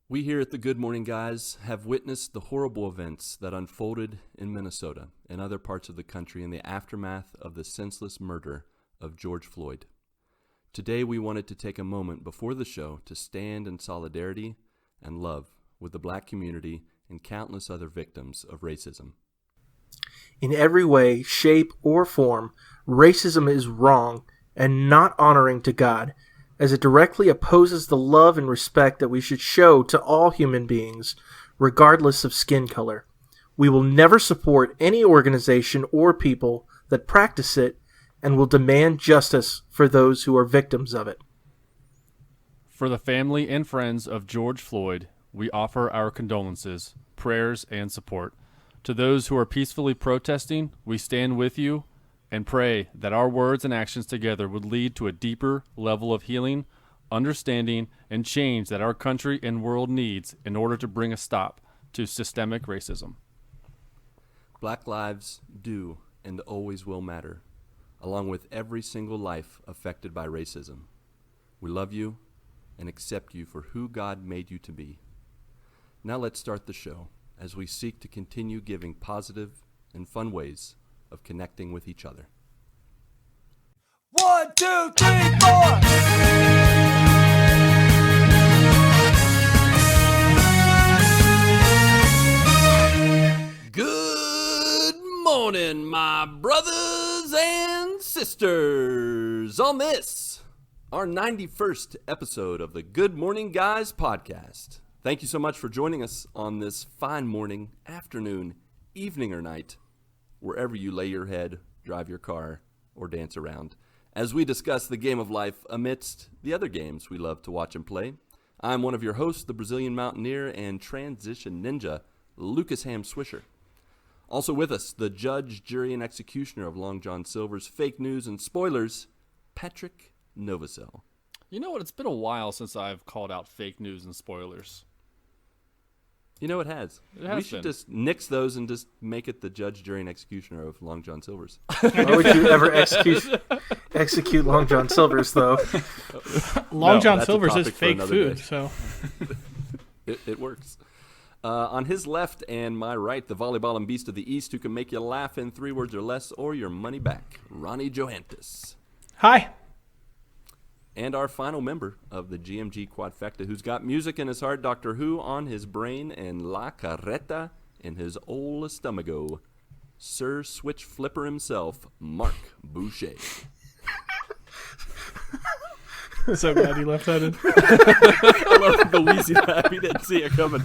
We here at the Good Morning Guys have witnessed the horrible events that unfolded in Minnesota and other parts of the country in the aftermath of the senseless murder of George Floyd. Today we wanted to take a moment before the show to stand in solidarity and love with the black community and countless other victims of racism. In every way, shape, or form, racism is wrong and not honoring to God, as it directly opposes the love and respect that we should show to all human beings, regardless of skin color. We will never support any organization or people that practice it and will demand justice for those who are victims of it. For the family and friends of George Floyd, we offer our condolences, prayers, and support. To those who are peacefully protesting, we stand with you and pray that our words and actions together would lead to a deeper level of healing, understanding, and change that our country and world needs in order to bring a stop to systemic racism. Black lives do and always will matter, along with every single life affected by racism. We love you and accept you for who God made you to be. Now let's start the show as we seek to continue giving positive and fun ways of connecting with each other. 1, 2, 3, 4. Good morning, my brothers and sisters. On this, our 91st episode of the Good Morning Guys podcast. Thank you so much for joining us on this fine morning, afternoon, evening, or night, wherever you lay your head, drive your car, or dance around, as we discuss the game of life amidst the other games we love to watch and play. I'm one of your hosts, the Brazilian Mountaineer and Transition Ninja, Lucas Ham Swisher. Also with us, the judge, jury, and executioner of Long John Silver's fake news and spoilers, Patrick Novosel. You know what? It's been a while since I've called out fake news and spoilers. You know, it has. We should been. just nix those and just make it the judge, jury, and executioner of Long John Silver's. Why would you ever execute Long John Silver's, though? Long John that's a Silver's is topic for fake another food, day. so It works. On his left and my right, the volleyball and beast of the East who can make you laugh in 3 words or less or your money back, Ronnie Johantges. hi. And our final member of the GMG Quadfecta, who's got music in his heart, Doctor Who on his brain, and La Carreta in his old stomago, Sir Switch Flipper himself, Marc Boucher. So glad you left that in. I love the wheezy laugh. He didn't see it coming.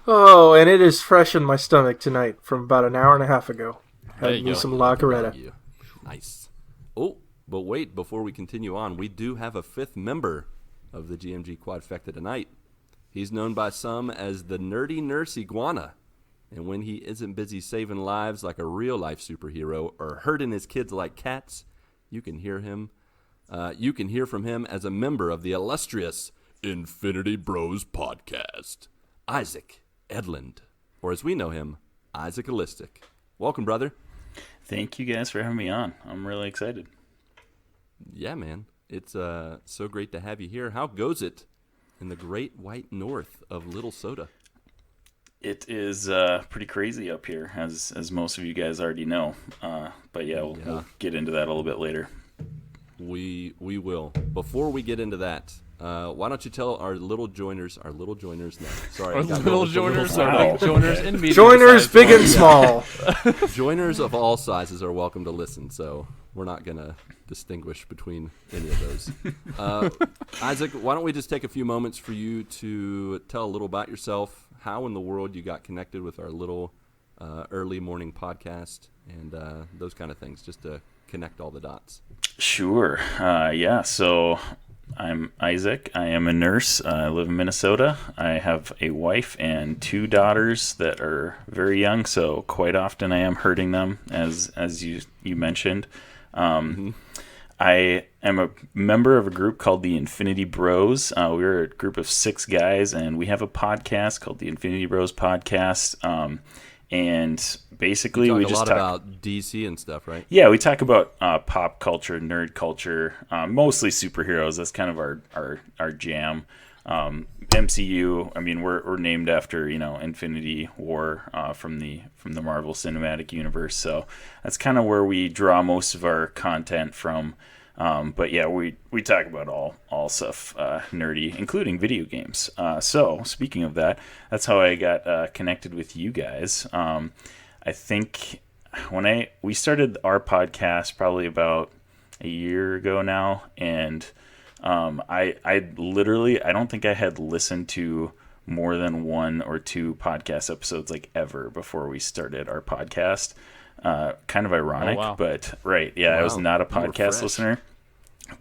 Oh, and it is fresh in my stomach tonight from about an hour and a half ago. There you Had me go. some La Carreta. Nice. Oh, but wait, before we continue on, we do have a 5th member of the GMG Quadfecta tonight. He's known by some as the Nerdy Nurse Iguana. And when he isn't busy saving lives like a real-life superhero or herding his kids like cats, you can hear him. You can hear from him as a member of the illustrious Infinity Bros podcast, Isaac Edlund, or as we know him, Isaac Holistic. Welcome, brother. Thank you guys for having me on. I'm really excited. Yeah, man. It's so great to have you here. How goes it in the great white north of Little Soda? It is pretty crazy up here, as most of you guys already know. But yeah, we'll get into that a little bit later. We will. Before we get into that, why don't you tell our little joiners now? Sorry, Our I got little with the joiners, little- our big joiners, and medium Joiners, sized big and ones. small. Joiners of all sizes are welcome to listen, so we're not going to distinguish between any of those. Isaac, why don't we just take a few moments for you to tell a little about yourself, how in the world you got connected with our little early morning podcast, and those kind of things, just to connect all the dots. Sure. Yeah, so I'm Isaac. I am a nurse. I live in Minnesota. I have a wife and 2 daughters that are very young, so quite often I am hurting them, as you mentioned. I am a member of a group called the Infinity Bros. We're a group of 6 guys, and we have a podcast called the Infinity Bros Podcast. And basically, Talk we a just lot talk about DC and stuff, right? Yeah, we talk about pop culture, nerd culture, mostly superheroes. That's kind of our jam. MCU. I mean, we're named after Infinity War from the Marvel Cinematic Universe. So that's kind of where we draw most of our content from. But yeah, we talk about all stuff nerdy, including video games. So speaking of that, that's how I got connected with you guys. I think when we started our podcast probably about a year ago now, and I literally, I don't think I had listened to more than 1 or 2 podcast episodes like ever before we started our podcast. Kind of ironic, wow. but right. Yeah, I was Wow. not a You were podcast fresh. listener,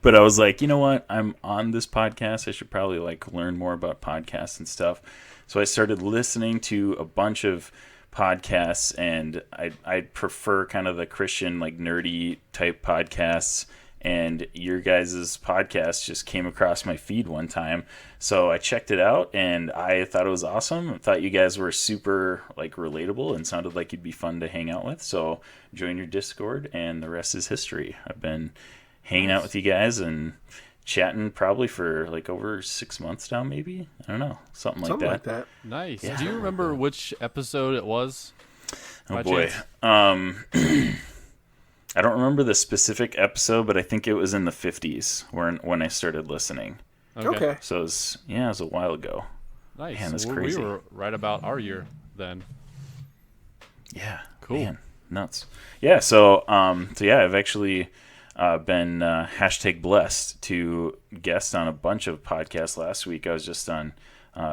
but I was like, you know what? I'm on this podcast. I should probably learn more about podcasts and stuff. So I started listening to a bunch of podcasts, and I prefer kind of the Christian, nerdy type podcasts. And your guys' podcast just came across my feed one time. So I checked it out, and I thought it was awesome. I thought you guys were super relatable and sounded like you'd be fun to hang out with. So join your Discord, and the rest is history. I've been hanging out with you guys and chatting probably for over 6 months now, maybe. I don't know. Something like that. Nice. Yeah. Do you remember which episode it was? Oh by boy. chance? I don't remember the specific episode, but I think it was in the 50s when I started listening. Okay. So it was a while ago. Nice. Man, that's We crazy. were right about our year then. Yeah. Cool. Man, nuts. Yeah. So yeah, I've actually been #blessed to guest on a bunch of podcasts. Last week I was just on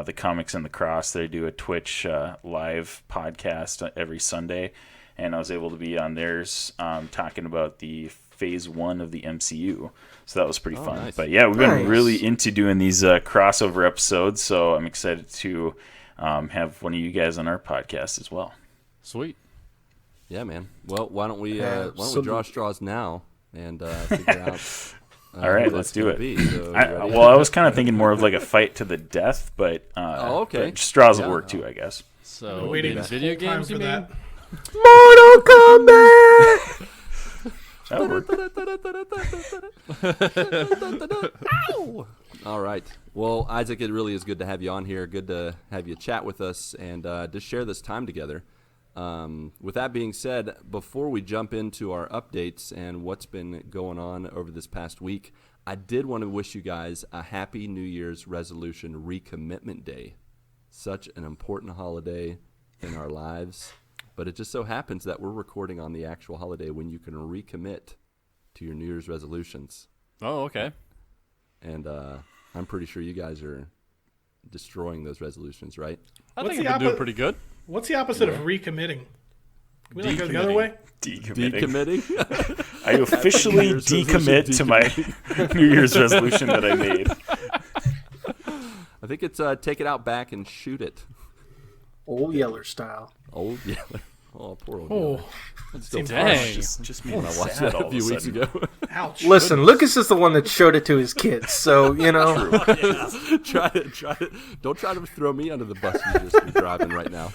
the Comics and the Cross. They do a Twitch live podcast every Sunday, and I was able to be on theirs talking about the Phase 1 of the MCU. So that was pretty fun. Nice. But yeah, we've been Nice. really into doing these crossover episodes, so I'm excited to have one of you guys on our podcast as well. Sweet. Yeah, man. Well, why don't we Absolutely. draw straws now and figure out? All right, who let's that's do gonna it. be. So, you ready? I was kind of thinking more of a fight to the death, but okay. but straws Yeah. will work too, I guess. So Waiting in this video whole time games, for you mean? that. Mortal Kombat! That'll work. Ow! All right. Well, Isaac, it really is good to have you on here. Good to have you chat with us and just share this time together. With that being said, before we jump into our updates and what's been going on over this past week, I did want to wish you guys a happy New Year's resolution recommitment day. Such an important holiday in our lives, but it just so happens that we're recording on the actual holiday when you can recommit to your New Year's resolutions. Oh, okay. And I'm pretty sure you guys are destroying those resolutions, right? I What's think the I've been doing oppo- pretty good. What's the opposite of recommitting? Can we go the other way? Decommitting. I officially Year's decommit to my New Year's resolution that I made. I think it's take it out back and shoot it. Old Yeller style. Old Yeller. Oh, poor old Oh, Yeller. Still Dang. Just made me I watched sad that all a of few a weeks sudden. ago. ouch. Listen, Lucas is the one that showed it to his kids, so, Don't try to throw me under the bus you just be driving right now.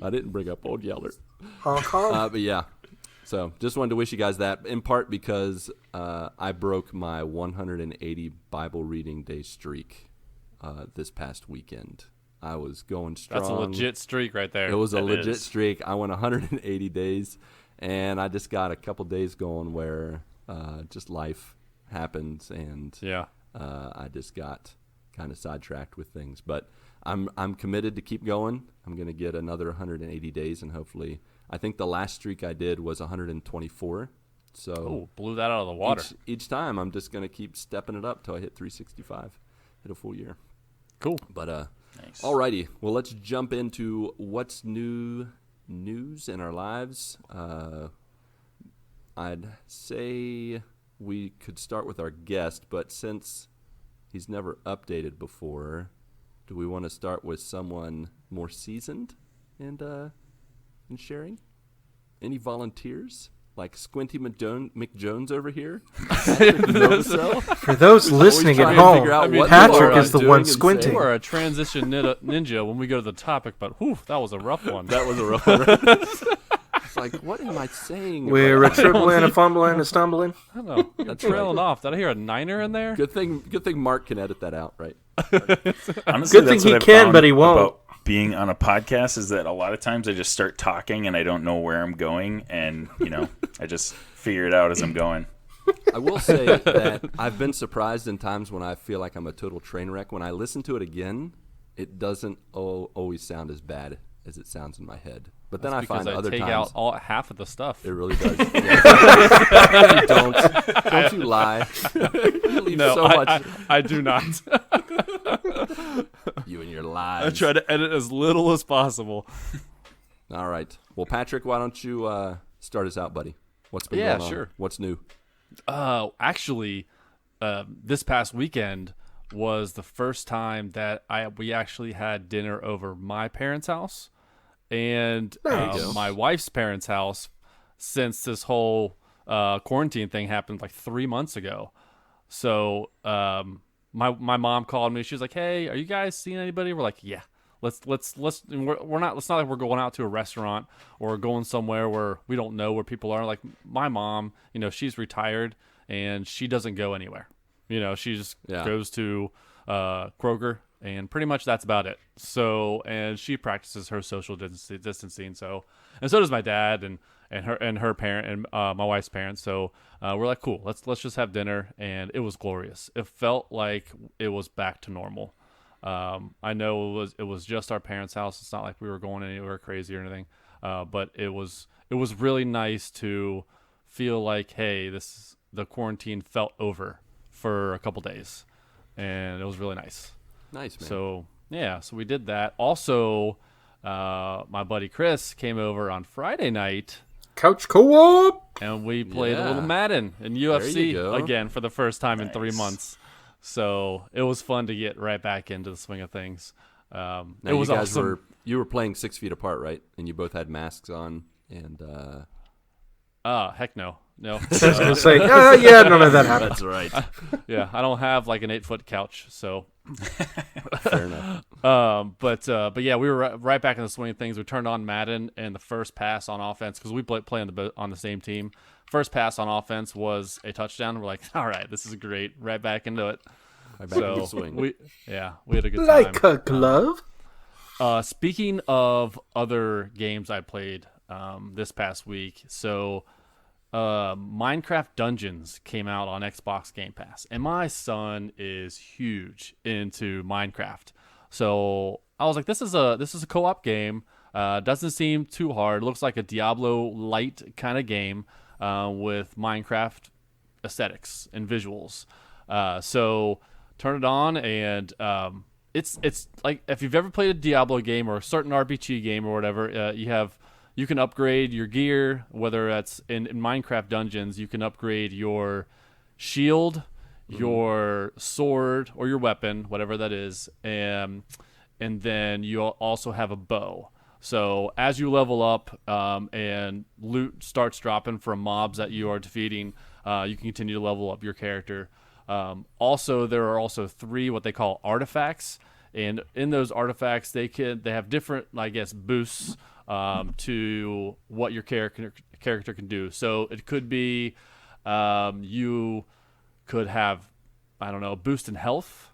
I didn't bring up old Yeller. Hong Kong. But yeah, so just wanted to wish you guys that, in part because I broke my 180 Bible reading day streak this past weekend. I was going strong. That's a legit streak right there. It was a That legit is. streak. I went 180 days, and I just got a couple days going where just life happens, and Yeah. I just got kind of sidetracked with things. But I'm committed to keep going. I'm going to get another 180 days, and hopefully, I think the last streak I did was 124. So Oh, blew that out of the water. each time, I'm just going to keep stepping it up till I hit 365, hit a full year. Cool. But Nice. alrighty, well, let's jump into what's new news in our lives. I'd say we could start with our guest, but since he's never updated before, do we want to start with someone more seasoned and sharing? Any volunteers? like Squinty McJones over here. Patrick Novosel. For those listening at trying to home, figure out what Patrick you are is the doing one and squinting. You are a transition ninja when we go to the topic, but whew, that was a rough one. That was a rough one. It's like, what am I saying? We're a tripling, a fumbling, a stumbling. I don't know. You're trailing off. Did I hear a niner in there? Good thing Mark can edit that out, right? Honestly, Good thing that's he what I've can, found but he won't. About being on a podcast is that a lot of times I just start talking and I don't know where I'm going, and I just figure it out as I'm going. I will say that I've been surprised in times when I feel like I'm a total train wreck. When I listen to it again, it doesn't always sound as bad as it sounds in my head. But then I find other take times out half of the stuff. it really does. Yeah. Don't you lie. You leave No, so much. I do not. You and your lies. I try to edit as little as possible. All right. Well, Patrick, why don't you start us out, buddy? What's been going on? Sure. What's new? Actually, this past weekend was the first time that we actually had dinner over my parents' house and my wife's parents' house since this whole quarantine thing happened like 3 months ago. So my mom called me. She was like, "Hey, are you guys seeing anybody?" We're like, "Yeah." Let's we're not. It's not like we're going out to a restaurant or going somewhere where we don't know where people are. Like my mom, she's retired and she doesn't go anywhere. She just goes to Kroger, and pretty much that's about it. So, and she practices her social distancing. So, and so does my dad and her parent and my wife's parents. So we're like, cool. Let's just have dinner, and it was glorious. It felt like it was back to normal. I know it was just our parents' house. It's not like we were going anywhere crazy or anything. But it was really nice to feel like, hey, the quarantine felt over for a couple days, and it was really nice. Nice, man. So so we did that. Also, my buddy Chris came over on Friday night. Couch co-op. And we played a little Yeah. Madden and you UFC go. again for the first time in 3 Nice. months. So it was fun to get right back into the swing of things. Now, it was you guys awesome. you were playing 6 feet apart, right? And you both had masks on, and Heck no. I was going to say, yeah, none of that happened. that's right. Yeah, I don't have like an 8-foot couch, so. Fair enough. But yeah, we were right back in the swing of things. We turned on Madden, and the first pass on offense, because we play on the same team. First pass on offense was a touchdown. We're like, all right, this is great. Right back into it. Right back in the swing. We had a good Like time. a glove. Speaking of other games I played this past week, so Minecraft Dungeons came out on Xbox Game Pass, and my son is huge into Minecraft. So I was like, this is a co-op game. Doesn't seem too hard. Looks like a Diablo light kind of game with Minecraft aesthetics and visuals. So turn it on, and it's like if you've ever played a Diablo game or a certain RPG game or whatever, you can upgrade your gear, whether that's in Minecraft Dungeons. You can upgrade your shield, your sword, or your weapon, whatever that is, and then you also have a bow. So as you level up and loot starts dropping from mobs that you are defeating, you can continue to level up your character. Also, there are also 3 what they call artifacts, and in those artifacts they have different, I guess, boosts to what your character can do. So it could be you could have, I don't know, a boost in health.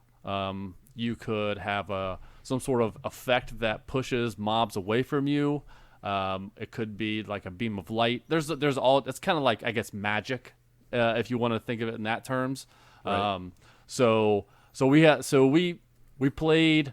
You could have some sort of effect that pushes mobs away from you. It could be like a beam of light. There's all. It's kind of like, I guess, magic, if you want to think of it in that terms. Right. So we played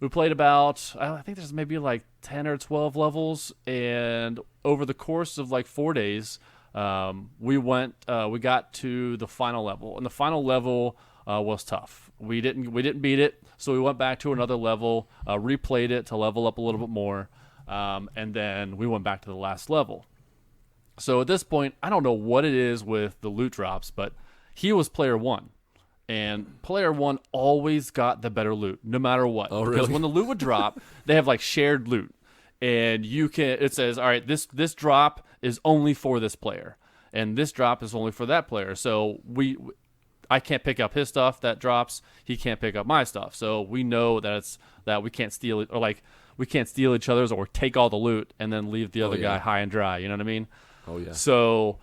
about, I think there's maybe like 10 or 12 levels, and over the course of like 4 days, we got to the final level, and the final level was tough. We didn't beat it, so we went back to another level, replayed it to level up a little bit more, and then we went back to the last level. So at this point, I don't know what it is with the loot drops, but he was player 1. And player 1 always got the better loot, no matter what. Oh, really? Because when the loot would drop, they have like shared loot. And it says, all right, this drop is only for this player, and this drop is only for that player. So I can't pick up his stuff that drops. He can't pick up my stuff. So we know that we can't steal it, or like we can't steal each other's or take all the loot and then leave the other guy high and dry. You know what I mean? Oh yeah. So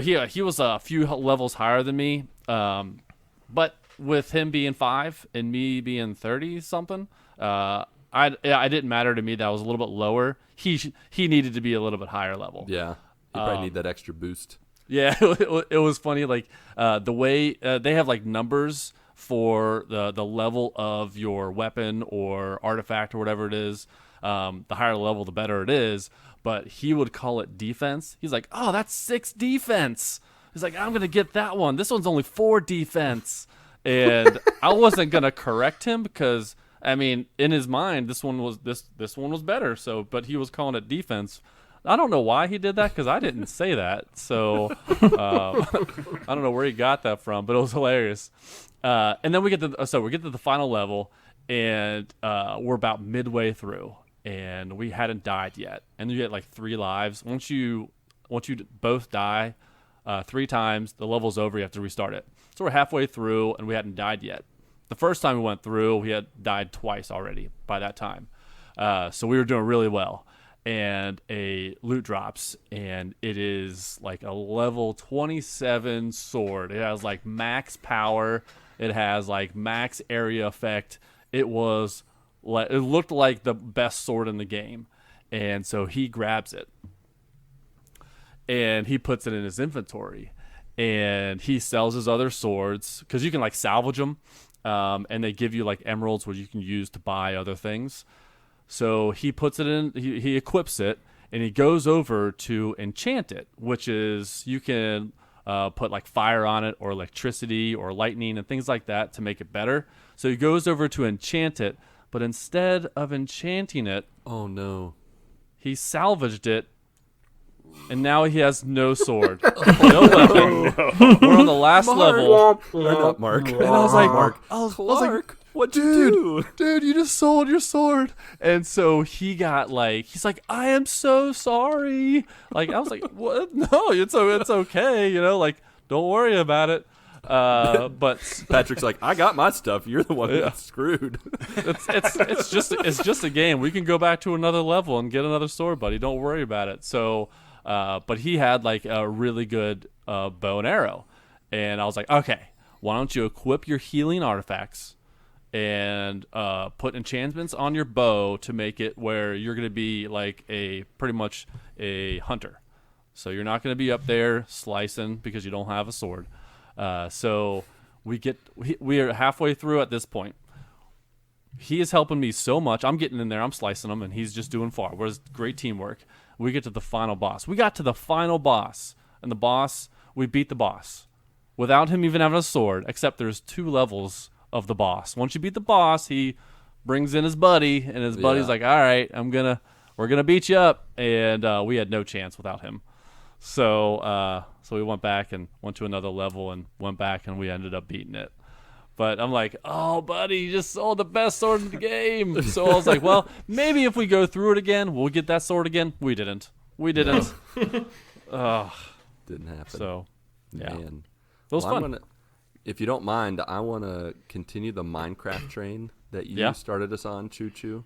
he was a few levels higher than me. But with him being 5 and me being 30 something, it didn't matter to me that I was a little bit lower. He needed to be a little bit higher level. Yeah. You probably need that extra boost. Yeah, it was funny. Like the way they have like numbers for the level of your weapon or artifact or whatever it is. The higher level, the better it is. But he would call it defense. He's like, "Oh, that's 6 defense." He's like, "I'm gonna get that one. This one's only 4 defense." And I wasn't gonna correct him because I mean, in his mind, this one was better. So, but he was calling it defense. I don't know why he did that because I didn't say that. So I don't know where he got that from, but it was hilarious. And then we get to the final level, and we're about midway through, and we hadn't died yet. And you get like 3 lives. Once you both die 3 times, the level's over. You have to restart it. So we're halfway through, and we hadn't died yet. The first time we went through, we had died twice already by that time. So we were doing really well. And a loot drops, and it is like a level 27 sword. It has like max power. It has like max area effect. It looked like the best sword in the game. And so he grabs it, and he puts it in his inventory, and he sells his other swords because you can like salvage them, and they give you like emeralds which you can use to buy other things. So he puts it in, he equips it, and he goes over to enchant it, which is you can put like fire on it or electricity or lightning and things like that to make it better. So he goes over to enchant it, but instead of enchanting it, oh no, he salvaged it, and now he has no sword, no weapon. We're on the last level. Not Mark. And I was like, Mark. I was like, Clark, what'd you do? Dude, you just sold your sword. And so he's like, I am so sorry. Like, I was like, what? No, it's okay. You know, like, don't worry about it. But Patrick's like, I got my stuff. You're the one who got screwed. it's just a game. We can go back to another level and get another sword, buddy. Don't worry about it. So, but he had like a really good bow and arrow. And I was like, okay, why don't you equip your healing artifacts and put enchantments on your bow to make it where you're going to be like pretty much a hunter. So you're not going to be up there slicing because you don't have a sword. So we are halfway through at this point. He is helping me so much. I'm getting in there. I'm slicing him, and he's just doing far. Whereas great teamwork. We get to the final boss. We got to the final boss, and we beat the boss without him even having a sword, except there's 2 levels of the boss. Once you beat the boss, he brings in his buddy, and his buddy's like, all right, we're gonna beat you up. And we had no chance without him. So we went back and went to another level and went back, and we ended up beating it. But I'm like, oh, buddy, you just sold the best sword in the game. So I was like, well, maybe if we go through it again, we'll get that sword again. We didn't. Didn't happen. So, yeah. Man. It was fun. If you don't mind, I want to continue the Minecraft train that you started us on, Choo Choo,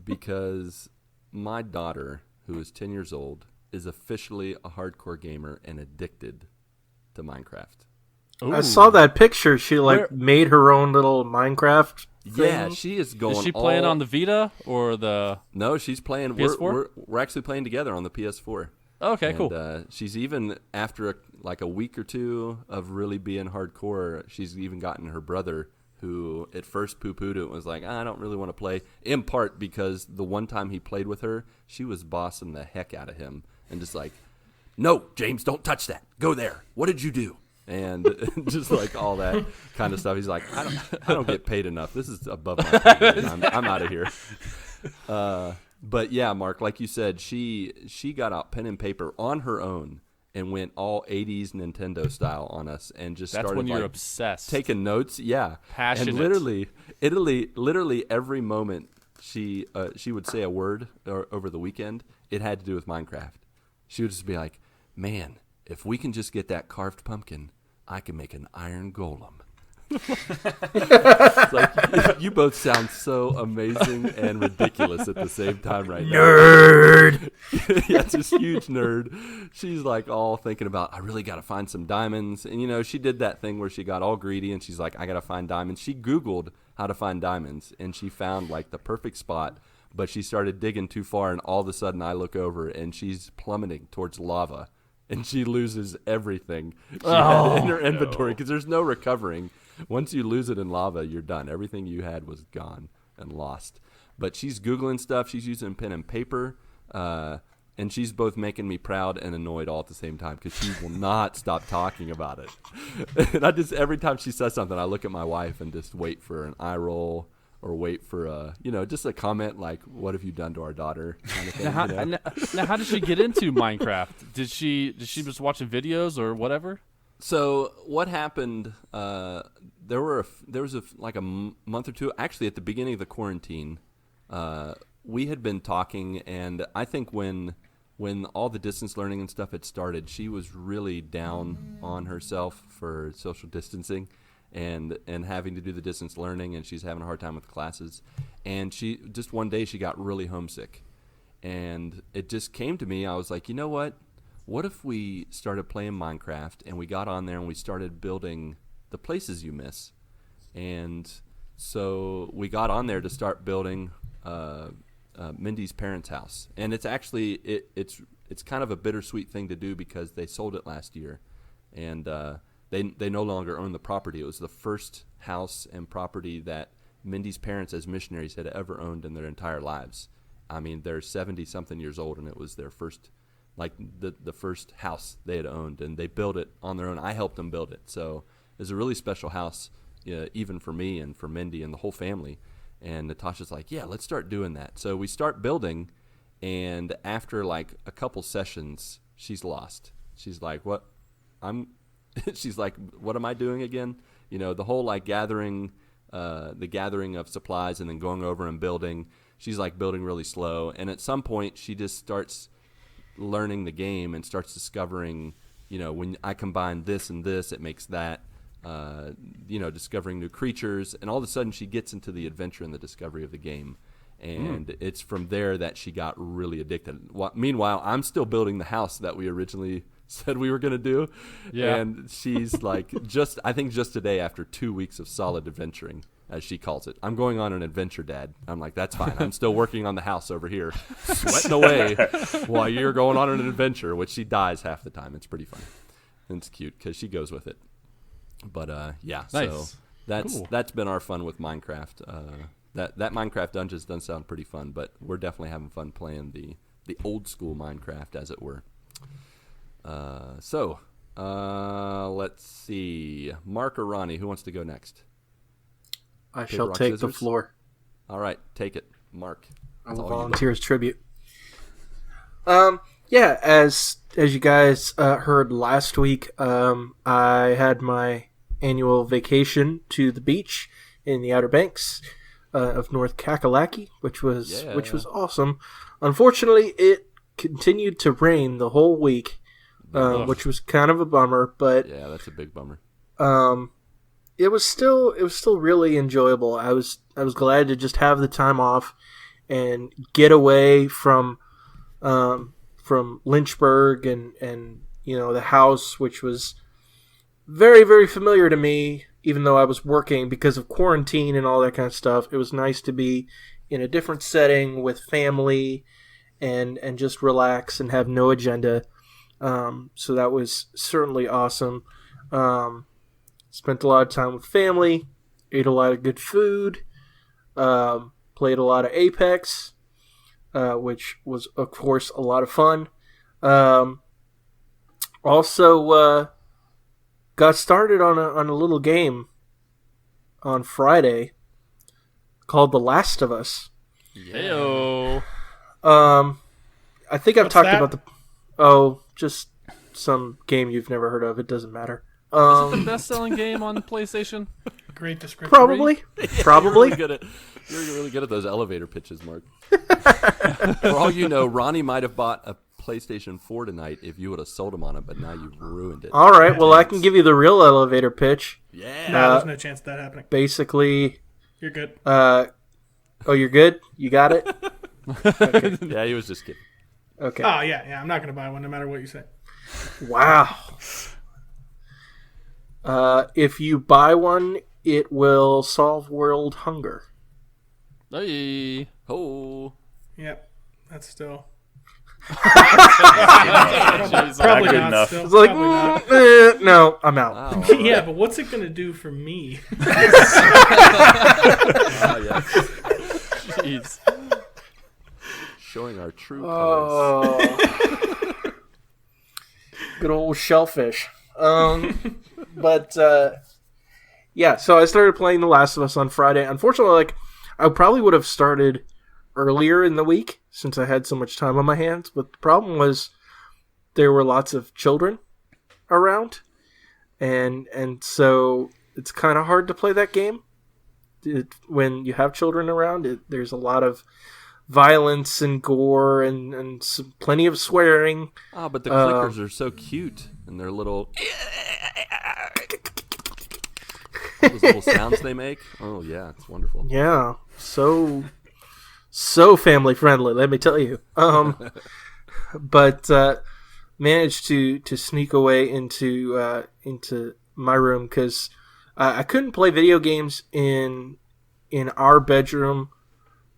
because my daughter, who is 10 years old, is officially a hardcore gamer and addicted to Minecraft. Ooh. I saw that picture. She made her own little Minecraft thing. Yeah, she is going. Is she playing on the Vita or the? No, she's playing. PS4? We're actually playing together on the PS4. Okay, cool. She's even after a week or 2 of really being hardcore. She's even gotten her brother, who at first poo-pooed it and was like, I don't really want to play. In part because the one time he played with her, she was bossing the heck out of him and just like, no, James, don't touch that. Go there. What did you do? And just like all that kind of stuff. He's like, I don't get paid enough. This is above my pay. I'm out of here. But yeah, Mark, like you said, she got out pen and paper on her own and went all 80s Nintendo style on us and just started when you're obsessed, taking notes. Yeah, passionate. And literally every moment she would say a word over the weekend, it had to do with Minecraft. She would just be like, man, if we can just get that carved pumpkin, I can make an iron golem. It's like, you both sound so amazing and ridiculous at the same time right now. Nerd! Yeah, this huge nerd. She's like all thinking about, I really got to find some diamonds. And, you know, she did that thing where she got all greedy and she's like, I got to find diamonds. She Googled how to find diamonds and she found like the perfect spot, but she started digging too far and all of a sudden I look over and she's plummeting towards lava and she loses everything she had in her inventory because there's no recovering. Once you lose it in lava, you're done. Everything you had was gone and lost. But she's Googling stuff. She's using pen and paper. And she's both making me proud and annoyed all at the same time because she will not stop talking about it. And I just, every time she says something, I look at my wife and just wait for an eye roll or wait for just a comment like, what have you done to our daughter? Kind of thing, Now, how did she get into Minecraft? Did she just watching videos or whatever? So what happened? There was a month or two. Actually, at the beginning of the quarantine, we had been talking, and I think when all the distance learning and stuff had started, she was really down on herself for social distancing, and having to do the distance learning, and she's having a hard time with classes. And she just one day she got really homesick, and it just came to me. I was like, you know what? What if we started playing Minecraft and we got on there and we started building the places you miss? And so we got on there to start building Mindy's parents' house. And it's actually it's kind of a bittersweet thing to do because they sold it last year, and they no longer own the property. It was the first house and property that Mindy's parents as missionaries had ever owned in their entire lives. I mean, they're 70-something years old, and it was their first. Like the first house they had owned, and they built it on their own. I helped them build it. So it was a really special house, even for me and for Mindy and the whole family. And Natasha's like, yeah, let's start doing that. So we start building, and after like a couple sessions, she's lost. She's like, she's like, what am I doing again? You know, the whole like the gathering of supplies and then going over and building. She's like building really slow. And at some point she just starts learning the game and starts discovering, when I combine this and this, it makes that, discovering new creatures. And all of a sudden she gets into the adventure and the discovery of the game. And it's from there that she got really addicted. Meanwhile, I'm still building the house that we originally said we were going to do. Yeah. And she's like, I think just today, after 2 weeks of solid adventuring, as she calls it, I'm going on an adventure, Dad. I'm like, that's fine. I'm still working on the house over here, sweating away while you're going on an adventure, which she dies half the time. It's pretty funny. And it's cute because she goes with it. But yeah, nice. So that's been our fun with Minecraft. That Minecraft Dungeons does sound pretty fun, but we're definitely having fun playing the old school Minecraft, as it were. So let's see. Mark or Ronnie, who wants to go next? I shall take the floor. All right, take it, Mark. I will volunteer as tribute. Yeah, as you guys heard last week, I had my annual vacation to the beach in the Outer Banks of North Kakalaki, which was awesome. Unfortunately, it continued to rain the whole week, which was kind of a bummer. But yeah, that's a big bummer. It was still really enjoyable. I was glad to just have the time off and get away from Lynchburg and the house, which was very, very familiar to me, even though I was working because of quarantine and all that kind of stuff. It was nice to be in a different setting with family and just relax and have no agenda. So that was certainly awesome. Spent a lot of time with family, ate a lot of good food, played a lot of Apex, which was, of course, a lot of fun. Also, got started on a little game on Friday called The Last of Us. Heyo. I think I've talked about just some game you've never heard of. It doesn't matter. Is it the best-selling game on PlayStation? Great description. Probably. Probably. You're really good at those elevator pitches, Mark. For all you know, Ronnie might have bought a PlayStation 4 tonight if you would have sold him on it, but now you've ruined it. All right, well, I can give you the real elevator pitch. Yeah. No, there's no chance of that happening. Basically, You're good. oh, you're good? You got it? Okay. Yeah, he was just kidding. Okay. Oh, yeah. I'm not going to buy one no matter what you say. Wow. If you buy one, it will solve world hunger. Hey. Oh. Yep. That's still... Jeez. Probably good not enough. still. It's like, Probably not. no, I'm out. Wow. Yeah, but what's it going to do for me? Oh, yes. Jeez. Showing our true colors. Oh. Good old shellfish. But yeah, so I started playing The Last of Us on Friday. Unfortunately, I probably would have started earlier in the week since I had so much time on my hands. But the problem was there were lots of children around, and so it's kind of hard to play that game when you have children around. There's a lot of violence and gore and plenty of swearing. Oh, but the clickers are so cute, and their little those little sounds they make. Oh yeah, it's wonderful. Yeah, so family friendly, let me tell you. But managed to sneak away into my room because I couldn't play video games in our bedroom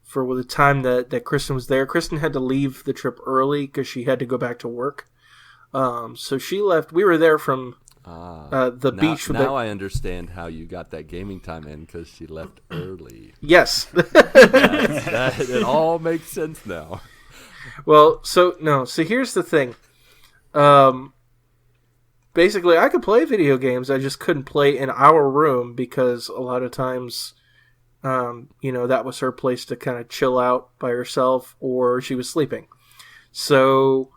for the time that Kristen was there. Kristen had to leave the trip early because she had to go back to work. So she left. We were there from the beach. Now I understand how you got that gaming time in because she left early. Yes. It all makes sense now. Well, so here's the thing. Basically, I could play video games. I just couldn't play in our room because a lot of times, that was her place to kind of chill out by herself, or she was sleeping. So,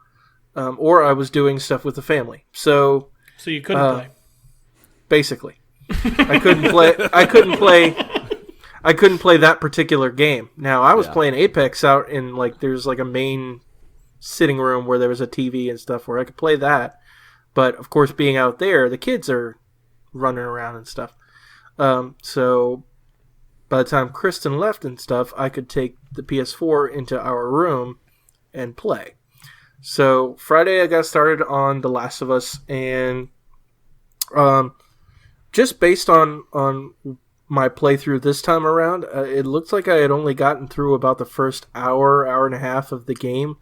or I was doing stuff with the family. So you couldn't play. Basically, I couldn't play. I couldn't play that particular game. Now I was playing Apex out in there's a main sitting room where there was a TV and stuff where I could play that. But of course, being out there, the kids are running around and stuff. So by the time Kristen left and stuff, I could take the PS4 into our room and play. So Friday I got started on The Last of Us, and just based on my playthrough this time around, it looks like I had only gotten through about the first hour and a half of the game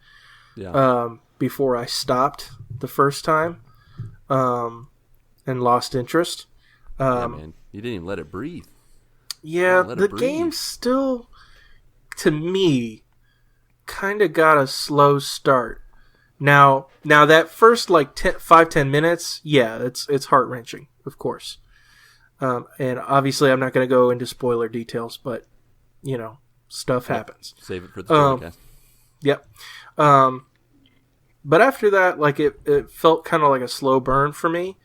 before I stopped the first time and lost interest. Yeah, man. You didn't even let it breathe. Yeah, the game still, to me, kind of got a slow start. Now that first 5-10 minutes, yeah, it's heart-wrenching, of course. And obviously I'm not going to go into spoiler details, but, stuff happens. Save it for the podcast. Yep. But after that, it felt kind of like a slow burn for me.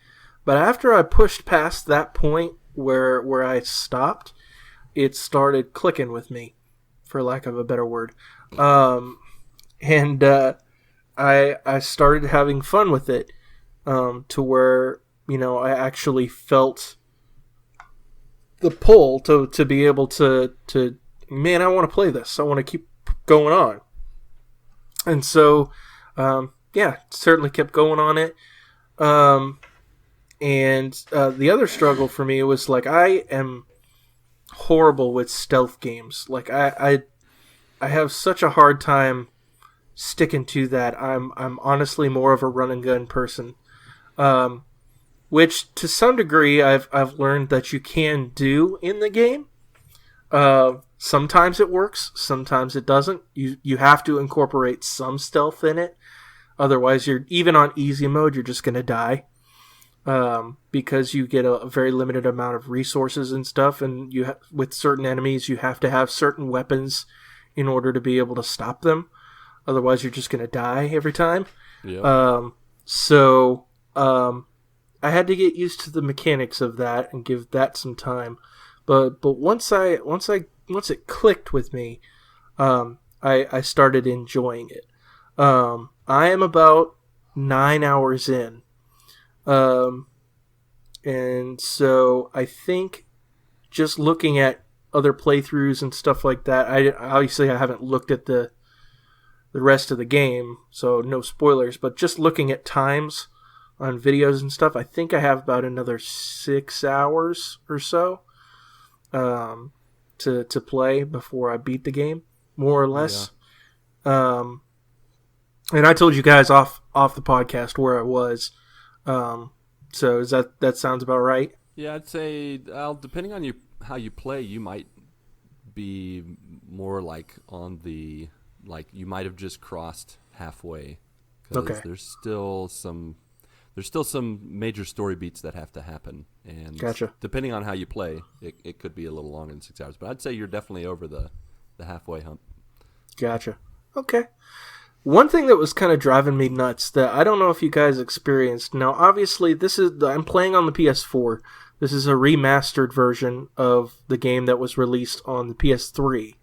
But after I pushed past that point where I stopped, it started clicking with me, for lack of a better word. And I started having fun with it, to where, I actually felt the pull to be able to man, I want to play this. I want to keep going on. And so, certainly kept going on it. And the other struggle for me was I am horrible with stealth games. I have such a hard time sticking to that. I'm honestly more of a run and gun person, which to some degree I've learned that you can do in the game. Sometimes it works, sometimes it doesn't. You have to incorporate some stealth in it. Otherwise, you're even on easy mode, you're just going to die. Because you get a very limited amount of resources and stuff, and with certain enemies, you have to have certain weapons in order to be able to stop them. Otherwise, you're just going to die every time. Yeah. I had to get used to the mechanics of that and give that some time. But once it clicked with me, I started enjoying it. I am about 9 hours in. And so I think just looking at other playthroughs and stuff like that, I haven't looked at the rest of the game, so no spoilers, but just looking at times on videos and stuff, I think I have about another 6 hours or so to play before I beat the game, more or less. Yeah. And I told you guys off the podcast where I was. So that sounds about right? Yeah, I'd say depending on how you play, you might be more like on the you might have just crossed halfway. Okay. There's still some major story beats that have to happen, and gotcha. Depending on how you play, it could be a little longer than 6 hours. But I'd say you're definitely over the halfway hump. Gotcha. Okay. One thing that was kind of driving me nuts that I don't know if you guys experienced. Now, obviously, I'm playing on the PS4. This is a remastered version of the game that was released on the PS3.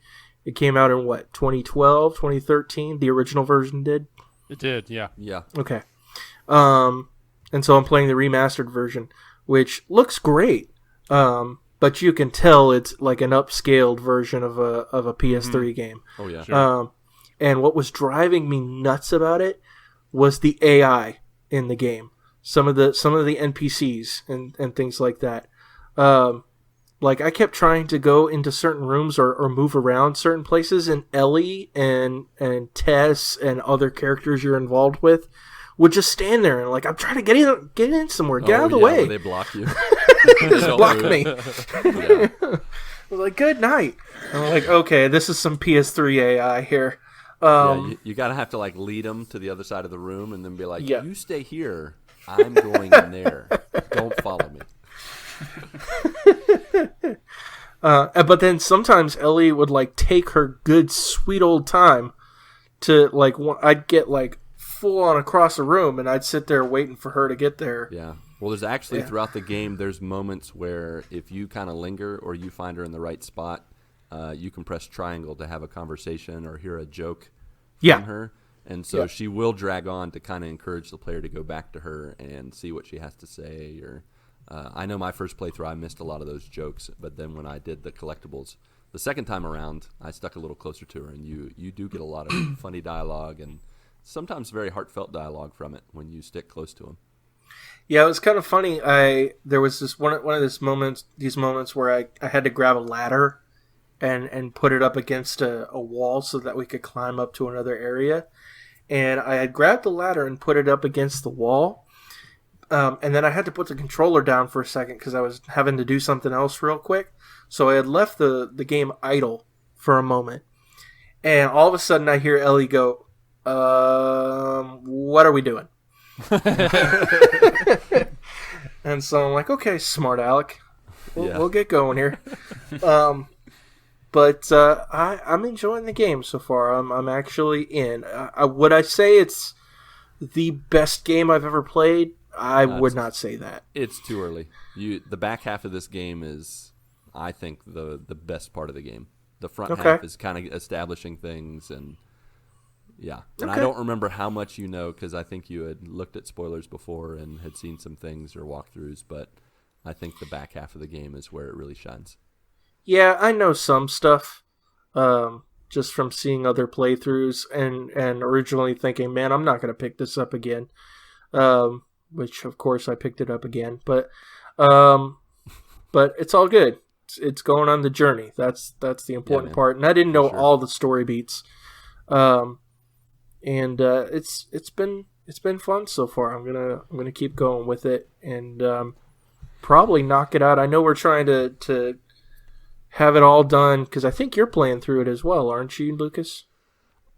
It came out in 2012, 2013? The original version did? It did, yeah. Yeah. Okay. And so I'm playing the remastered version, which looks great. But you can tell it's like an upscaled version of a PS3 game. Oh yeah. Sure. And what was driving me nuts about it was the AI in the game. Some of the NPCs and things like that. I kept trying to go into certain rooms or move around certain places, and Ellie and Tess and other characters you're involved with would just stand there and I'm trying to get in somewhere, get out of the way. They block you. Just block me. Yeah. I was like, good night. I'm like, okay, this is some PS3 AI here. You gotta have to lead them to the other side of the room and then be like, yeah. You stay here. I'm going in there. Don't follow me. But then sometimes Ellie would take her good sweet old time to I'd get full on across the room and I'd sit there waiting for her to get there. Yeah. Well, there's actually throughout the game, there's moments where if you kind of linger or you find her in the right spot, you can press triangle to have a conversation or hear a joke from her. And so she will drag on to kind of encourage the player to go back to her and see what she has to say. Or I know my first playthrough, I missed a lot of those jokes. But then when I did the collectibles, the second time around, I stuck a little closer to her. And you do get a lot of funny dialogue and sometimes very heartfelt dialogue from it when you stick close to them. Yeah, it was kind of funny. There was this one of these moments where I had to grab a ladder and put it up against a wall so that we could climb up to another area. And I had grabbed the ladder and put it up against the wall. And then I had to put the controller down for a second because I was having to do something else real quick. So I had left the game idle for a moment. And all of a sudden I hear Ellie go, what are we doing? And so I'm like, okay, smart Alec. We'll get going here. But I'm enjoying the game so far. I'm actually in. Would I say it's the best game I've ever played? I would not say that. It's too early. The back half of this game is, I think, the best part of the game. The front half is kind of establishing things and and I don't remember how much you know because I think you had looked at spoilers before and had seen some things or walkthroughs, but I think the back half of the game is where it really shines. Yeah, I know some stuff just from seeing other playthroughs and originally thinking, man, I'm not going to pick this up again, which, of course, I picked it up again. But it's all good. It's going on the journey. That's the important part. And I didn't know all the story beats. And it's been fun so far. I'm gonna keep going with it and probably knock it out. I know we're trying to have it all done because I think you're playing through it as well, aren't you, Lucas?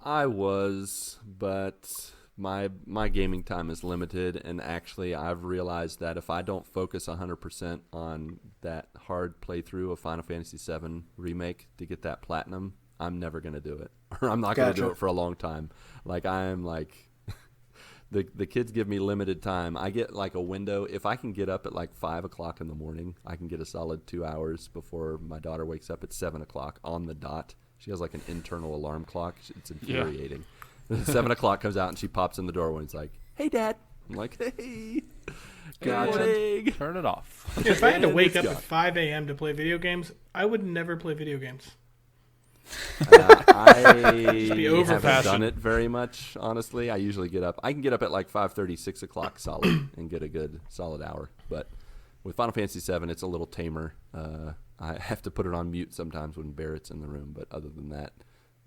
I was, but my gaming time is limited, and actually I've realized that if I don't focus 100% on that hard playthrough of Final Fantasy VII Remake to get that platinum, I'm never going to do it. Or I'm not going to do it for a long time. the kids give me limited time. I get like a window. If I can get up at like 5 o'clock in the morning, I can get a solid 2 hours before my daughter wakes up at 7 o'clock on the dot. She has like an internal alarm clock. It's infuriating. 7 o'clock comes out and she pops in the door when it's like, "Hey, Dad." I'm like, "Hey, good morning." Turn it off. If I had to And wake it's up gone. at 5 a.m. to play video games, I would never play video games. I be haven't over-passion. done it very much, honestly. I usually get up. I can get up at like 5:30, 6 o'clock solid and get a good solid hour. But with Final Fantasy VII, it's a little tamer. I have to put it on mute sometimes when Barrett's in the room. But other than that,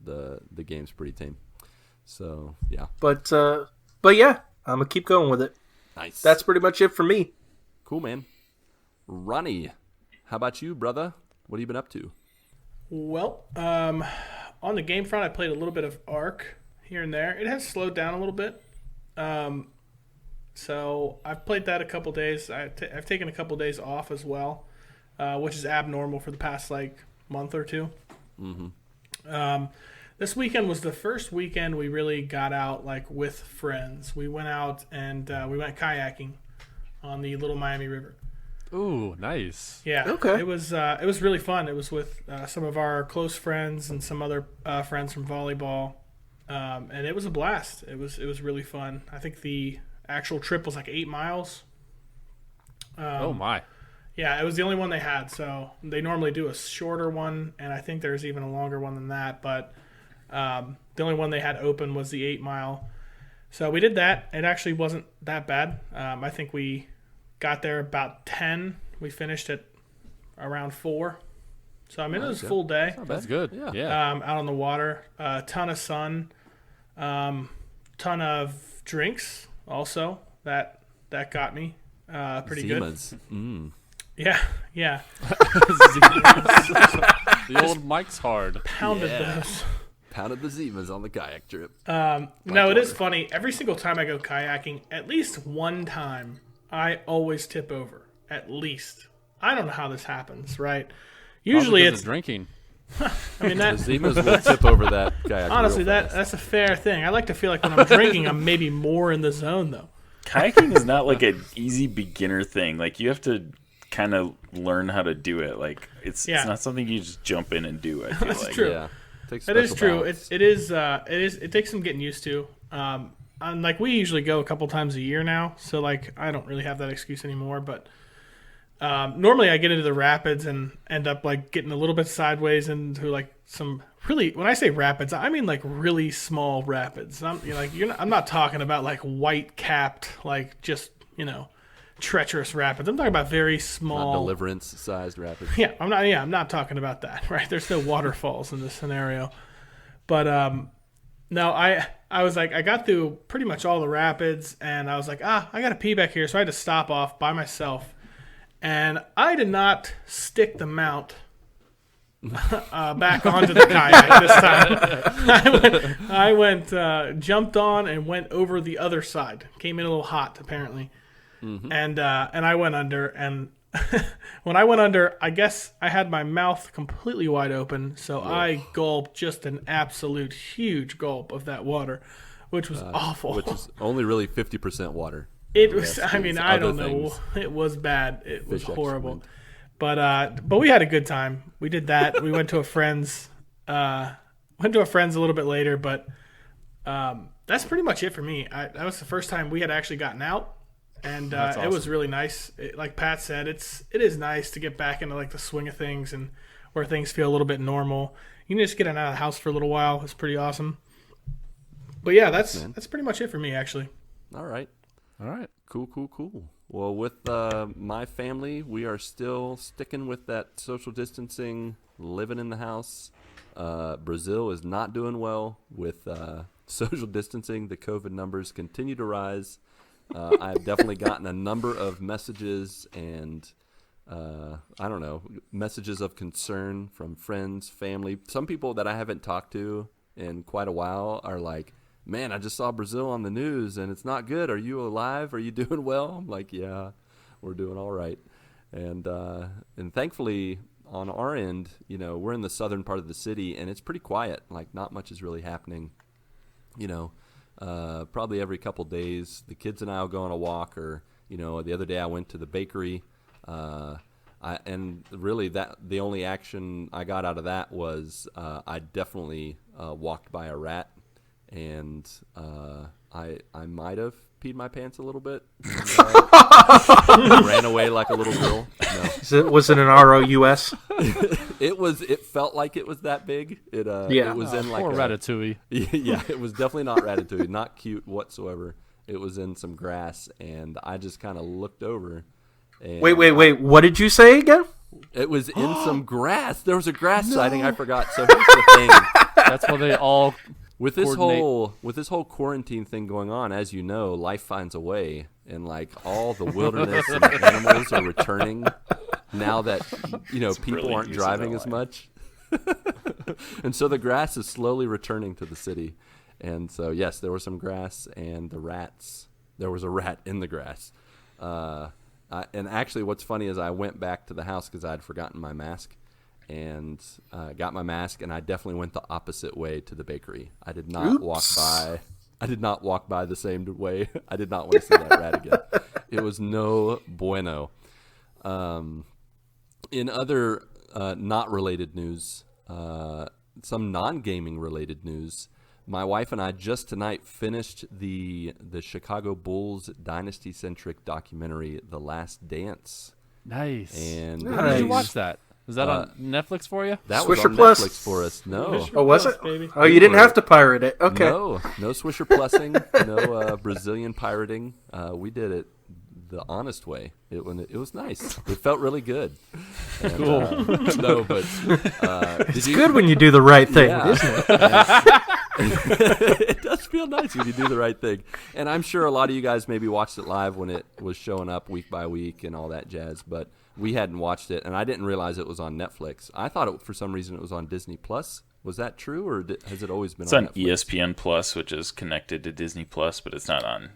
the game's pretty tame. So, yeah. But yeah, I'm going to keep going with it. Nice. That's pretty much it for me. cool, man. Ronnie, how about you, brother? What have you been up to? Well, on the game front, I played a little bit of Ark here and there. It has slowed down a little bit. So I've played that a couple days. I've taken a couple days off as well, which is abnormal for the past like month or two. Mm-hmm. This weekend was the first weekend we really got out like with friends. We went out and we went kayaking on the Little Miami River. Ooh, nice. Yeah. Okay. It was really fun. It was with some of our close friends and some other friends from volleyball, and it was a blast. It was really fun. I think the actual trip was like 8 miles. Oh my. Yeah, it was the only one they had. So they normally do a shorter one, and I think there's even a longer one than that. But the only one they had open was the 8 mile. So we did that. It actually wasn't that bad. I think we got there about 10. We finished at around 4. So, I mean, it was a full day. That's good. Yeah. Yeah. Out on the water. A ton of sun. Ton of drinks also. That got me pretty good. Zimas. Yeah, yeah. The old Mike's hard. Pounded Yeah. those. Pounded the Zimas on the kayak trip. No, it is funny. Every single time I go kayaking, at least one time, I always tip over. At least. I don't know how this happens, right? Usually Probably 'cause it's, of drinking. I mean, that, The Zimas will tip over that kayak. honestly, real fast. that's a fair thing. I like to feel like when I'm drinking, I'm maybe more in the zone, though. Kayaking is not like an easy beginner thing. Like you have to kind of learn how to do it. Like it's not something you just jump in and do. I feel That's like. true. Yeah. Takes That is special true. balance. It takes some getting used to. And like we usually go a couple times a year now, so like I don't really have that excuse anymore. But normally I get into the rapids and end up like getting a little bit sideways into like some really. When I say rapids, I mean like really small rapids. I'm not talking about like white capped like just treacherous rapids. I'm talking about very Not small. Deliverance-sized rapids. Yeah, I'm not talking about that, right? There's no waterfalls in this scenario. But no, I was like, I got through pretty much all the rapids, and I was like, I got to pee back here, so I had to stop off by myself. And I did not stick the mount back onto the kayak this time. I went jumped on and went over the other side. Came in a little hot, apparently. Mm-hmm. And I went under, and when I went under, I guess I had my mouth completely wide open, so I gulped just an absolute huge gulp of that water, which was awful. Which is only really 50% water. It was. Yes, I mean, it's I other don't know. things. It was bad. It was Fish horrible. excrement. But we had a good time. We did that. We went to a friend's. A little bit later, but that's pretty much it for me. That was the first time we had actually gotten out. And That's it was awesome. really nice. Like Pat said, it is nice to get back into like the swing of things and where things feel a little bit normal. You can just get out of the house for a little while. It's pretty awesome. But yeah, that's pretty much it for me actually. All right. All right. Cool. Well, with my family, we are still sticking with that social distancing, living in the house. Brazil is not doing well with social distancing. The COVID numbers continue to rise. I've definitely gotten a number of messages and, messages of concern from friends, family. Some people that I haven't talked to in quite a while are like, man, I just saw Brazil on the news and it's not good. Are you alive? Are you doing well? I'm like, yeah, we're doing all right. And thankfully on our end, we're in the southern part of the city and it's pretty quiet. Like not much is really happening, probably every couple days. The kids and I will go on a walk, or the other day I went to the bakery. And really, the only action I got out of that was I definitely walked by a rat, and I might have peed my pants a little bit. And, ran away like a little girl. No. Was it an ROUS? It felt like it was that big. It was in like poor Ratatouille. Yeah, it was definitely not Ratatouille. Not cute whatsoever. It was in some grass, and I just kind of looked over. And Wait. What did you say again? It was in some grass. There was a grass sighting. I forgot. So here's the thing. That's why they all With this whole quarantine thing going on, as you know, life finds a way, and like all the wilderness and animals are returning now that people really aren't using driving that as line. much, and so the grass is slowly returning to the city. And so yes, there was some grass, and the rats. There was a rat in the grass. And actually, what's funny is I went back to the house because I had forgotten my mask, and got my mask, and I definitely went the opposite way to the bakery. I did not walk by. I did not walk by the same way. I did not want to see that rat again. It was no bueno. In other not related news, some non-gaming related news, my wife and I just tonight finished the Chicago Bulls dynasty-centric documentary, The Last Dance. nice. And How did you watch that? Was that on Netflix for you? that was Swisher on Plus? Netflix for us. No. Oh, was Plus, it? baby. Oh, you didn't have to pirate it. Okay. No Swisher Plussing, no Brazilian pirating. We did it the honest way. It was nice. It felt really good. And, Cool. No, but It's good when you do the right thing, Yeah. isn't it? it does feel nice when you do the right thing. And I'm sure a lot of you guys maybe watched it live when it was showing up week by week and all that jazz, but we hadn't watched it, and I didn't realize it was on Netflix. I thought for some reason it was on Disney Plus. Was that true, or has it always been It's on on Netflix? ESPN Plus, which is connected to Disney Plus, but it's not on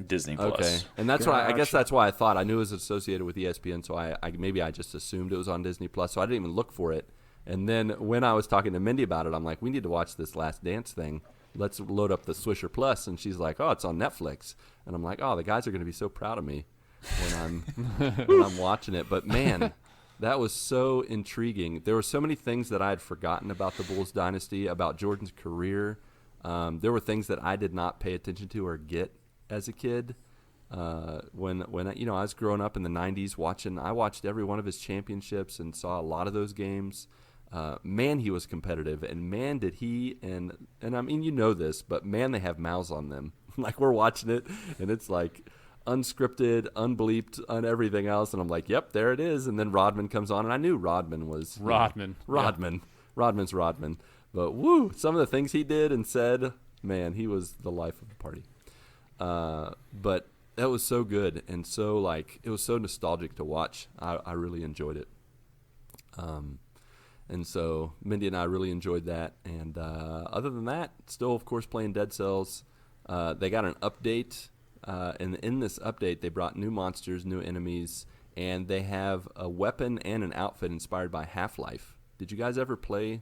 Disney Plus. Okay, and that's why I guess Gotcha. that's why I thought I knew it was associated with ESPN, so I maybe I just assumed it was on Disney Plus, so I didn't even look for it. And then when I was talking to Mindy about it, I'm like, we need to watch this Last Dance thing. Let's load up the Swisher Plus, and she's like, oh, it's on Netflix, and I'm like, oh, the guys are going to be so proud of me when I'm watching it. But man, that was so intriguing. There were so many things that I had forgotten about the Bulls dynasty, about Jordan's career. There were things that I did not pay attention to or get as a kid. When I was growing up in the 90s, I watched every one of his championships and saw a lot of those games. Man, he was competitive, and man, did he, and I mean, you know this, but man, they have mouths on them. Like, we're watching it, and it's like unscripted, unbleeped, on everything else, and I'm like, yep, there it is. And then Rodman comes on, and I knew Rodman was Rodman. Rodman's Rodman. But woo, some of the things he did and said, man, he was the life of the party. But that was so good, and so it was so nostalgic to watch. I really enjoyed it. And so Mindy and I really enjoyed that. And other than that, still, of course, playing Dead Cells. They got an update, and in this update, they brought new monsters, new enemies, and they have a weapon and an outfit inspired by Half-Life. Did you guys ever play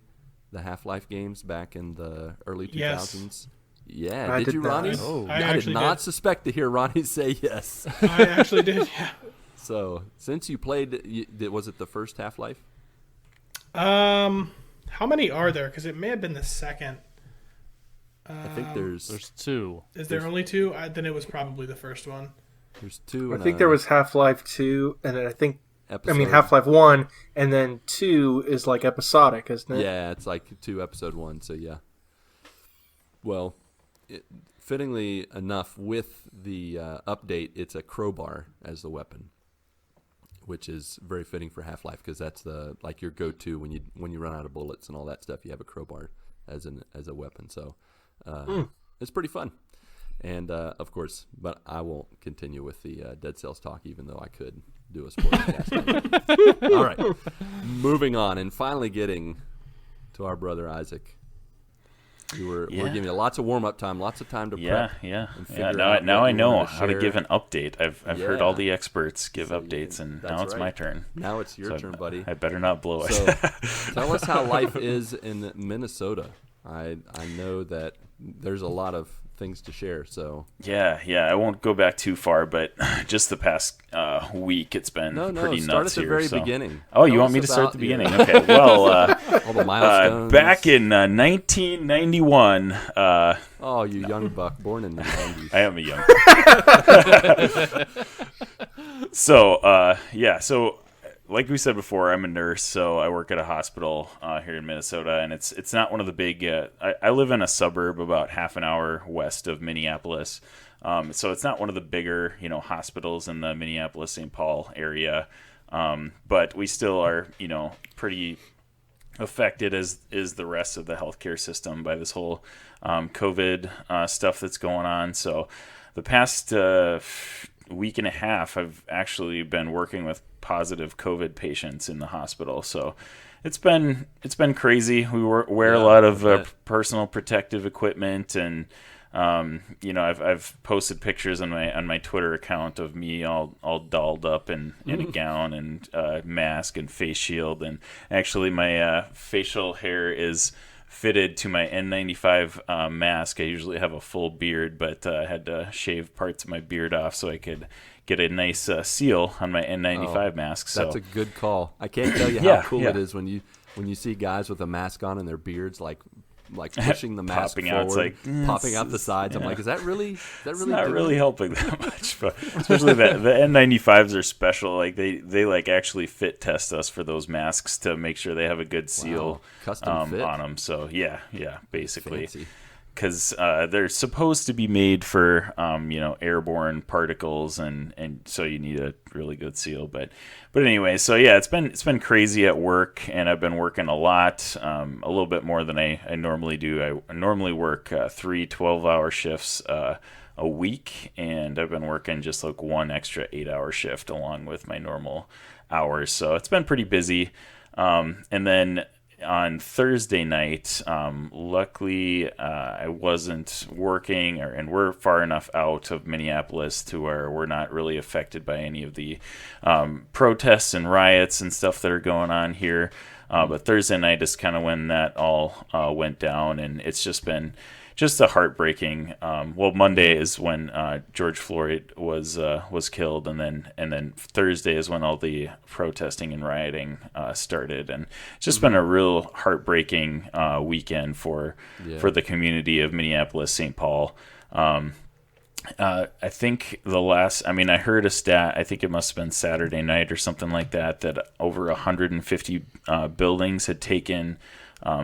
the Half-Life games back in the early 2000s? Yes. Yeah, I did did you, not. Ronnie? Oh. I I did actually not did. suspect to hear Ronnie say yes. I actually did, yeah. So, since you played, was it the first Half-Life? How many are there? Because it may have been the second. I think there's two. Is there only two? Then it was probably the first one. two. I and think a there was Half-Life 2, and then episode. Half-Life 1, and then 2 is like episodic, isn't it? Yeah, it's like 2 episode 1. So yeah. Well, fittingly enough, with the update, it's a crowbar as the weapon, which is very fitting for Half-Life because that's your go-to when you run out of bullets and all that stuff. You have a crowbar as a weapon. So it's pretty fun. And of course, but I won't continue with the Dead Cells talk, even though I could do a spoiler cast. All right, moving on, and finally getting to our brother Isaac. We're giving you lots of warm-up time, lots of time to prep. Yeah. And figure out Now what I you know wanna how to share. give an update. I've heard Yeah. all the experts give So updates, and that's now it's right. my turn. Now it's your So turn, buddy. I better not blow it. So tell us how life is in Minnesota. I know that there's a lot of things to share. So Yeah, I won't go back too far, but just the past week, it's been pretty start nuts at the here. very So. beginning. Oh, you Tell want us me to start at about the beginning? your- Okay, well, all the milestones. back in 1991. Oh, you young buck, born in the 90s. I am a young. So like we said before, I'm a nurse, so I work at a hospital here in Minnesota, and it's not one of the big. I live in a suburb about half an hour west of Minneapolis, so it's not one of the bigger hospitals in the Minneapolis-St. Paul area, but we still are pretty affected as is the rest of the healthcare system by this whole COVID stuff that's going on. So the past week and a half, I've actually been working with positive COVID patients in the hospital. So it's been crazy. We wear a lot of personal protective equipment, and I've posted pictures on my Twitter account of me all dolled up in a gown and mask and face shield, and actually my facial hair is fitted to my N95 mask. I usually have a full beard, but I had to shave parts of my beard off so I could get a nice seal on my N95 mask. So That's a good call. I can't tell you how cool it is when you see guys with a mask on and their beards like pushing the mask popping forward, out. It's like popping out the sides. I'm like, is that really not really helping that much, but especially the N95s are special. Like they like actually fit test us for those masks to make sure they have a good seal Custom fit on them. So yeah, basically. Fancy. Because they're supposed to be made for airborne particles, and so you need a really good seal. But anyway, so yeah, it's been crazy at work, and I've been working a lot, a little bit more than I normally do. I normally work 3 12-hour shifts a week, and I've been working just like one extra 8-hour shift along with my normal hours. So it's been pretty busy, and then on Thursday night, luckily I wasn't working, and we're far enough out of Minneapolis to where we're not really affected by any of the protests and riots and stuff that are going on here. But Thursday night is kind of when that all went down, and it's just been a heartbreaking. Monday is when George Floyd was killed, and then Thursday is when all the protesting and rioting started, and it's just been a real heartbreaking weekend for the community of Minneapolis-St. Paul. I think I heard a stat, I think it must have been Saturday night or something like that over 150 buildings had taken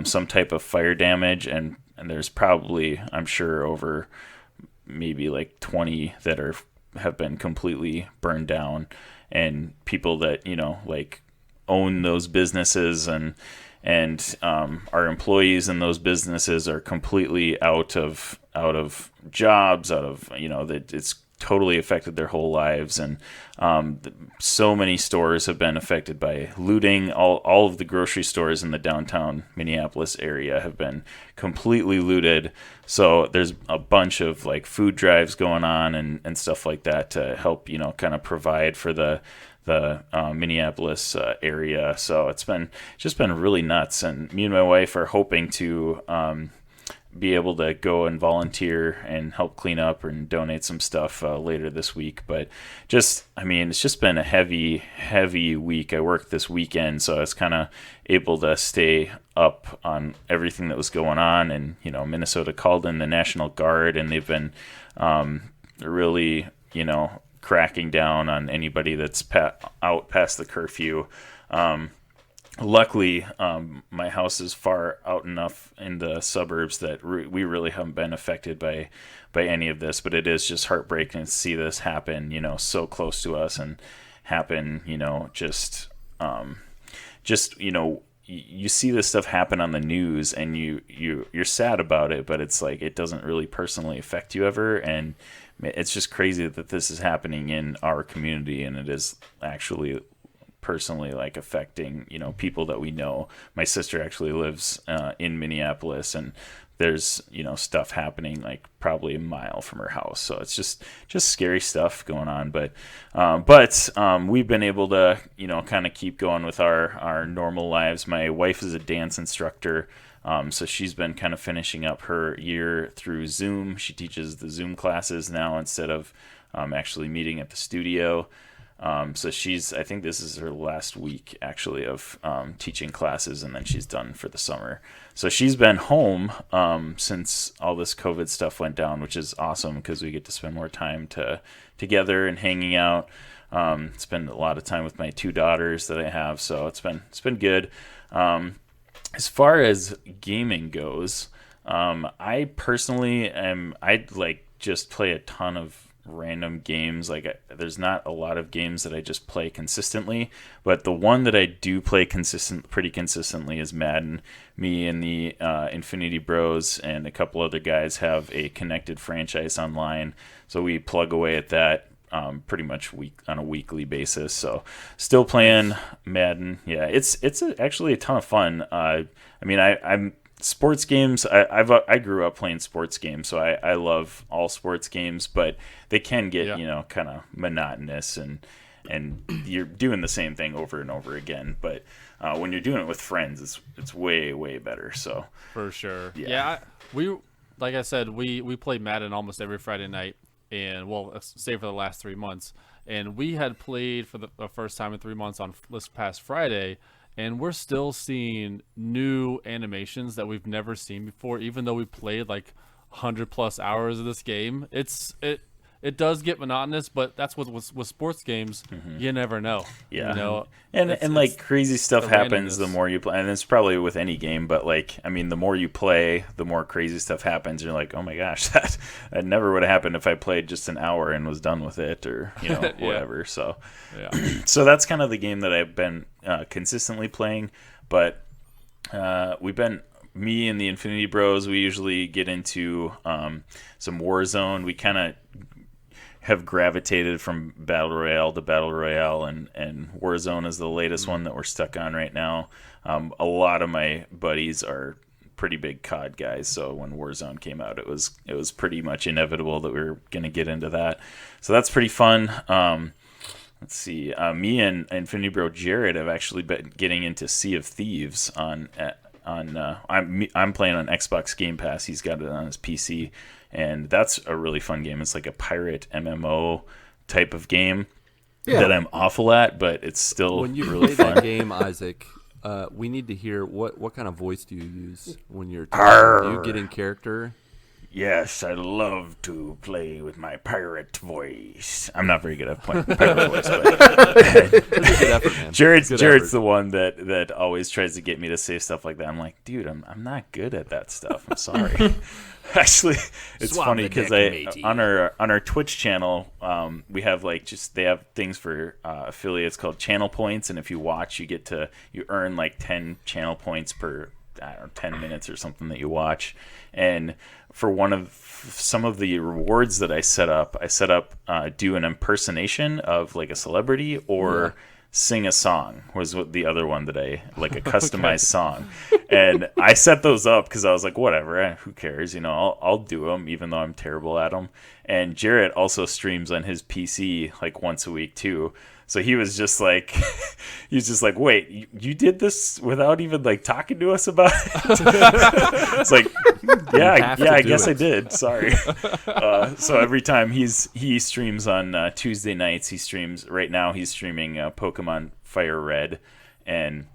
some type of fire damage, and there's probably, I'm sure, over maybe like 20 that have been completely burned down, and people that like own those businesses and our employees in those businesses are completely out of jobs, that it's totally affected their whole lives. And so many stores have been affected by looting. All of the grocery stores in the downtown Minneapolis area have been completely looted. So there's a bunch of like food drives going on and stuff like that to help kind of provide for the Minneapolis area. So it's just been really nuts, and me and my wife are hoping to be able to go and volunteer and help clean up and donate some stuff later this week. But it's just been a heavy week. I worked this weekend, so I was kind of able to stay up on everything that was going on. And Minnesota called in the National Guard, and they've been really cracking down on anybody that's out past the curfew. Luckily, my house is far out enough in the suburbs that we really haven't been affected by any of this. But it is just heartbreaking to see this happen, so close to us, and happen, you see this stuff happen on the news, and you're sad about it, but it's like it doesn't really personally affect you ever. And it's just crazy that this is happening in our community, and it is actually personally like affecting, people that we know. My sister actually lives in Minneapolis, and there's, stuff happening like probably a mile from her house. So it's just scary stuff going on. But we've been able to, kind of keep going with our normal lives. My wife is a dance instructor. So she's been kind of finishing up her year through Zoom. She teaches the Zoom classes now instead of actually meeting at the studio. So I think this is her last week actually of teaching classes, and then she's done for the summer. So she's been home since all this COVID stuff went down, which is awesome because we get to spend more time together and hanging out. Spend a lot of time with my 2 daughters that I have, so it's been good. As far as gaming goes, I personally I'd like just play a ton of random games. Like there's not a lot of games that I just play consistently, but the one that I do play pretty consistently is Madden. Me and the Infinity Bros and a couple other guys have a connected franchise online, so we plug away at that pretty much on a weekly basis. So still playing Madden. Yeah, it's actually a ton of fun. I'm sports games. I grew up playing sports games, so I love all sports games, but they can get kind of monotonous, and you're doing the same thing over and over again. But when you're doing it with friends, it's way better. So For sure. Yeah. We like I said, we play Madden almost every Friday night, and say for the last 3 months, and we had played for the first time in 3 months on this past Friday. And we're still seeing new animations that we've never seen before, even though we played like 100+ hours of this game. It does get monotonous, but that's with sports games. You never know. Yeah. And like crazy stuff happens the more you play. And it's probably with any game, but like, the more you play, the more crazy stuff happens. You're like, oh my gosh, that never would have happened if I played just an hour and was done with it, or, whatever. So, so that's kind of the game that I've been consistently playing. But me and the Infinity Bros, we usually get into some Warzone. We kind of have gravitated from Battle Royale to Battle Royale, and Warzone is the latest one that we're stuck on right now. A lot of my buddies are pretty big COD guys, so when Warzone came out, it was pretty much inevitable that we were going to get into that. So that's pretty fun. Let's see. Me and Infinity Bro Jared have actually been getting into Sea of Thieves I'm playing on Xbox Game Pass. He's got it on his PC. And that's a really fun game. It's like a pirate MMO type of game that I'm awful at, but it's still when you really play fun. that game, Isaac, we need to hear what kind of voice do you use when you're talking? Do you get in character? Yes, I love to play with my pirate voice. I'm not very good at playing pirate voice, but That's a good effort, man. Jared's Good effort. the one that always tries to get me to say stuff like that. I'm like, dude, I'm not good at that stuff. I'm sorry. Actually, it's Swap funny the because deck, matey. on our Twitch channel, we have they have things for affiliates called channel points, and if you watch, you earn like 10 channel points per 10 minutes or something that you watch. And for some of the rewards that I set up do an impersonation of like a celebrity or sing a song was what the other one that I like a customized song. And I set those up because I was like, whatever, who cares? I'll do them even though I'm terrible at them. And Jarrett also streams on his PC like once a week too. So he was just like, wait, you did this without even like talking to us about it? It's like, I guess I did. Sorry. So every time he streams on Tuesday nights, he's streaming Pokemon Fire Red, and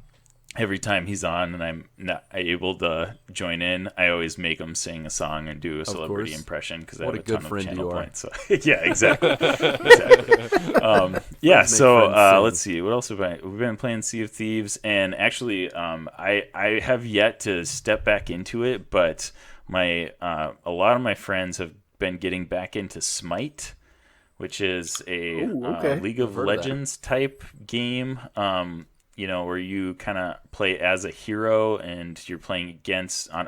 every time he's on and I'm not able to join in, I always make him sing a song and do a celebrity impression because I have a ton of channel points. So, yeah, exactly. Let's see. What else have we've been playing Sea of Thieves, and actually I have yet to step back into it, but a lot of my friends have been getting back into Smite, which is a League of Legends type game. Where you kind of play as a hero and you're playing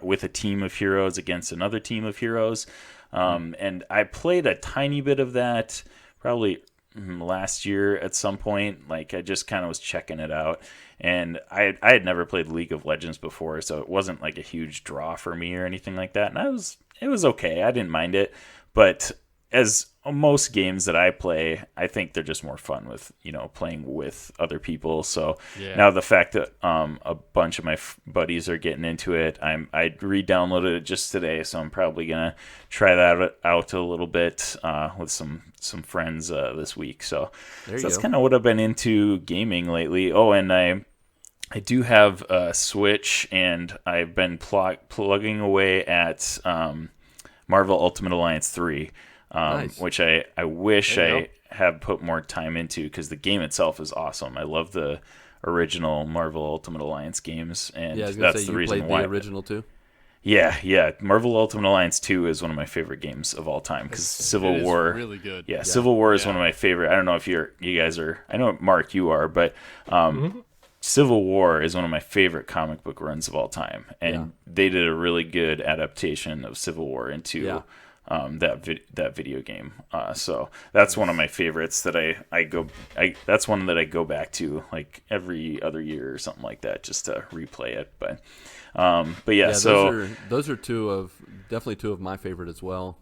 with a team of heroes against another team of heroes. And I played a tiny bit of that, probably last year at some point. Like, I just kind of was checking it out, and I had never played League of Legends before, so it wasn't like a huge draw for me or anything like that. And it was okay. I didn't mind it, but as most games that I play, I think they're just more fun with, playing with other people. So now the fact that a bunch of my buddies are getting into it, I re-downloaded it just today, so I'm probably gonna try that out a little bit with some friends this week. So that's kind of what I've been into gaming lately. Oh, and I do have a Switch, and I've been plugging away at Marvel Ultimate Alliance 3. Nice. Which I wish I had put more time into, because the game itself is awesome. I love the original Marvel Ultimate Alliance games, and Yeah, I was gonna that's say the you reason played why. the original too. Yeah. Marvel Ultimate Alliance 2 is one of my favorite games of all time, because Civil It is War. really good. Yeah, Civil War is Yeah. one of my favorite. I don't know if you guys are. I know, Mark, you are, but Civil War is one of my favorite comic book runs of all time, and they did a really good adaptation of Civil War into that video game. So that's one of my favorites that that's one that I go back to like every other year or something like that, just to replay it. But yeah, so those are definitely two of my favorite as well.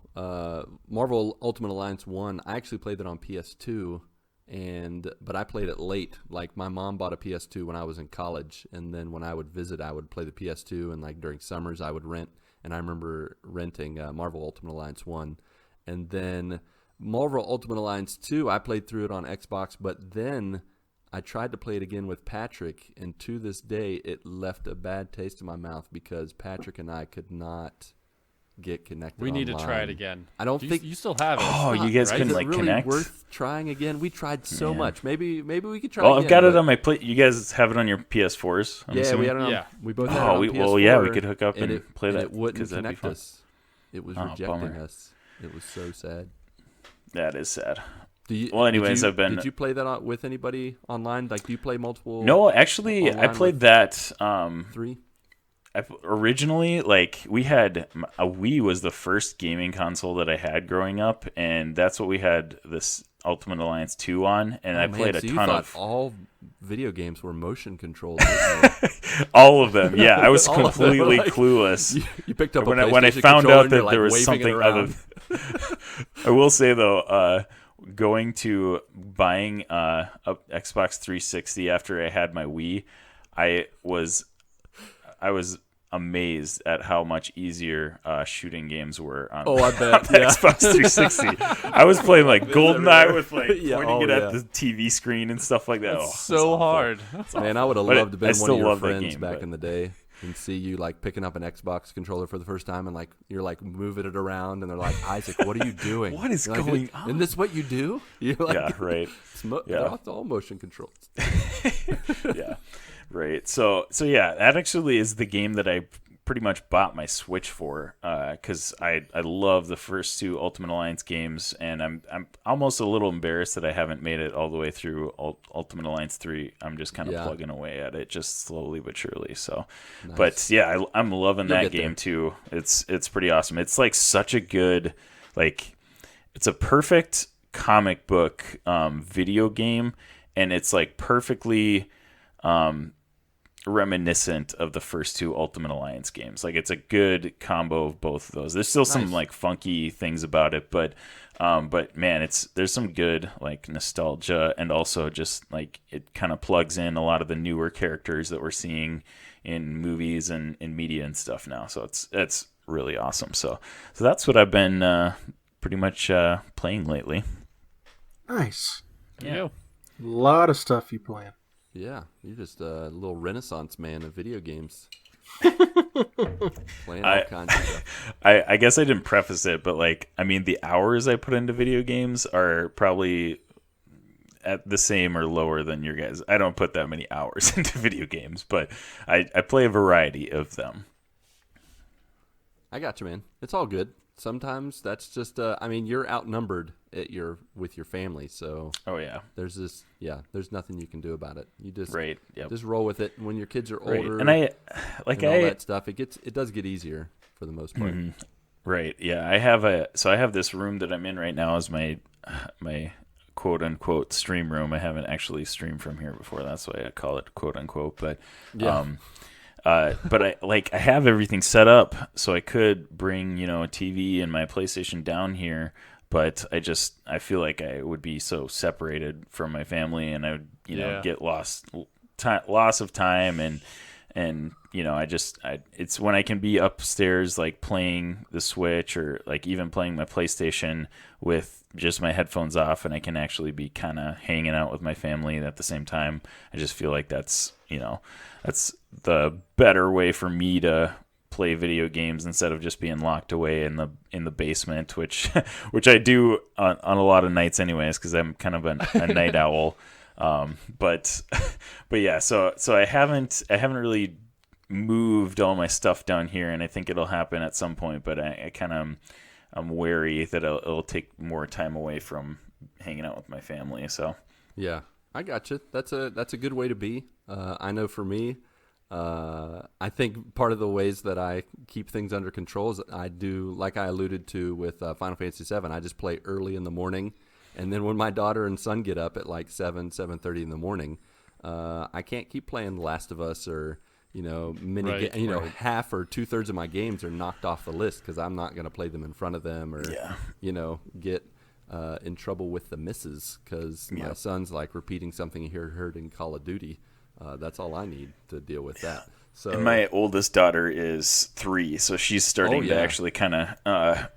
Marvel Ultimate Alliance 1, I actually played that on PS2, but I played it late. Like, my mom bought a PS2 when I was in college, and then when I would visit, I would play the PS2, and like during summers I would rent. And I remember renting Marvel Ultimate Alliance 1. And then Marvel Ultimate Alliance 2, I played through it on Xbox, but then I tried to play it again with Patrick, and to this day, it left a bad taste in my mouth because Patrick and I could not get connected We need to online. try it again. I don't think you still have it. Oh, you guys Is couldn't it like really connect? worth trying again? We tried so much. Maybe we could try. Well, again, I've got it but- on my plate. You guys have it on your PS4s? I'm Yeah, assuming? we had it on. Yeah. We both had it Oh, on we PS4, could hook up and play that, It wouldn't 'cause that'd be connect fun. us. It was Oh, rejecting bummer. us. It was so sad. That is sad. Well, anyways, I've been. Did you play that with anybody online? Like, do you play multiple? No, actually, I online played with that. 3. Originally, like, we had a Wii was the first gaming console that I had growing up, and that's what we had this Ultimate Alliance 2 on, and I played a so you ton thought of all video games were motion controlled. Didn't all of them. Yeah, I was All of them, completely like- clueless. you picked up when a I PlayStation found controller out and you're, that like, there was waving it something around. I will say though, going to buying a Xbox 360 after I had my Wii, I was amazed at how much easier shooting games were on, Oh, I bet, on the yeah. Xbox 360. I was playing like GoldenEye with like Yeah, pointing it yeah. at the TV screen and stuff like that. Oh, It's it's so awful. hard. Man, I would have But loved to I been one still of your love that friends game, back but- in the day and see you like picking up an Xbox controller for the first time and like you're like moving it around and they're like, Isaac, what are you doing? What is You're like, going Isn't this what you do? You're like, Yeah, right. they're all motion controls. Yeah, right. So yeah, that actually is the game that I pretty much bought my Switch for, because I love the first two Ultimate Alliance games, and I'm almost a little embarrassed that I haven't made it all the way through Ultimate Alliance 3. I'm just kind of Yeah. plugging away at it, just slowly but surely. So, Nice. but yeah, I'm loving You'll that get there. game too. It's pretty awesome. It's like such a good, like, it's a perfect comic book video game, and it's like perfectly reminiscent of the first two Ultimate Alliance games. Like, it's a good combo of both of those. There's still some Nice. like funky things about it, but man, there's some good like nostalgia, and also just like it kind of plugs in a lot of the newer characters that we're seeing in movies and in media and stuff now. So it's really awesome. So that's what I've been pretty much playing lately. Nice. Yeah. A lot of stuff you playing. Yeah, you're just a little renaissance man of video games. Playing all I- kinds of stuff. I guess I didn't preface it, but like, I mean, the hours I put into video games are probably at the same or lower than your guys. I don't put that many hours into video games, but I play a variety of them. I got you, man. It's all good. Sometimes that's just, I mean, you're outnumbered with your family, so Oh yeah, there's there's nothing you can do about it. You just right. Yep. just roll with it. When your kids are Right. older And I like and all that stuff, it does get easier for the most part. Right. Yeah. I have this room that I'm in right now is my quote unquote stream room. I haven't actually streamed from here before. That's why I call it quote unquote. But but I have everything set up so I could bring, a TV and my PlayStation down here. But I feel like I would be so separated from my family, and I would, get loss of time, and it's when I can be upstairs, like playing the Switch or like even playing my PlayStation with just my headphones off, and I can actually be kind of hanging out with my family at the same time. I just feel like that's the better way for me to play video games instead of just being locked away in the basement, which I do on a lot of nights anyways, because I'm kind of a night owl. But yeah, so I haven't really moved all my stuff down here, and I think it'll happen at some point. But I kind of I'm wary that it'll take more time away from hanging out with my family. So yeah, I got you. That's a good way to be. I know for me. I think part of the ways that I keep things under control is I do, like I alluded to with Final Fantasy VII, I just play early in the morning. And then when my daughter and son get up at like 7:30 in the morning, I can't keep playing The Last of Us or, half or 2/3 of my games are knocked off the list because I'm not going to play them in front of them or, get in trouble with the misses because my son's like repeating something he heard in Call of Duty. That's all I need to deal with that. So, and my oldest daughter is 3, so she's starting to actually kind of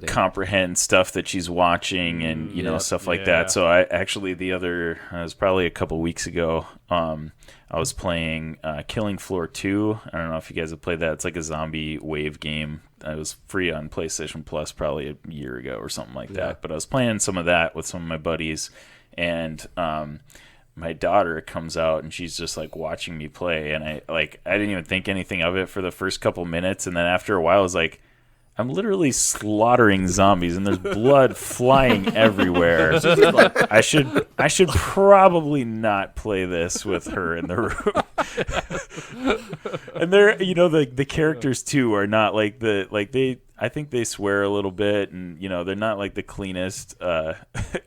comprehend stuff that she's watching and stuff like that. So I actually it was probably a couple weeks ago. I was playing Killing Floor 2. I don't know if you guys have played that. It's like a zombie wave game. It was free on PlayStation Plus probably a year ago or something like that. But I was playing some of that with some of my buddies, and my daughter comes out and she's just like watching me play, and I didn't even think anything of it for the first couple minutes, and then after a while I was like, I'm literally slaughtering zombies and there's blood flying everywhere. I should probably not play this with her in the room. And they're the characters too are not like I think they swear a little bit, and they're not like the cleanest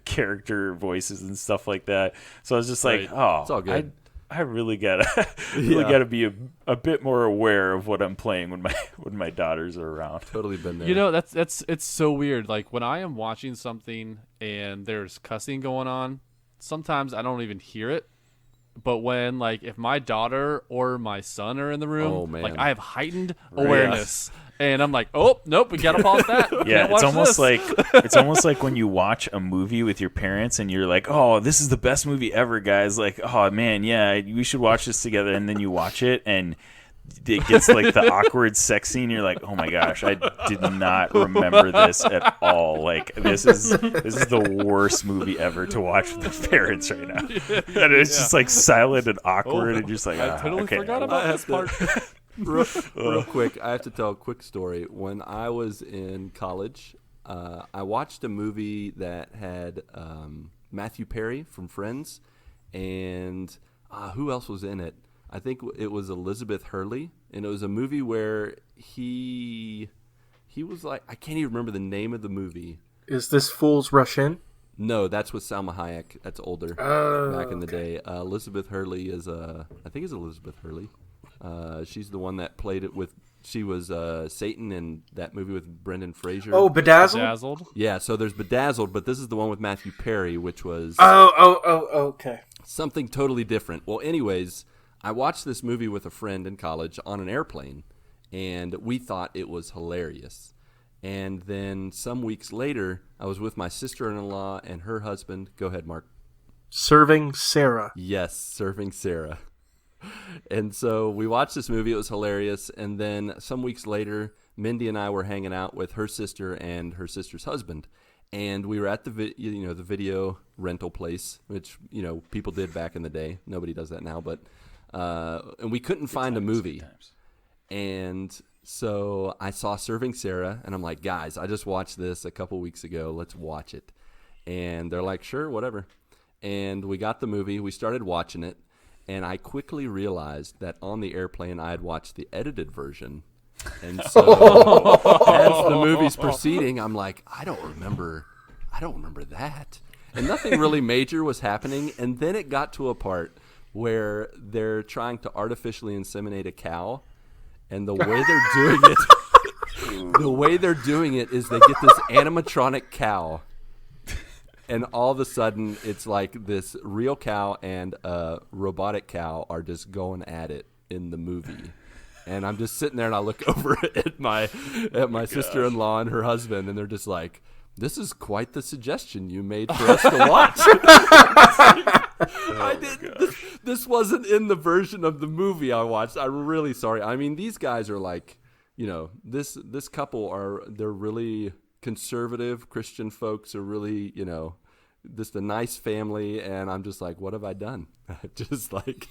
character voices and stuff like that. So I was just like, oh, it's all good. I really gotta be a bit more aware of what I'm playing when my daughters are around. Totally been there. It's so weird. Like when I am watching something and there's cussing going on, sometimes I don't even hear it. But when if my daughter or my son are in the room, I have heightened awareness. And I'm like, oh nope, we gotta pause that. Yeah, it's almost like when you watch a movie with your parents and you're like, oh, this is the best movie ever, guys. Like, oh man, yeah, we should watch this together. And then you watch it and it gets like the awkward sex scene. You're like, oh my gosh, I did not remember this at all. Like this is the worst movie ever to watch with the parents right now. And it's just like silent and awkward, and you're just like, I totally forgot about this part. Real quick, I have to tell a quick story. When I was in college, I watched a movie that had Matthew Perry from Friends, and who else was in it? I think it was Elizabeth Hurley, and it was a movie where he was like, I can't even remember the name of the movie. Is this Fools Rush In? No, that's with Salma Hayek. That's older, back in the day. Elizabeth Hurley is I think it's Elizabeth Hurley. She's the one that played it with. She was Satan in that movie with Brendan Fraser. Oh, Bedazzled? Bedazzled? Yeah, so there's Bedazzled, but this is the one with Matthew Perry, which was okay. something totally different. Well, anyways, I watched this movie with a friend in college on an airplane, and we thought it was hilarious. And then some weeks later, I was with my sister-in-law and her husband. Go ahead, Mark. Serving Sarah. Yes, Serving Sarah. And so we watched this movie. It was hilarious. And then some weeks later, Mindy and I were hanging out with her sister and her sister's husband. And we were at the video rental place, which people did back in the day. Nobody does that now, but and we couldn't find a movie. And so I saw Serving Sarah, and I'm like, guys, I just watched this a couple weeks ago. Let's watch it. And they're like, sure, whatever. And we got the movie. We started watching it. And I quickly realized that on the airplane, I had watched the edited version. And so as the movie's proceeding, I'm like, I don't remember that. and nothing really major was happening. And then it got to a part where they're trying to artificially inseminate a cow, and the way they're doing it is they get this animatronic cow, and all of a sudden it's like this real cow and a robotic cow are just going at it in the movie. And I'm just sitting there, and I look over at my sister-in-law and her husband, and they're just like, "This is quite the suggestion you made for us to watch." This wasn't in the version of the movie I watched. I'm really sorry. I mean, these guys are like, this couple they're really conservative Christian folks, are really, just a nice family, and I'm just like, what have I done? Just like,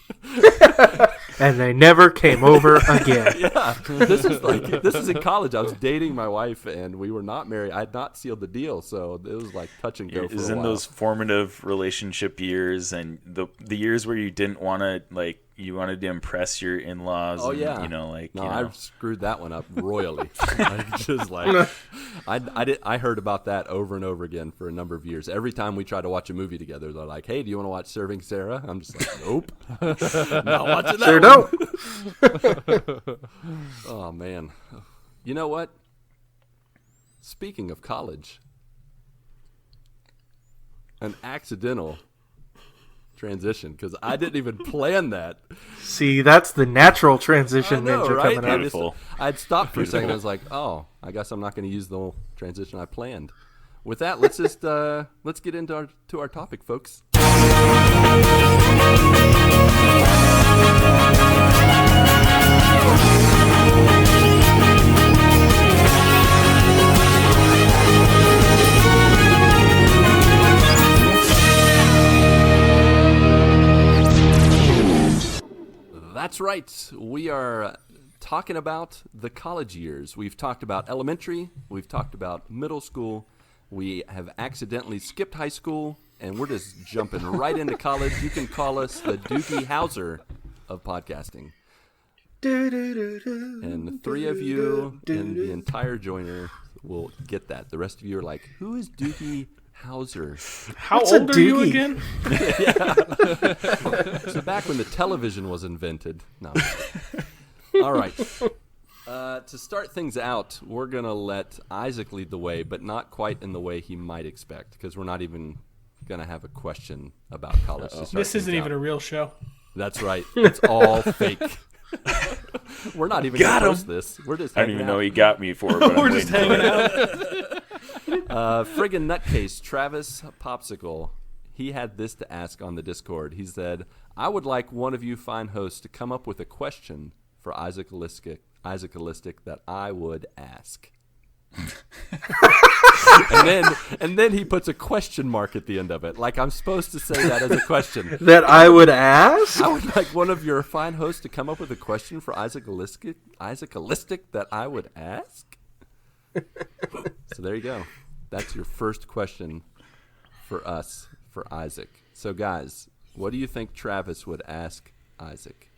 and they never came over again. Yeah, this is in college. I was dating my wife, and we were not married. I had not sealed the deal, so it was like touch and go. Is in those formative relationship years, and the years where you didn't want to, like, you wanted to impress your in-laws. Oh, yeah. I screwed that one up royally. I heard about that over and over again for a number of years. Every time we try to watch a movie together, they're like, "Hey, do you want to watch Serving Sarah?" I'm just like, "Nope, not watching that." Sure don't. Oh man, you know what? Speaking of college, an accidental transition, because I didn't even plan that. See, that's the natural transition ninja right? coming out. I'd stopped for a second. I was like, "Oh, I guess I'm not going to use the transition I planned." With that, let's just let's get into our topic, folks. That's right. We are talking about the college years. We've talked about elementary. We've talked about middle school. We have accidentally skipped high school, and we're just jumping right into college. You can call us the Doogie Howser of podcasting. And the three of you and the entire joiner will get that. The rest of you are like, "Who is Doogie Howser?" How old are you again? So back when the television was invented. No. All right. To start things out, we're going to let Isaac lead the way, but not quite in the way he might expect, because we're not even going to have a question about college. This isn't even a real show. That's right. It's all fake. We're not even going to post this. We're just I don't even know he got me for it, but We're just hanging out. Friggin' nutcase Travis Popsicle, he had this to ask on the Discord. He said, "I would like one of you fine hosts to come up with a question for Isaac Edlund that I would ask." and then he puts a question mark at the end of it, like I'm supposed to say that as a question. That I would ask? I would like one of your fine hosts to come up with a question for Isaac Edlund that I would ask. So there you go. That's your first question for us, for Isaac. So guys, what do you think Travis would ask Isaac?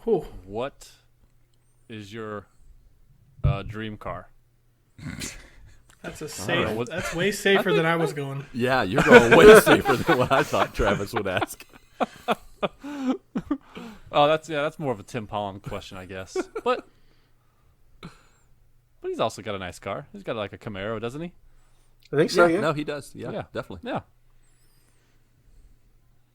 Whew. What is your dream car? That's a safe. That's way safer than I was going. Yeah, you're going way safer than what I thought Travis would ask. Oh, that's more of a Tim Holland question, I guess. But he's also got a nice car. He's got like a Camaro, doesn't he? I think so, yeah. No, he does. Yeah, definitely. Yeah.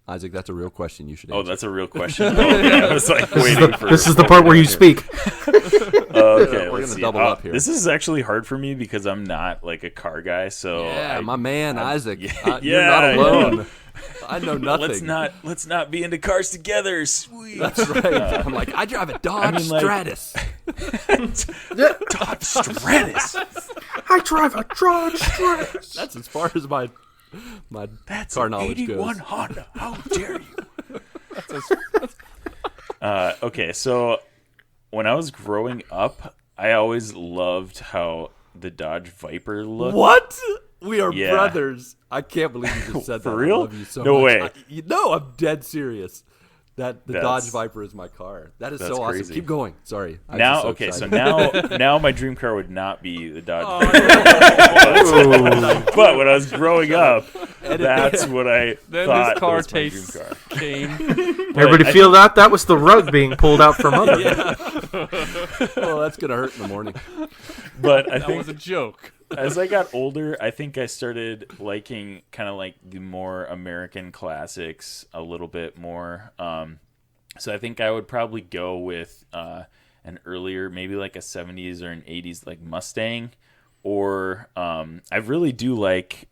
Isaac, that's a real question you should answer. Oh, that's a real question? Oh, okay. I was like waiting for... This is the part where you speak. Okay, we're let's gonna see. double up here. This is actually hard for me because I'm not like a car guy. So yeah, my man Isaac, yeah, you're not alone. I know nothing. Let's not be into cars together. Sweet. That's right. I'm like, I drive a Dodge Stratus. Dodge Stratus. I drive a Dodge Stratus. That's as far as my car knowledge 81 goes. Honda. How dare you? Okay, so when I was growing up, I always loved how the Dodge Viper looked. What? We are Yeah. brothers. I can't believe you just said that. For real? I love you so No much. way. No, I'm dead serious. That the That's- Dodge Viper is my car. That is that's so awesome. crazy. Keep going. Sorry. I'm Now, just so okay, so excited. now my dream car would not be the Dodge Viper. But when I was growing up, That's what I Then thought this car was my dream tastes car. came. Everybody feel that? That was the rug being pulled out from under. Yeah. Well, that's gonna hurt in the morning. But I That think was a joke. as I got older, I think I started liking kind of like the more American classics a little bit more. So I think I would probably go with an earlier, maybe like a 70s or an 80s like Mustang. Or I really do like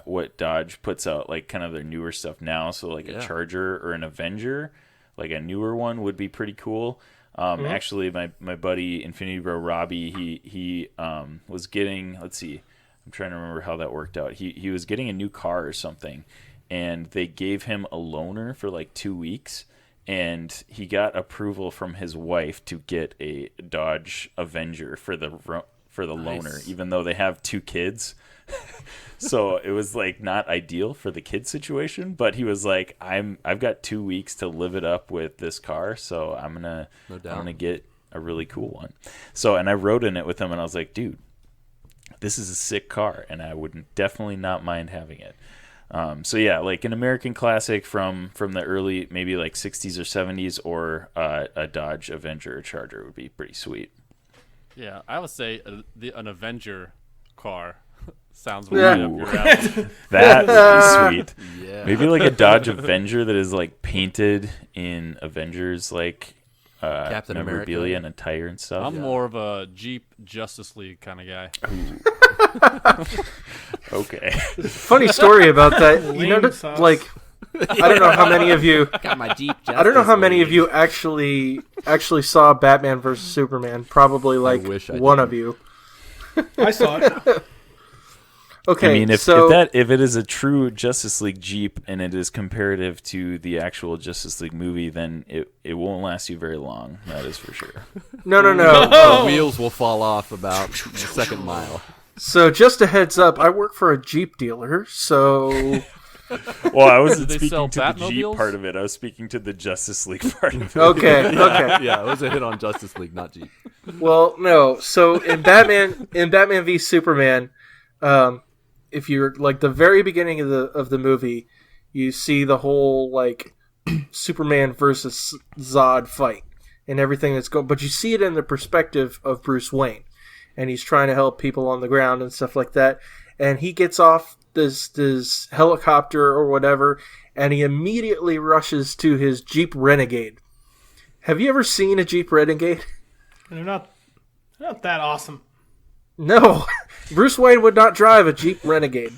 what Dodge puts out, like kind of their newer stuff now. So like a Charger or an Avenger, like a newer one would be pretty cool. Actually, my buddy Infinity Bro Robbie, he was getting, let's see, I'm trying to remember how that worked out. He was getting a new car or something, and they gave him a loaner for like 2 weeks. And he got approval from his wife to get a Dodge Avenger for the loaner, even though they have 2 kids. So it was like not ideal for the kid situation, but he was like, I've got 2 weeks to live it up with this car, so I'm gonna get a really cool one. So, and I rode in it with him, and I was like, dude, this is a sick car, and I would definitely not mind having it. So yeah, like an American classic from the early, maybe like 60s or 70s, or a Dodge Avenger or Charger would be pretty sweet. Yeah, I would say an Avenger car sounds Yeah. right up your alley. That would be sweet. Yeah. Maybe like a Dodge Avenger that is like painted in Avengers like Captain memorabilia America. and attire and stuff. I'm more of a Jeep Justice League kind of guy. Okay. Funny story about that. You know, Lame sauce. like I don't know how many of you. Got my Jeep. I don't know how many of you actually saw Batman versus Superman. Probably like wish I one did. of you. I saw it. Okay, I mean, if so if it is a true Justice League Jeep and it is comparative to the actual Justice League movie, then it won't last you very long. That is for sure. no. The wheels will fall off about the second mile. So just a heads up, I work for a Jeep dealer, so Well, I wasn't they sell speaking to the Jeep Batmobiles? part of it. I was speaking to the Justice League part of it. okay. Yeah, it was a hit on Justice League, not Jeep. Well, no. So in Batman v Superman, if you're like the very beginning of the movie, you see the whole like Superman versus Zod fight and everything that's going, but you see it in the perspective of Bruce Wayne, and he's trying to help people on the ground and stuff like that, and he gets off this helicopter or whatever, and he immediately rushes to his Jeep Renegade. Have you ever seen a Jeep Renegade? They're not that awesome. No, Bruce Wayne would not drive a Jeep Renegade.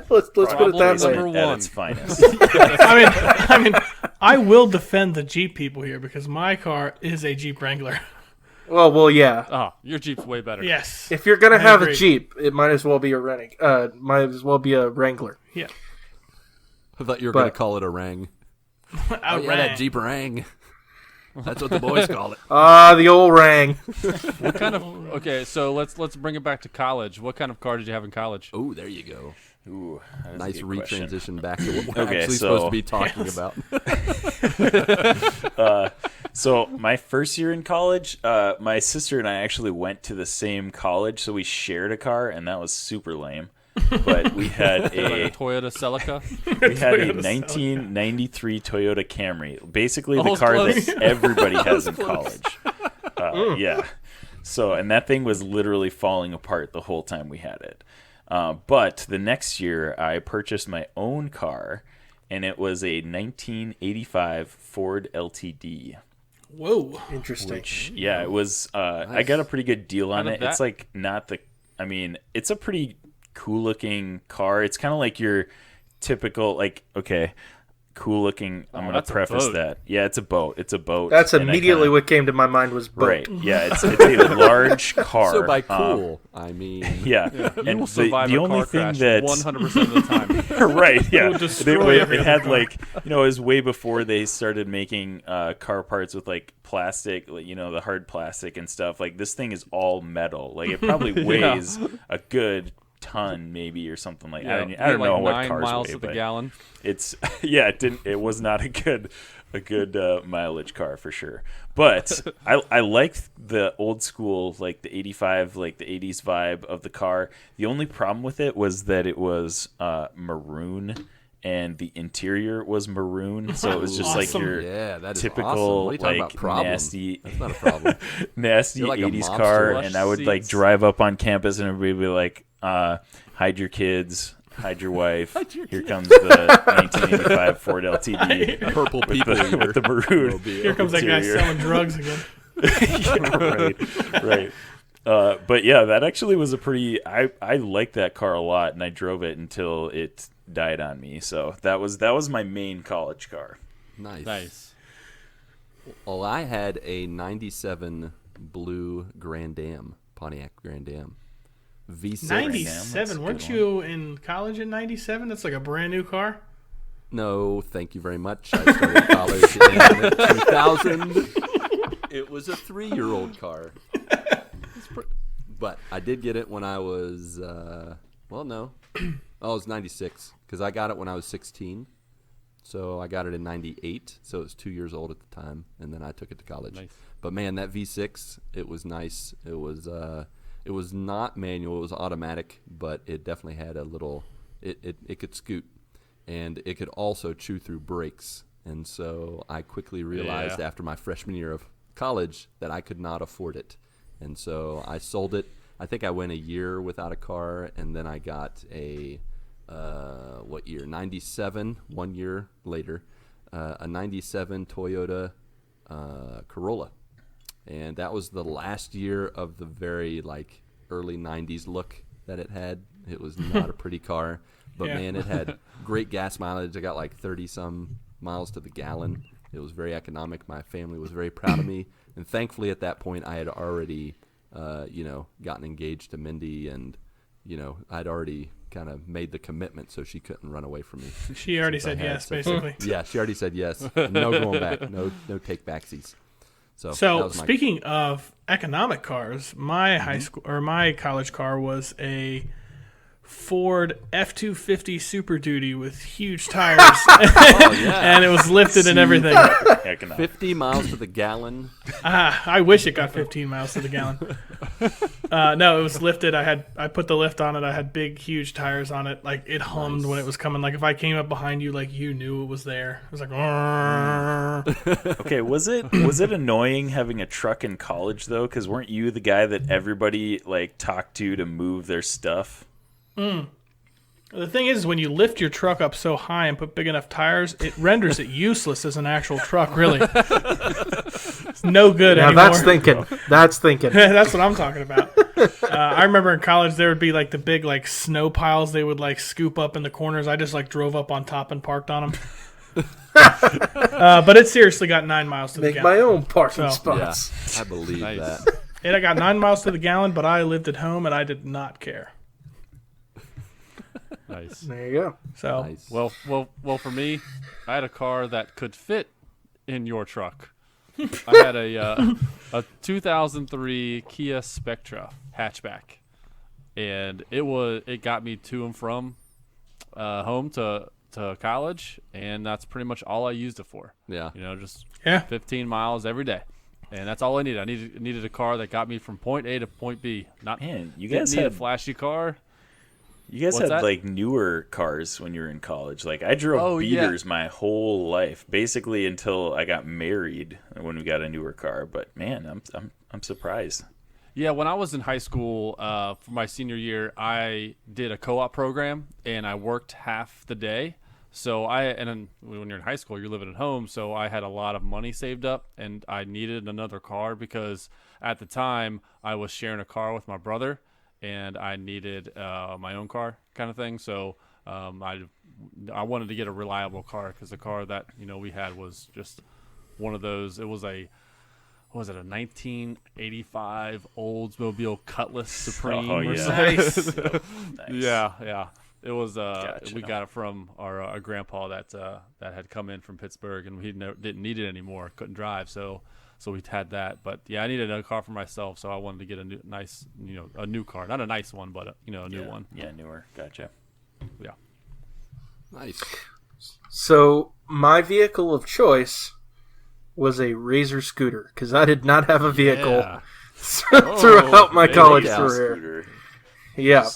let's put it that way. Number At one. its finest. I mean, I will defend the Jeep people here because my car is a Jeep Wrangler. Well, yeah. Oh, your Jeep's way better. Yes. If you're gonna I have agree. a Jeep, it might as well be a might as well be a Wrangler. Yeah. I thought you were But- going to call it a Rang. I Oh, yeah, that Jeep Rang. That's what the boys call it. Ah, the old Rang. What kind of okay? So let's bring it back to college. What kind of car did you have in college? Oh, there you go. Ooh, that is a Nice good question. retransition back to what we're Okay, actually so- supposed to be talking about. So my first year in college, my sister and I actually went to the same college, so we shared a car, and that was super lame. But we had Like a a Toyota Celica. we had a Toyota 1993 Toyota Camry, basically the Almost car close. that everybody has in college. Yeah. So, and that thing was literally falling apart the whole time we had it. But the next year, I purchased my own car, and it was a 1985 Ford LTD. Whoa. Interesting. Which, yeah, it was. I got a pretty good deal on How it. did It's that- like not the. I mean, it's a pretty cool looking car. It's kind of like your typical, like, okay, cool looking. I'm gonna that's a preface boat. that. Yeah, it's a boat. It's a boat. That's and I immediately kinda- what came to my mind was boat. right. Yeah, it's a large car. So by cool, I mean... Yeah, You and will survive the a only car thing crash that 100% of the time. right, yeah. will destroy every It other had car. like, it was way before they started making car parts with like plastic, like, the hard plastic and stuff. Like this thing is all metal. Like it probably weighs a good ton maybe or something like. Yeah, I don't know like what 9 cars miles weigh, to the but gallon. it's it was not a good mileage car for sure. But I like the old school, like the 85, like the 80s vibe of the car. The only problem with it was that it was maroon. And the interior was maroon, so it was just like Awesome. your that is typical awesome. What are you talking like about? Problem? nasty, That's not a problem. nasty You're like a 80s mobster. car. Plush And I would like seats. drive up on campus, and everybody would be like, "Hide your kids, hide your wife. Here comes the 1985 Ford LTD Purple with people with the maroon." mobile. Here comes that guy interior. selling drugs again. right. But yeah, that actually was a pretty. I liked that car a lot, and I drove it until it died on me. So that was my main college car. Nice. Well, I had a '97 blue Grand Am, Pontiac Grand Am, V6. 97. Weren't you in college in 97? That's like a brand new car. No, thank you very much. I started college in 2000. It was a 3-year-old car. But I did get it when I was, I was 96 because I got it when I was 16. So I got it in 98. So it was 2 years old at the time. And then I took it to college. Nice. But man, that V6, it was nice. It was not manual. It was automatic, but it definitely had a little, it could scoot. And it could also chew through brakes. And so I quickly realized after my freshman year of college that I could not afford it. And so I sold it. I think I went a year without a car, and then I got a, 97, 1 year later, a 97 Toyota Corolla. And that was the last year of the very, early 90s look that it had. It was not a pretty car, but man, it had great gas mileage. I got 30-some miles to the gallon. It was very economic. My family was very proud of me. And thankfully at that point I had already, gotten engaged to Mindy, and, I'd already kind of made the commitment so she couldn't run away from me. She already said yes, basically. Yeah, she already said yes. No going back. No take backsies. So that So was my- speaking of economic cars, my high school or my college car was a Ford F-250 Super Duty with huge tires, and it was lifted and everything. Economic. 50 miles to the gallon. I wish it got 15 miles to the gallon. No, it was lifted. I put the lift on it. I had big, huge tires on it. Like it hummed when it was coming. Like if I came up behind you, you knew it was there. It was like. Okay, was it annoying having a truck in college though? Because weren't you the guy that everybody talked to move their stuff? The thing is, when you lift your truck up so high and put big enough tires, it renders it useless as an actual truck, really. It's no good Now anymore. that's thinking. That's thinking. That's what I'm talking about. I remember in college there would be the big snow piles they would scoop up in the corners. I just drove up on top and parked on them. But it seriously got 9 miles to the Make gallon. my own parking So- spots. Yeah, I believe Nice. that. I got 9 miles to the gallon, but I lived at home and I did not care. Nice. There you go. So Nice. Well, for me, I had a car that could fit in your truck. I had a 2003 Kia Spectra hatchback, and it got me to and from home to college, and that's pretty much all I used it for. Yeah. Just yeah, 15 miles every day, and that's all I needed. I needed a car that got me from point A to point B. Man, you Didn't guys need a had flashy car. You guys What's had that? newer cars when you were in college. I drove Oh, yeah. beaters my whole life, basically until I got married when we got a newer car. But man, I'm surprised. Yeah, when I was in high school for my senior year, I did a co-op program and I worked half the day. So then when you're in high school, you're living at home. So I had a lot of money saved up and I needed another car because at the time I was sharing a car with my brother and I needed my own car kind of thing. So I wanted to get a reliable car because the car that we had was just one of those. It was a 1985 Oldsmobile Cutlass Supreme. Oh, or yeah. something. Nice. Yeah. It was. Gotcha. We got it from our grandpa that had come in from Pittsburgh, and he didn't need it anymore. Couldn't drive, so So we had that. But yeah, I needed a car for myself, so I wanted to get a new car, not a nice one, but a new one. Yeah, newer. Gotcha. Yeah. Nice. So my vehicle of choice was a Razor scooter because I did not have a vehicle Yeah. throughout my there college you go. career. Scooter. Yeah.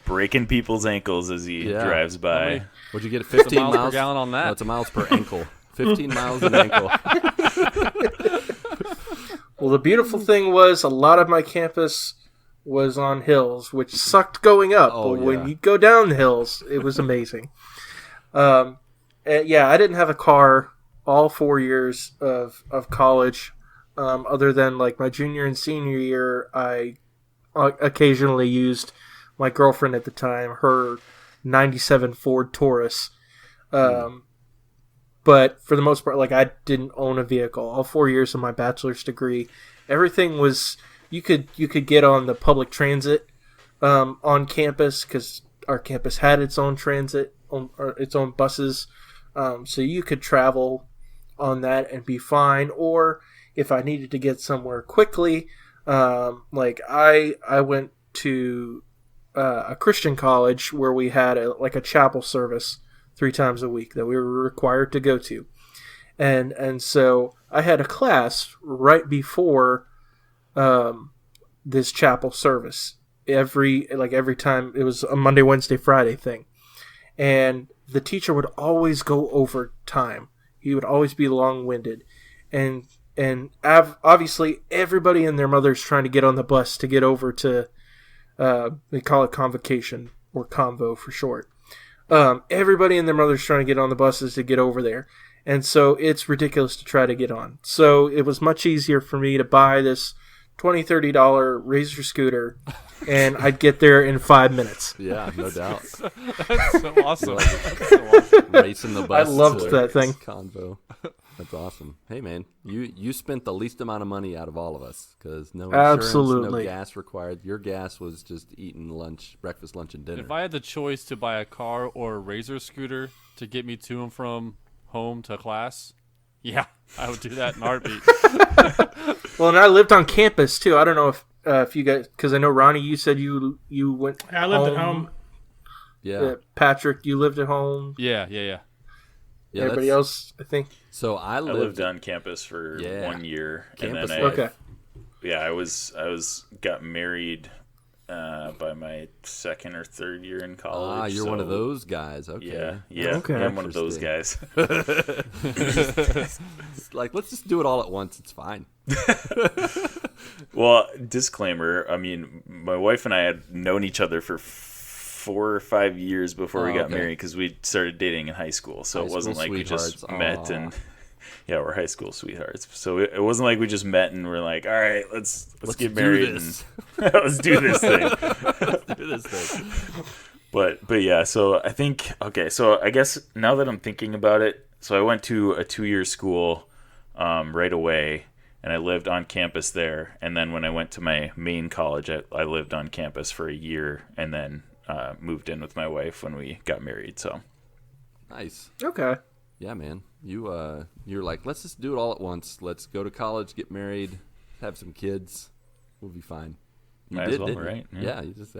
Breaking people's ankles as he Yeah. drives by. What'd you get? 15 miles miles per gallon on that? No, it's a miles per ankle. 15 miles an ankle. Well, the beautiful thing was a lot of my campus was on hills, which sucked going up. Oh, but yeah. when you go down the hills, it was amazing. I didn't have a car all 4 years of college. Other than like my junior and senior year, I occasionally used my girlfriend at the time, her 97 Ford Taurus. But for the most part, like, I didn't own a vehicle. All 4 years of my bachelor's degree, everything was you could get on the public transit on campus because our campus had its own transit, or its own buses, so you could travel on that and be fine. Or if I needed to get somewhere quickly, like I went to a Christian college where we had a chapel service 3 times a week that we were required to go to. And so I had a class right before this chapel service. Every time it was a Monday, Wednesday, Friday thing. And the teacher would always go over time. He would always be long-winded. And obviously everybody and their mother's trying to get on the bus to get over to they call it convocation, or convo for short. Everybody and their mother's trying to get on the buses to get over there. And so it's ridiculous to try to get on. So it was much easier for me to buy this $20, $30 Razor scooter, and I'd get there in 5 minutes. Yeah, no doubt. That's so awesome. That's so awesome. Racing the bus. I loved to that thing. Convo. That's awesome. Hey, man, you spent the least amount of money out of all of us because no insurance, Absolutely. no gas required. Your gas was just eating lunch, breakfast, lunch, and dinner. If I had the choice to buy a car or a Razor scooter to get me to and from home to class, yeah, I would do that in a heartbeat. Well, and I lived on campus too. I don't know if you guys, because I know Ronnie, you said you went. I lived at home. Yeah. Patrick, you lived at home. Yeah. Yeah, Everybody else, I think. So I I lived lived on campus for 1 year, Campus and then life. Okay. I was got married by my second or third year in college. Ah, you're one of so- those guys. Okay. Yeah. Okay. I'm one of those guys. It's like, let's just do it all at once. It's fine. Well, disclaimer. I mean, my wife and I had known each other for 4 or 5 years before we got okay. married because we started dating in high school. So High it wasn't school like we just sweethearts. met Aw. and we're high school sweethearts. So it wasn't like we just met and we're like, all right, let's get do married this. and let's do this thing. Do this thing. But yeah, so I think so I guess now that I'm thinking about it, so I went to a 2-year school right away, and I lived on campus there. And then when I went to my main college, I lived on campus for a year, and then moved in with my wife when we got married. So Nice. Okay. Yeah, man. You're like, let's just do it all at once. Let's go to college, get married, have some kids. We'll be fine. You Might as well, didn't you? right? Yeah. Yeah. You just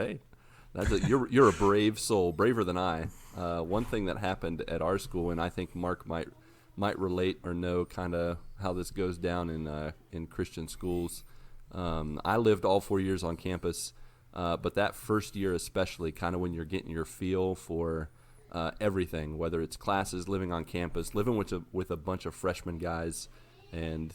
you're a brave soul, braver than I. One thing that happened at our school, and I think Mark might relate or know kind of how this goes down in Christian schools. I lived all 4 years on campus, but that first year especially, kind of when you're getting your feel for everything, whether it's classes, living on campus, living with a bunch of freshman guys, and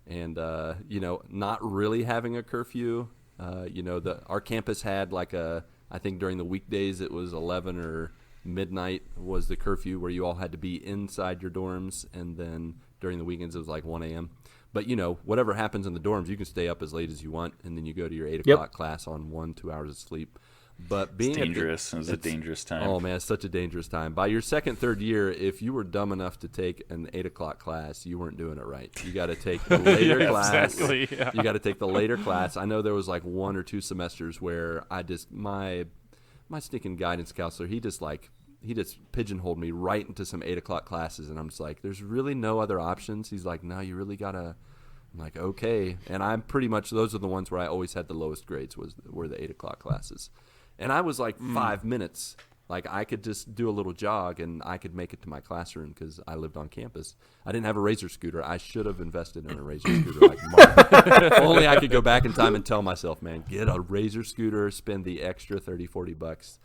not really having a curfew. Our campus had I think during the weekdays it was 11 or midnight was the curfew where you all had to be inside your dorms, and then during the weekends it was like 1 a.m. But whatever happens in the dorms, you can stay up as late as you want, and then you go to your 8 o'clock class on 1-2 hours of sleep. But being dangerous. It was a dangerous time. Oh man, it's such a dangerous time. By your second, third year, if you were dumb enough to take an 8 o'clock class, you weren't doing it right. You got to take the later Yeah, class. exactly, yeah. You got to take the later class. I know there was like 1 or 2 semesters where I just my stinking guidance counselor, he just pigeonholed me right into some 8 o'clock classes, and I'm just like, there's really no other options. He's like, no, you really gotta I'm like, okay. And I'm pretty much, those are the ones where I always had the lowest grades were the 8 o'clock classes. And I was like 5 minutes. Like I could just do a little jog and I could make it to my classroom because I lived on campus. I didn't have a Razor scooter. I should have invested in a Razor scooter like Mark. If only I could go back in time and tell myself, man, get a Razor scooter, spend the extra $30-$40.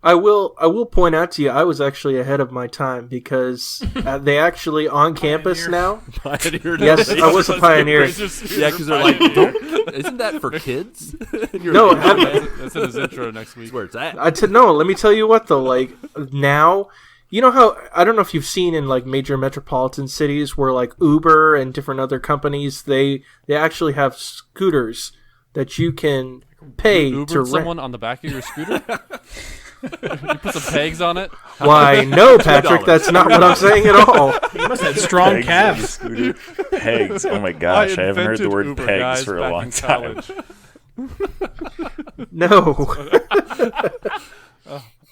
I will point out to you, I was actually ahead of my time because they actually on campus now. Yes, I was a pioneer. Yeah, because they're like, isn't that for kids? No, That's in his intro next week. That's where it's at. No, let me tell you what though. Like now, you know how I don't know if you've seen in like major metropolitan cities where like Uber and different other companies they actually have scooters that you can pay You to Ubered rent. someone on the back of your scooter? You put some pegs on it? Why, no, Patrick, that's not what I'm saying at all. You must have strong Pegs on the calves. scooter. Pegs. Oh my gosh, I haven't heard the word Uber, pegs guys, for a back long in time. college. No.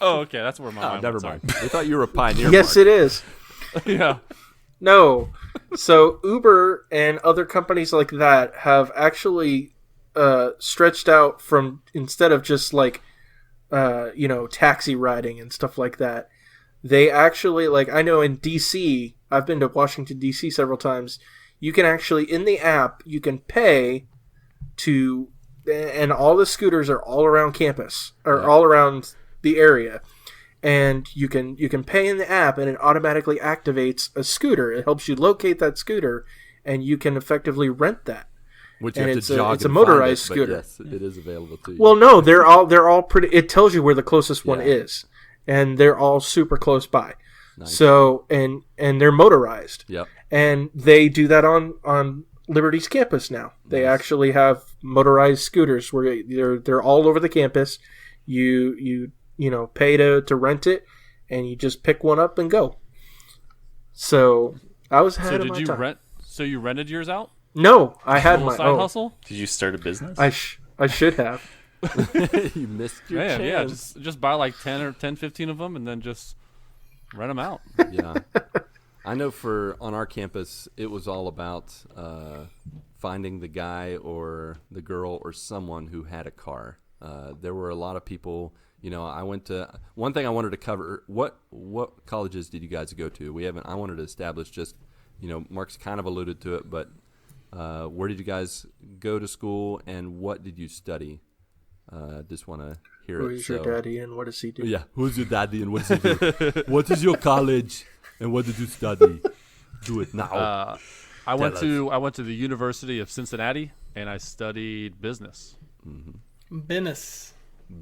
Oh, okay, that's where my Oh, mind never went, mind. We thought you were a pioneer. Yes, Mark. it is. sorry. Yeah. No. So Uber and other companies like that have actually stretched out from instead of just like taxi riding and stuff like that. They actually like I know in DC, I've been to Washington DC several times. You can actually in the app you can pay to, and all the scooters are all around campus or all around the area. And you can pay in the app, and it automatically activates a scooter. It helps you locate that scooter, and you can effectively rent that. Which you And have it's to a- jog it's a and find motorized it, but scooter. yes, it is available to you. Well, no, they're all pretty. It tells you where the closest one Yeah. is, and they're all super close by. Nice. So and they're motorized, Yep. and they do that on Liberty's campus now. They actually have motorized scooters where they're all over the campus. You pay to rent it, and you just pick one up and go. So I was ahead So of did my you time. rent? So you rented yours out? No, I had Little my side own. hustle? Did you start a business? I should have. You missed your Man, yeah, chance. just buy like 10, 15 of them and then just rent them out. Yeah. I know on our campus, it was all about finding the guy or the girl or someone who had a car. There were a lot of people, one thing I wanted to cover, what colleges did you guys go to? I wanted to establish just, Mark's kind of alluded to it, but where did you guys go to school and what did you study? Just want to hear Who it. is your daddy and what does he do? Yeah, who's your daddy and what does he do? What is your college and what did you study? Do it now. I went to the University of Cincinnati and I studied business. Business.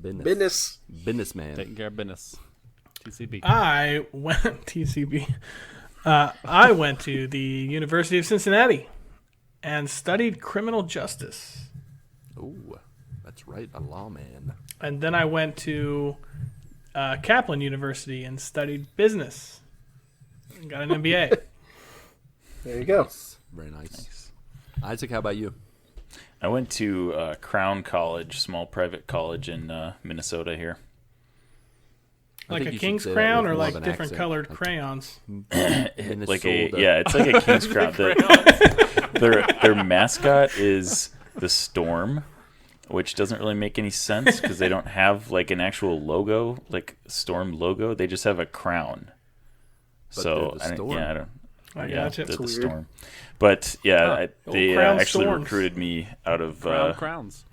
Businessman. Taking care of business. TCB. I went TCB. I went to the University of Cincinnati and studied criminal justice. Oh, that's right, a lawman. And then I went to Kaplan University and studied business. And got an MBA. There you go. Very nice. Isaac, how about you? I went to Crown College, small private college in Minnesota here. I Like think a you should king's say that crown with or more like of an different accent. colored Like crayons? It's like a king's crown. Their mascot is the storm, which doesn't really make any sense because they don't have like an actual logo, like storm logo. They just have a crown. But So they're the Storm. I don't. I Yeah, gotcha. they're the That's storm. But yeah, they Crown actually Storms. recruited me out of. Crown crowns.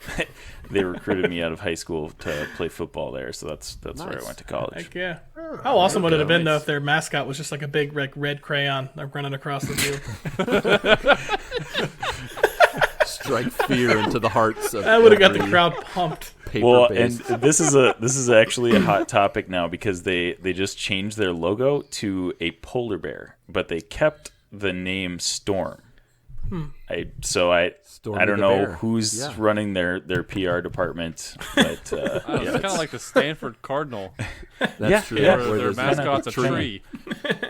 They recruited me out of high school to play football there, so that's where I Nice. went to college. Heck yeah. How awesome would it have been, though, Nice. if their mascot was just like a big red crayon like running across the field? Strike fear into the hearts of That would have got the every crowd pumped. Well, and paper-based. this is actually a hot topic now because they just changed their logo to a polar bear, but they kept the name Storm. I Stormy don't the know bear. who's Yeah. running their PR department, but It's kind of like the Stanford Cardinal. That's yeah, true. yeah. Where Their there's mascot's a tree.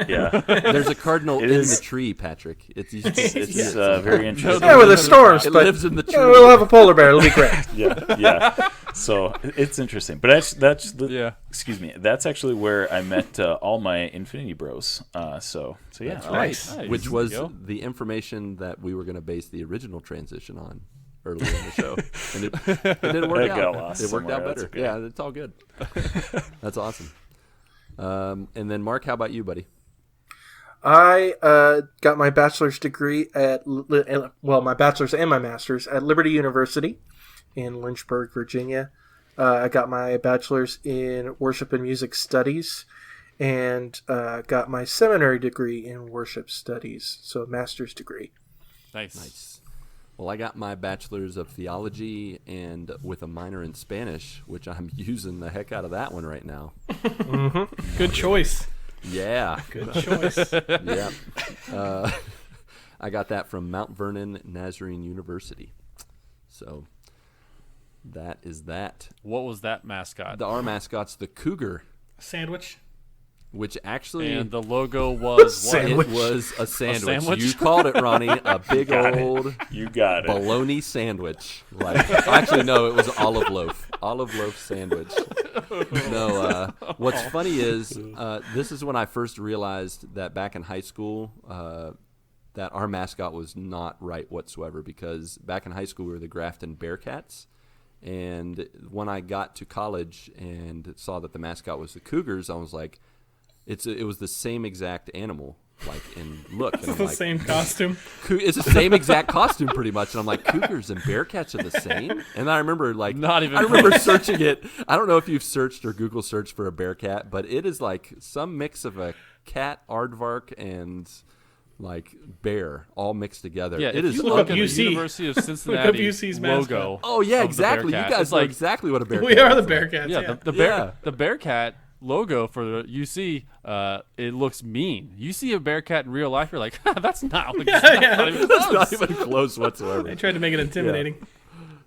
yeah, There's a cardinal It in is- the tree, Patrick. It's very interesting. Yeah, with the storms, It but lives in the tree. we'll have a polar bear. It'll be great. Yeah. So it's interesting, but Yeah. excuse me, that's actually where I met all my Infinity Bros. So yeah, That's Nice. Nice. Which There was you go. the information that we were going to base the original transition on earlier in the show. And it didn't work It got out. lost It worked out somewhere. That's better. okay. Yeah, it's all good. That's awesome. And then, Mark, how about you, buddy? I got my bachelor's degree my bachelor's and my master's at Liberty University in Lynchburg, Virginia. I got my bachelor's in worship and music studies, and got my seminary degree in worship studies, so a master's degree. Nice. Well, I got my bachelor's of theology and with a minor in Spanish, which I'm using the heck out of that one right now. Good choice. Yeah. Good choice. Yeah. I got that from Mount Vernon Nazarene University. So that is that. What was that mascot? Our mascot's the cougar, Sandwich. which actually And the logo was what? Sandwich. it was a sandwich. sandwich? You called it, Ronnie, a big old You got it. bologna sandwich. Like, actually, no, it was olive loaf sandwich. No, what's funny is this is when I first realized that back in high school that our mascot was not right whatsoever, because back in high school we were the Grafton Bearcats. And when I got to college and saw that the mascot was the Cougars, I was like, it was the same exact animal, like in look. And It's I'm the like, same costume. It's the same exact costume, pretty much. And I'm like, Cougars and Bearcats are the same. And I remember, like, Not even I remember searching it. I don't know if you've searched or Google searched for a Bearcat, but it is like some mix of a cat, aardvark, and like bear all mixed together. Yeah, it if is you look at the UC. University of Cincinnati UC's mascot. logo. Oh yeah, of the exactly. You Bearcat, guys it's know like, exactly what a Bearcat We are the is. Bearcats. yeah, Yeah. the Bearcat logo for the UC. It looks mean. You see a Bearcat in real life, you're like, that's not. Like, yeah. not even That's close. not even close whatsoever. They tried to make it intimidating.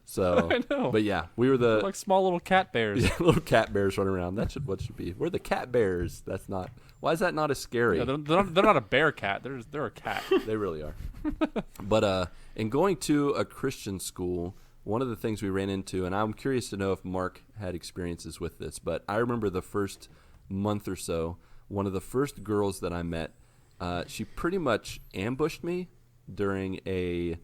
So, I know. but yeah, we were the Like small little cat bears. little cat bears running around. That should what should be. We're the cat bears. That's not. Why is that not as scary? Yeah, they're not a bear cat. They're a cat. They really are. But in going to a Christian school, one of the things we ran into, and I'm curious to know if Mark had experiences with this, but I remember the first month or so, one of the first girls that I met, she pretty much ambushed me during a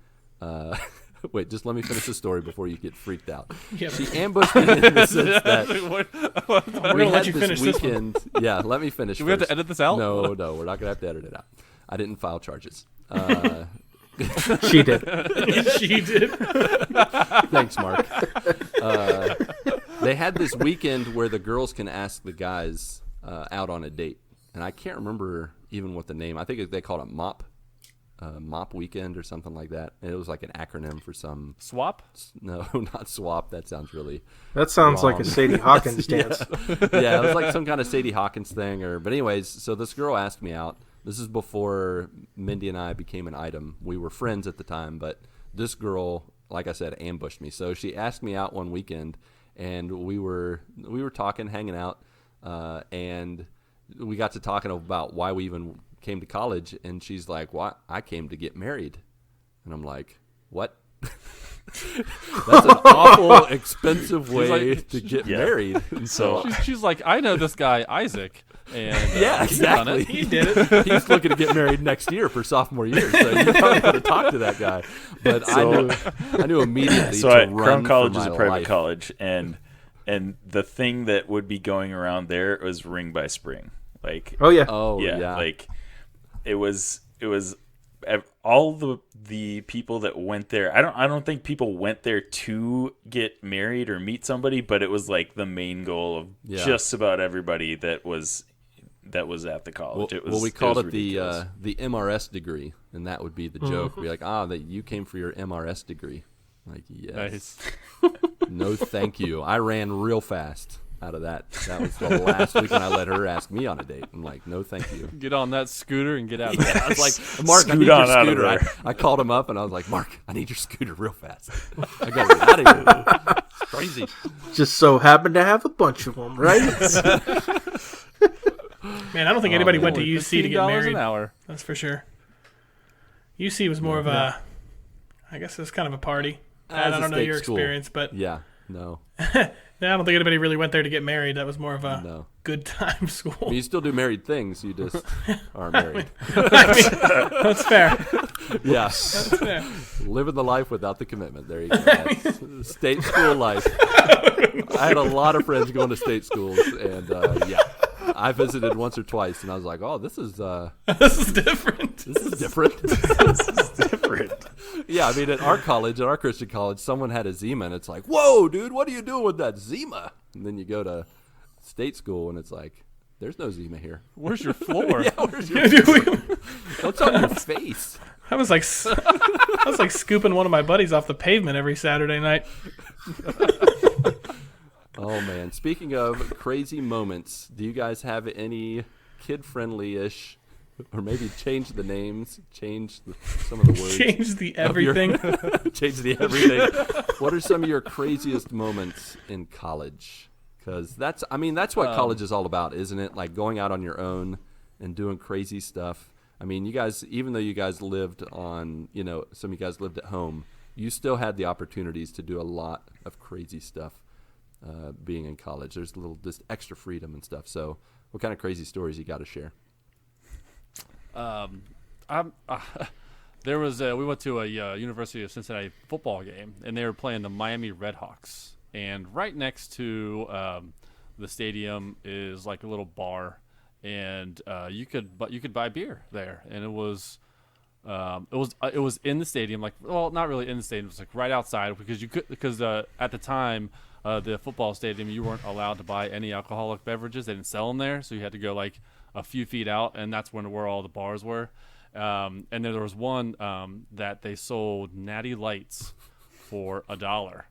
wait, just let me finish the story before you get freaked out. Yeah. She ambushed me in the sense that We're we gonna had let you this finish this one. weekend. Yeah, let me finish. Do we have to first. edit this out? No, we're not gonna have to edit it out. I didn't file charges. She did. She did. Thanks, Mark. They had this weekend where the girls can ask the guys out on a date, and I can't remember even what the name. I think they called it MOP weekend or something like that. And it was like an acronym for some. Swap? No, not swap. That sounds really. That sounds like Wrong. a Sadie Hawkins dance. Yeah, it was like some kind of Sadie Hawkins thing. But anyways, so this girl asked me out. This is before Mindy and I became an item. We were friends at the time, but this girl, like I said, ambushed me. So she asked me out one weekend, and we were talking, hanging out, and we got to talking about why we even came to college. And she's like, "What? I came to get married," and I'm like, "What?" That's an awful, expensive way like- to get Yeah. married. And so She's like, I know this guy, Isaac. And yeah, he's done exactly. it. He did it. He's looking to get married next year for sophomore year, so you probably want to talk to that guy. But I knew immediately So to Crown run College for is my a private life. college, and the thing that would be going around there was Ring by Spring. Like, Oh yeah. Oh yeah, yeah, like it was all the people that went there. I don't think people went there to get married or meet somebody, but it was like the main goal of Yeah. just about everybody that was at the college. we called it ridiculous. the MRS degree, and that would be the joke. Be like, that you came for your MRS degree. Like, yes, Nice. no, thank you. I ran real fast out of that. That was the last weekend I let her ask me on a date. I'm like, no, thank you. Get on that scooter and get out of there. I was like, Mark, I Scoot need your on out of scooter. there. I called him up and I was like, Mark, I need your scooter real fast. I gotta get out of here. It's crazy. Just so happened to have a bunch of them, right? Man, I don't think anybody went to UC to get $15 married. an hour. That's for sure. UC was more of a, I guess it was kind of a party. As I a don't know state your school. experience, but Yeah. No. Yeah, I don't think anybody really went there to get married. That was more of a No. good time school. I mean, you still do married things. You just aren't married. I mean, that's fair. Yeah. That's fair. Living the life without the commitment. There you go. That's state school life. I had a lot of friends going to state schools, and yeah, I visited once or twice, and I was like, "Oh, this is This is different. this is different." This is different. Yeah, I mean, at our college, at our Christian college, someone had a Zima, and it's like, "Whoa, dude, what are you doing with that Zima?" And then you go to state school, and it's like, "There's no Zima here." Where's your floor? Yeah, where's your what's on your face? I was like scooping one of my buddies off the pavement every Saturday night. Oh man! Speaking of crazy moments, do you guys have any kid-friendly-ish, or maybe change the names, some of the words, Change the everything. change the everything? What are some of your craziest moments in college? Because that's what college is all about, isn't it? Like going out on your own and doing crazy stuff. I mean, you guys, even though you guys lived on, some of you guys lived at home, you still had the opportunities to do a lot of crazy stuff. Being in college, there's a little just extra freedom and stuff. So, what kind of crazy stories you got to share? We went to a University of Cincinnati football game, and they were playing the Miami Redhawks. And right next to the stadium is like a little bar, and you could buy beer there, and it was in the stadium, not really in the stadium, it was like right outside because at the time. The football stadium, you weren't allowed to buy any alcoholic beverages. They didn't sell them there, so you had to go like a few feet out, and that's where all the bars were. And then there was one that they sold Natty Lights for $1.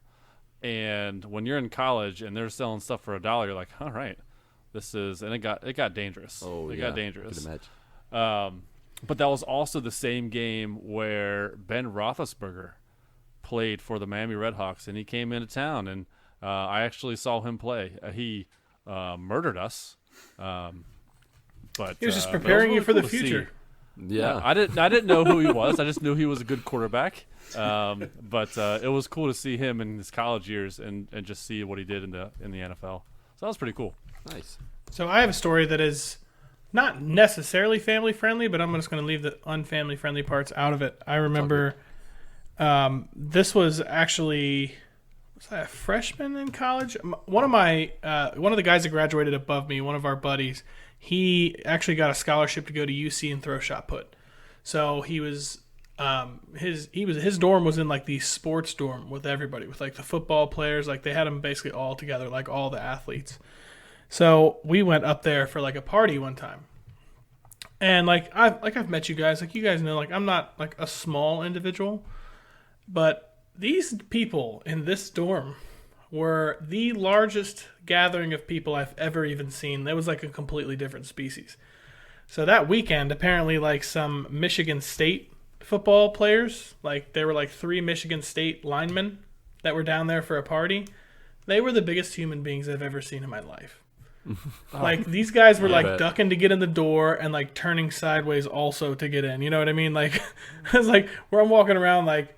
And when you're in college and they're selling stuff for $1, you're like, all right, and it got dangerous. It got dangerous. I can imagine. But that was also the same game where Ben Roethlisberger played for the Miami Redhawks, and he came into town, and I actually saw him play. He murdered us, but He was just preparing you for the future. Yeah. I didn't know who he was. I just knew he was a good quarterback. But it was cool to see him in his college years and just see what he did in the NFL. So that was pretty cool. Nice. So I have a story that is not necessarily family friendly, but I'm just going to leave the unfamily friendly parts out of it. I remember this was actually. Was I a freshman in college? One of the guys that graduated above me, one of our buddies, he actually got a scholarship to go to UC and throw shot put. So he was his dorm was in like the sports dorm with everybody, with like the football players, like they had them basically all together, like all the athletes. So we went up there for like a party one time. And I've met you guys, like you guys know, like I'm not like a small individual, but these people in this dorm were the largest gathering of people I've ever even seen. That was like a completely different species. So that weekend, apparently like some Michigan State football players, like there were like 3 Michigan State linemen that were down there for a party. They were the biggest human beings I've ever seen in my life. Like these guys were like ducking to get in the door and like turning sideways also to get in. You know what I mean? Like it's like where I'm walking around like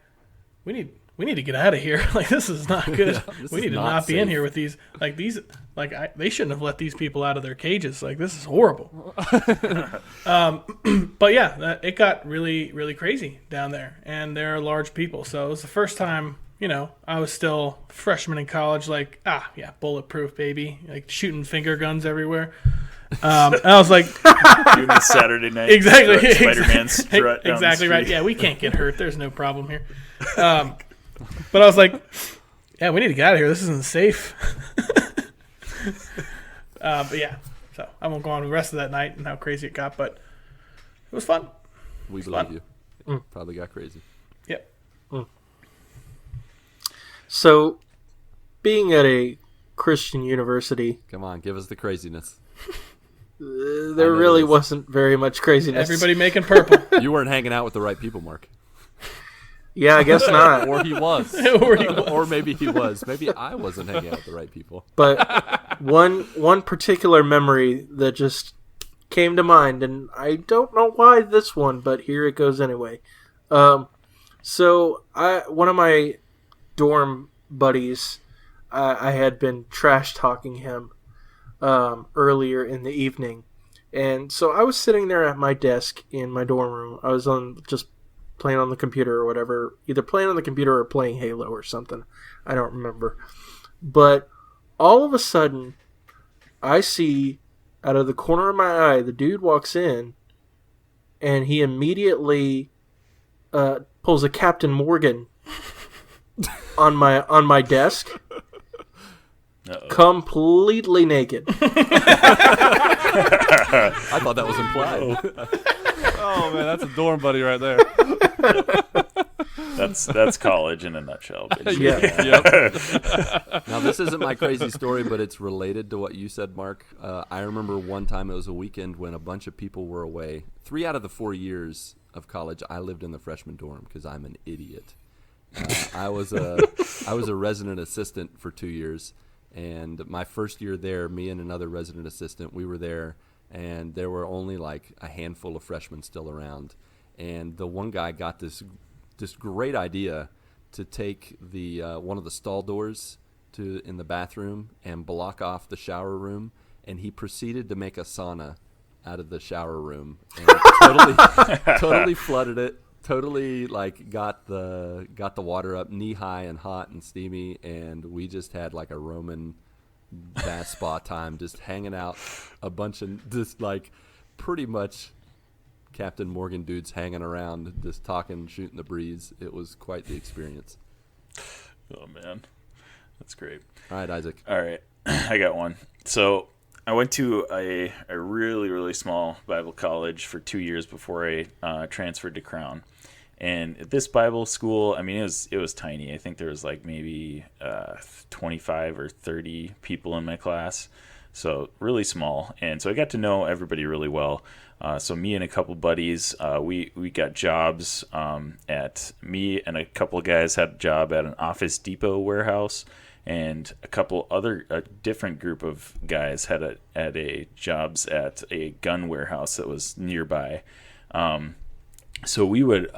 we need to get out of here. Like, this is not good. We need to not be in here with these. Like, they shouldn't have let these people out of their cages. Like, this is horrible. But yeah, it got really, really crazy down there. And there are large people. So it was the first time, I was still freshman in college. Like, bulletproof, baby. Like, shooting finger guns everywhere. And I was like, doing the Saturday night exactly, Spider-Man strut down exactly the right. street. Yeah, we can't get hurt. There's no problem here. But I was like, yeah, we need to get out of here. This isn't safe. But yeah, so I won't go on the rest of that night and how crazy it got, but it was fun. We believe you. Probably got crazy. Yep. So, being at a Christian university, Come on, give us the craziness. there really wasn't very much craziness. Everybody making purple. You weren't hanging out with the right people, Mark. Yeah, I guess not. Or he was. Or maybe he was. Maybe I wasn't hanging out with the right people. But one particular memory that just came to mind, and I don't know why this one, but here it goes anyway. So one of my dorm buddies, I had been trash talking him earlier in the evening. And so I was sitting there at my desk in my dorm room. I was just playing on the computer or whatever. Either playing on the computer or playing Halo or something. I don't remember. But all of a sudden, I see out of the corner of my eye, the dude walks in, and he immediately pulls a Captain Morgan on my desk. Uh-oh. Completely naked. I thought that was implied. Oh man, that's a dorm buddy right there. That's college in a nutshell. Basically. Yeah. Yep. Now, this isn't my crazy story, but it's related to what you said, Mark. I remember one time it was a weekend when a bunch of people were away. 3 out of the 4 years of college, I lived in the freshman dorm because I'm an idiot. I was a resident assistant for 2 years, and my first year there, me and another resident assistant, we were there, and there were only like a handful of freshmen still around. And the one guy got this great idea to take the one of the stall doors in the bathroom and block off the shower room, and he proceeded to make a sauna out of the shower room and totally flooded it. Totally like got the water up knee high and hot and steamy, and we just had like a Roman bath spa time, just hanging out, a bunch of just like pretty much Captain Morgan dudes hanging around, just talking, shooting the breeze. It was quite the experience. Oh man, that's great. All right, Isaac. All right, I got one. So I went to a really, really small Bible college for 2 years before I transferred to Crown. And at this Bible school, I mean, it was tiny. I think there was like maybe 25 or 30 people in my class. So really small. And so I got to know everybody really well. So me and a couple buddies, we got jobs at me and a couple of guys had a job at an Office Depot warehouse. And a different group of guys had a jobs at a gun warehouse that was nearby. So we would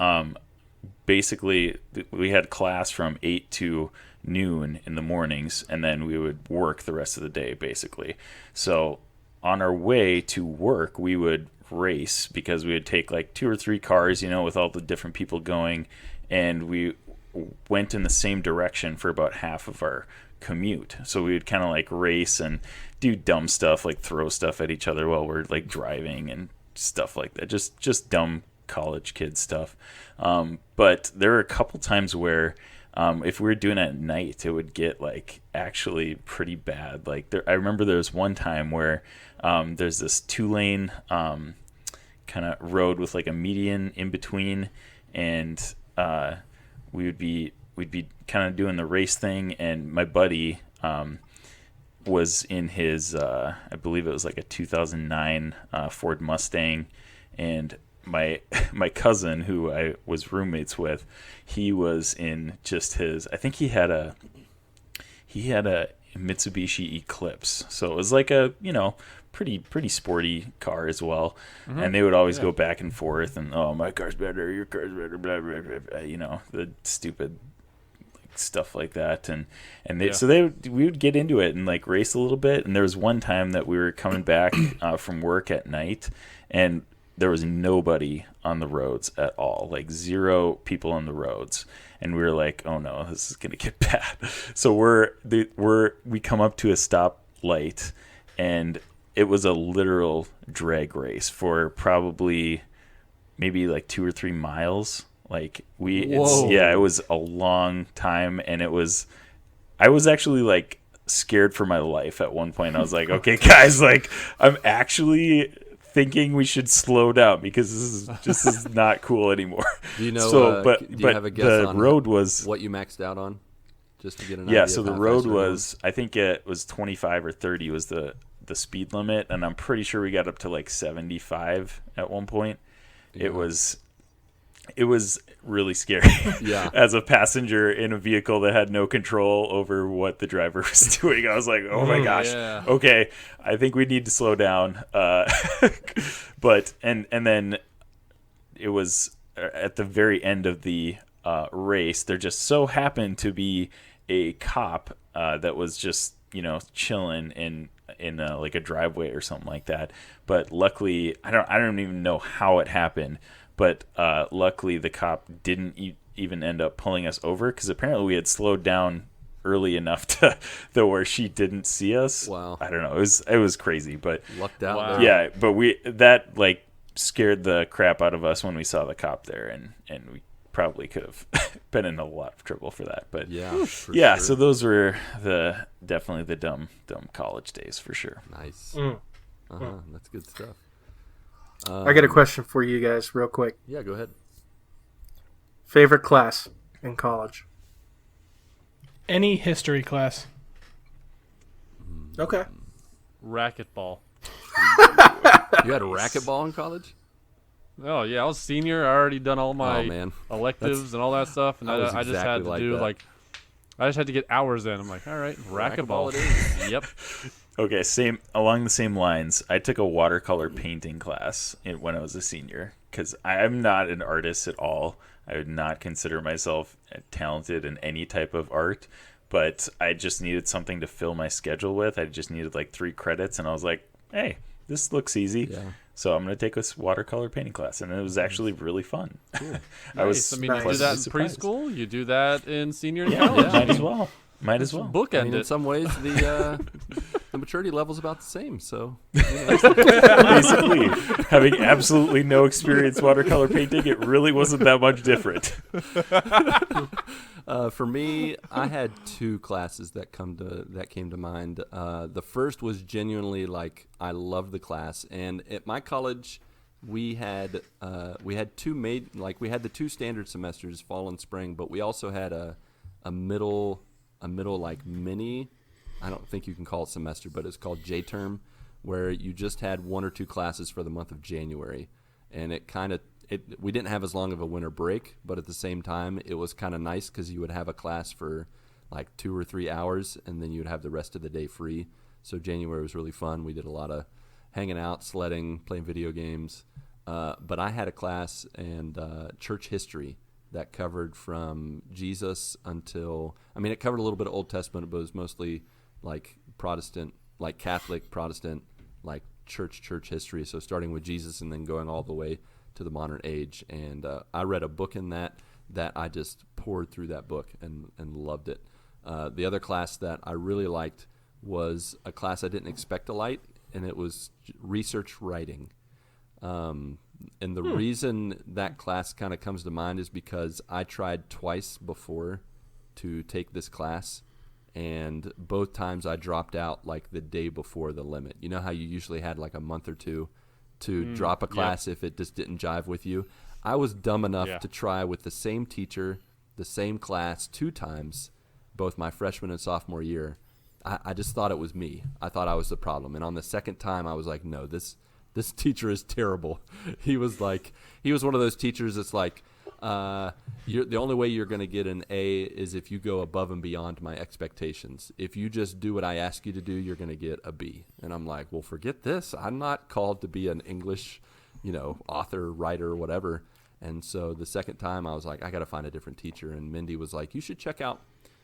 basically, we had class from 8 to noon in the mornings, and then we would work the rest of the day, basically. So on our way to work, we would race because we would take like 2 or 3 cars, with all the different people going, and we went in the same direction for about half of our commute. So we would kind of like race and do dumb stuff, like throw stuff at each other while we're like driving and stuff like that. Just dumb college kid stuff. But there were a couple times where if we were doing it at night, it would get like actually pretty bad. Like I remember there was one time where there's this 2-lane kind of road with like a median in between, and we'd be kind of doing the race thing, and my buddy was in his I believe it was like a 2009 Ford Mustang, and my cousin, who I was roommates with, he was in just his, I think he had a Mitsubishi Eclipse, so it was like a pretty sporty car as well. Mm-hmm. And they would always go back and forth, and my car's better, your car's better, blah, blah, blah, blah, the stupid stuff like that. And we would get into it and like race a little bit. And there was one time that we were coming back from work at night, and there was nobody on the roads at all, like 0 people on the roads. And we were like, oh no, this is going to get bad. So we come up to a stoplight, and it was a literal drag race for probably maybe like 2 or 3 miles. Like it was a long time. And I was actually like scared for my life at one point. I was like, okay guys, like I'm actually thinking we should slow down because this is not cool anymore. Do you know? So, do you have a guess the on road was what you maxed out on? Just to get an idea. Yeah, so of the how road fast you were was, I think it was 25 or 30 was the speed limit, and I'm pretty sure we got up to like 75 at one point. Yeah. It was really scary. Yeah. As a passenger in a vehicle that had no control over what the driver was doing, I was like, oh my gosh, yeah. Okay, I think we need to slow down. But and then it was at the very end of the race. There just so happened to be a cop that was just chilling in like a driveway or something like that. But luckily, I don't even know how it happened. But luckily, the cop didn't even end up pulling us over, because apparently we had slowed down early enough to where she didn't see us. Wow. I don't know. It was crazy, but Lucked out. Wow. There. yeah. But that like scared the crap out of us when we saw the cop there, and we probably could have been in a lot of trouble for that. But Yeah. For yeah. sure. So those were definitely the dumb college days for sure. Nice. Mm. That's good stuff. I got a question for you guys, real quick. Yeah, go ahead. Favorite class in college? Any history class. Okay. Racquetball. You had a racquetball in college? Oh yeah, I was senior. I already done all my Oh, man. electives and all that stuff, and I was I just exactly had to like do that. I just had to get hours in. I'm like, all right, Racquetball racquetball. it is. Yep. Okay, along the same lines, I took a watercolor painting class when I was a senior, because I'm not an artist at all. I would not consider myself talented in any type of art, but I just needed something to fill my schedule with. I just needed like 3 credits, and I was like, hey, this looks easy. Yeah. So I'm going to take this watercolor painting class, and it was actually really fun. I was Nice. I mean, you do that in surprised. preschool. You do that in senior and Yeah, college. might as well. Might as well. Bookend I mean, in it. some ways, the maturity level's about the same. So, Basically, having absolutely no experience watercolor painting, it really wasn't that much different. for me, I had 2 classes that came to mind. The first was genuinely like I loved the class, and at my college, we had 2 we had the 2 standard semesters, fall and spring, but we also had a middle like mini, I don't think you can call it semester, but it's called J-term, where you just had 1 or 2 classes for the month of January. And we didn't have as long of a winter break, but at the same time, it was kind of nice because you would have a class for like 2 or 3 hours, and then you'd have the rest of the day free. So January was really fun. We did a lot of hanging out, sledding, playing video games. But I had a class in church history that covered from Jesus until, it covered a little bit of Old Testament, but it was mostly like Protestant, like Catholic, Protestant, like church history. So starting with Jesus and then going all the way to the modern age. And I read a book in that I just poured through that book and loved it. The other class that I really liked was a class I didn't expect to like, and it was research writing. And the reason that class kind of comes to mind is because I tried twice before to take this class, and both times I dropped out like the day before the limit. You know how you usually had like a month or 2 to drop a class if it just didn't jive with you? I was dumb enough to try with the same teacher, the same class 2 times, both my freshman and sophomore year. I just thought it was me. I thought I was the problem. And on the second time, I was like, no, this teacher is terrible. He was one of those teachers that's like, the only way you're going to get an A is if you go above and beyond my expectations. If you just do what I ask you to do, you're going to get a B. And I'm like, well, forget this. I'm not called to be an English, author, writer, whatever. And so the second time I was like, I got to find a different teacher. And Mindy was like, you should check out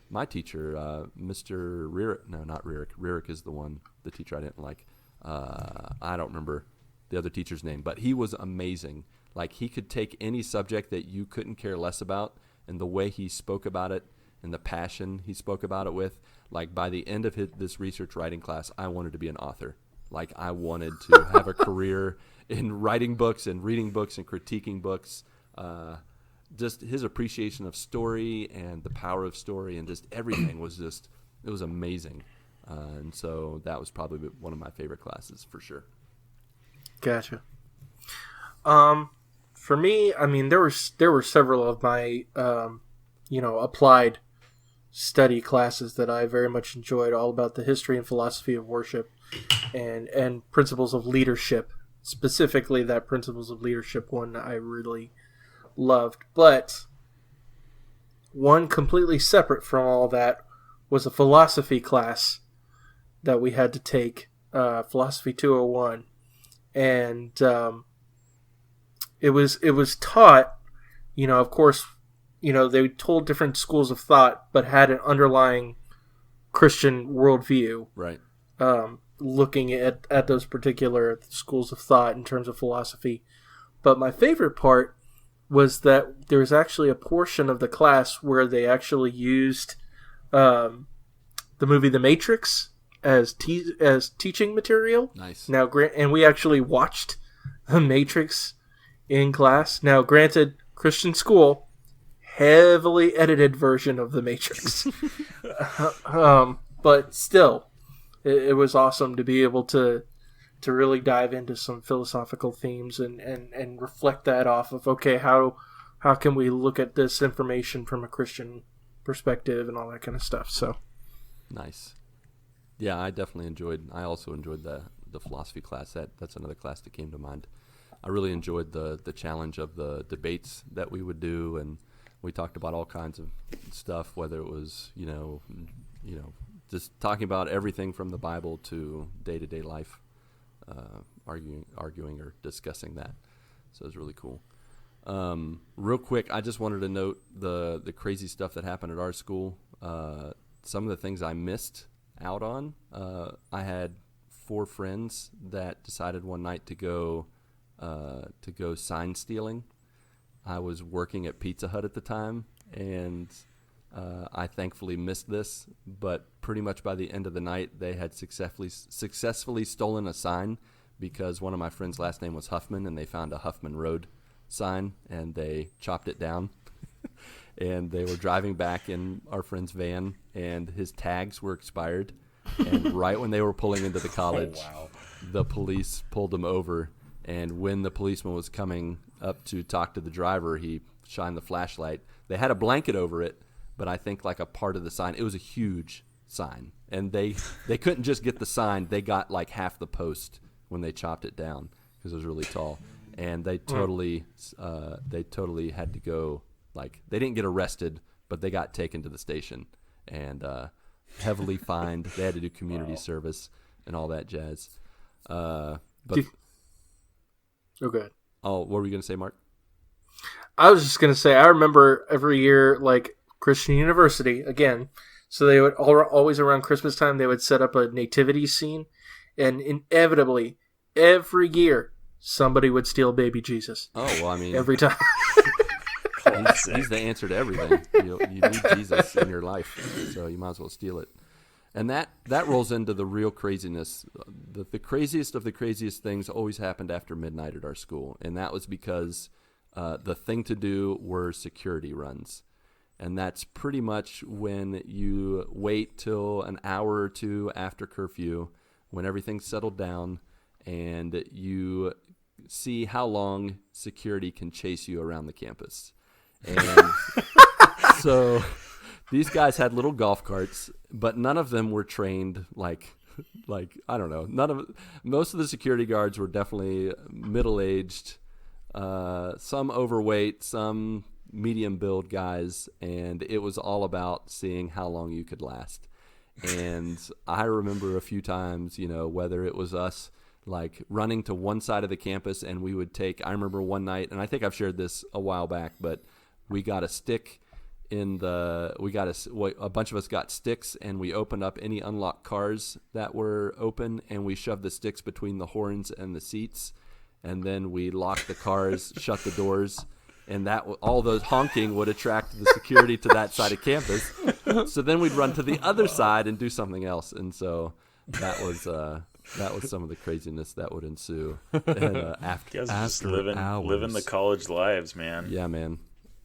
my teacher, Mr. Rierick. No, not Rierick. Rierick is the teacher I didn't like. I don't remember the other teacher's name, but he was amazing. Like, he could take any subject that you couldn't care less about, and the way he spoke about it and the passion he spoke about it with, like, by the end of this research writing class, I wanted to be an author. Like, I wanted to have a career in writing books and reading books and critiquing books. Just his appreciation of story and the power of story and just everything was just, it was amazing. And so that was probably one of my favorite classes for sure. Gotcha. For me, there were several of my applied study classes that I very much enjoyed, all about the history and philosophy of worship and principles of leadership. Specifically, that principles of leadership one I really loved. But one completely separate from all that was a philosophy class that we had to take, Philosophy 201. And it was taught, of course, they told different schools of thought, but had an underlying Christian worldview. Right. Looking at those particular schools of thought in terms of philosophy. But my favorite part was that there was actually a portion of the class where they actually used the movie The Matrix as teaching material. Nice. Now, and we actually watched The Matrix in class. Now, granted, Christian school, heavily edited version of The Matrix. But still, it was awesome to be able to really dive into some philosophical themes and reflect that off of, okay, how can we look at this information from a Christian perspective and all that kind of stuff. So nice. Yeah, I also enjoyed the philosophy class. That's another class that came to mind. I really enjoyed the challenge of the debates that we would do, and we talked about all kinds of stuff, whether it was, just talking about everything from the Bible to day-to-day life, arguing or discussing that. So it was really cool. Real quick, I just wanted to note the crazy stuff that happened at our school. Some of the things I missed out on. I had 4 friends that decided one night to go sign stealing. I was working at Pizza Hut at the time, and I thankfully missed this, but pretty much by the end of the night, they had successfully stolen a sign because one of my friends' last name was Huffman, and they found a Huffman Road sign, and they chopped it down. And they were driving back in our friend's van, and his tags were expired. And right when they were pulling into the college, the police pulled him over. And when the policeman was coming up to talk to the driver, he shined the flashlight. They had a blanket over it, but I think like a part of the sign, it was a huge sign. And they couldn't just get the sign. They got like half the post when they chopped it down because it was really tall. And they totally had to go. Like, they didn't get arrested, but they got taken to the station and heavily fined. They had to do community service and all that jazz. But okay. Oh, what were you going to say, Mark? I was just going to say, I remember every year, like Christian University, again, so they would always around Christmas time, they would set up a nativity scene, and inevitably, every year, somebody would steal baby Jesus. Oh, well, I mean, every time. He's the answer to everything. You need Jesus in your life, so you might as well steal it. And that rolls into the real craziness. The craziest of the craziest things always happened after midnight at our school, and that was because the thing to do were security runs. And that's pretty much when you wait till an hour or two after curfew, when everything's settled down, and you see how long security can chase you around the campus. And so these guys had little golf carts, but none of them were trained like I don't know. Most of the security guards were definitely middle-aged, some overweight, some medium-build guys, and it was all about seeing how long you could last. And I remember a few times, whether it was us like running to one side of the campus, and we would I remember one night, and I think I've shared this a while back, but we got a stick a bunch of us got sticks, and we opened up any unlocked cars that were open, and we shoved the sticks between the horns and the seats, and then we locked the cars, shut the doors, and all those honking would attract the security to that side of campus. So then we'd run to the other side and do something else, and so that was some of the craziness that would ensue. And, after just living the college lives, man. Yeah, man.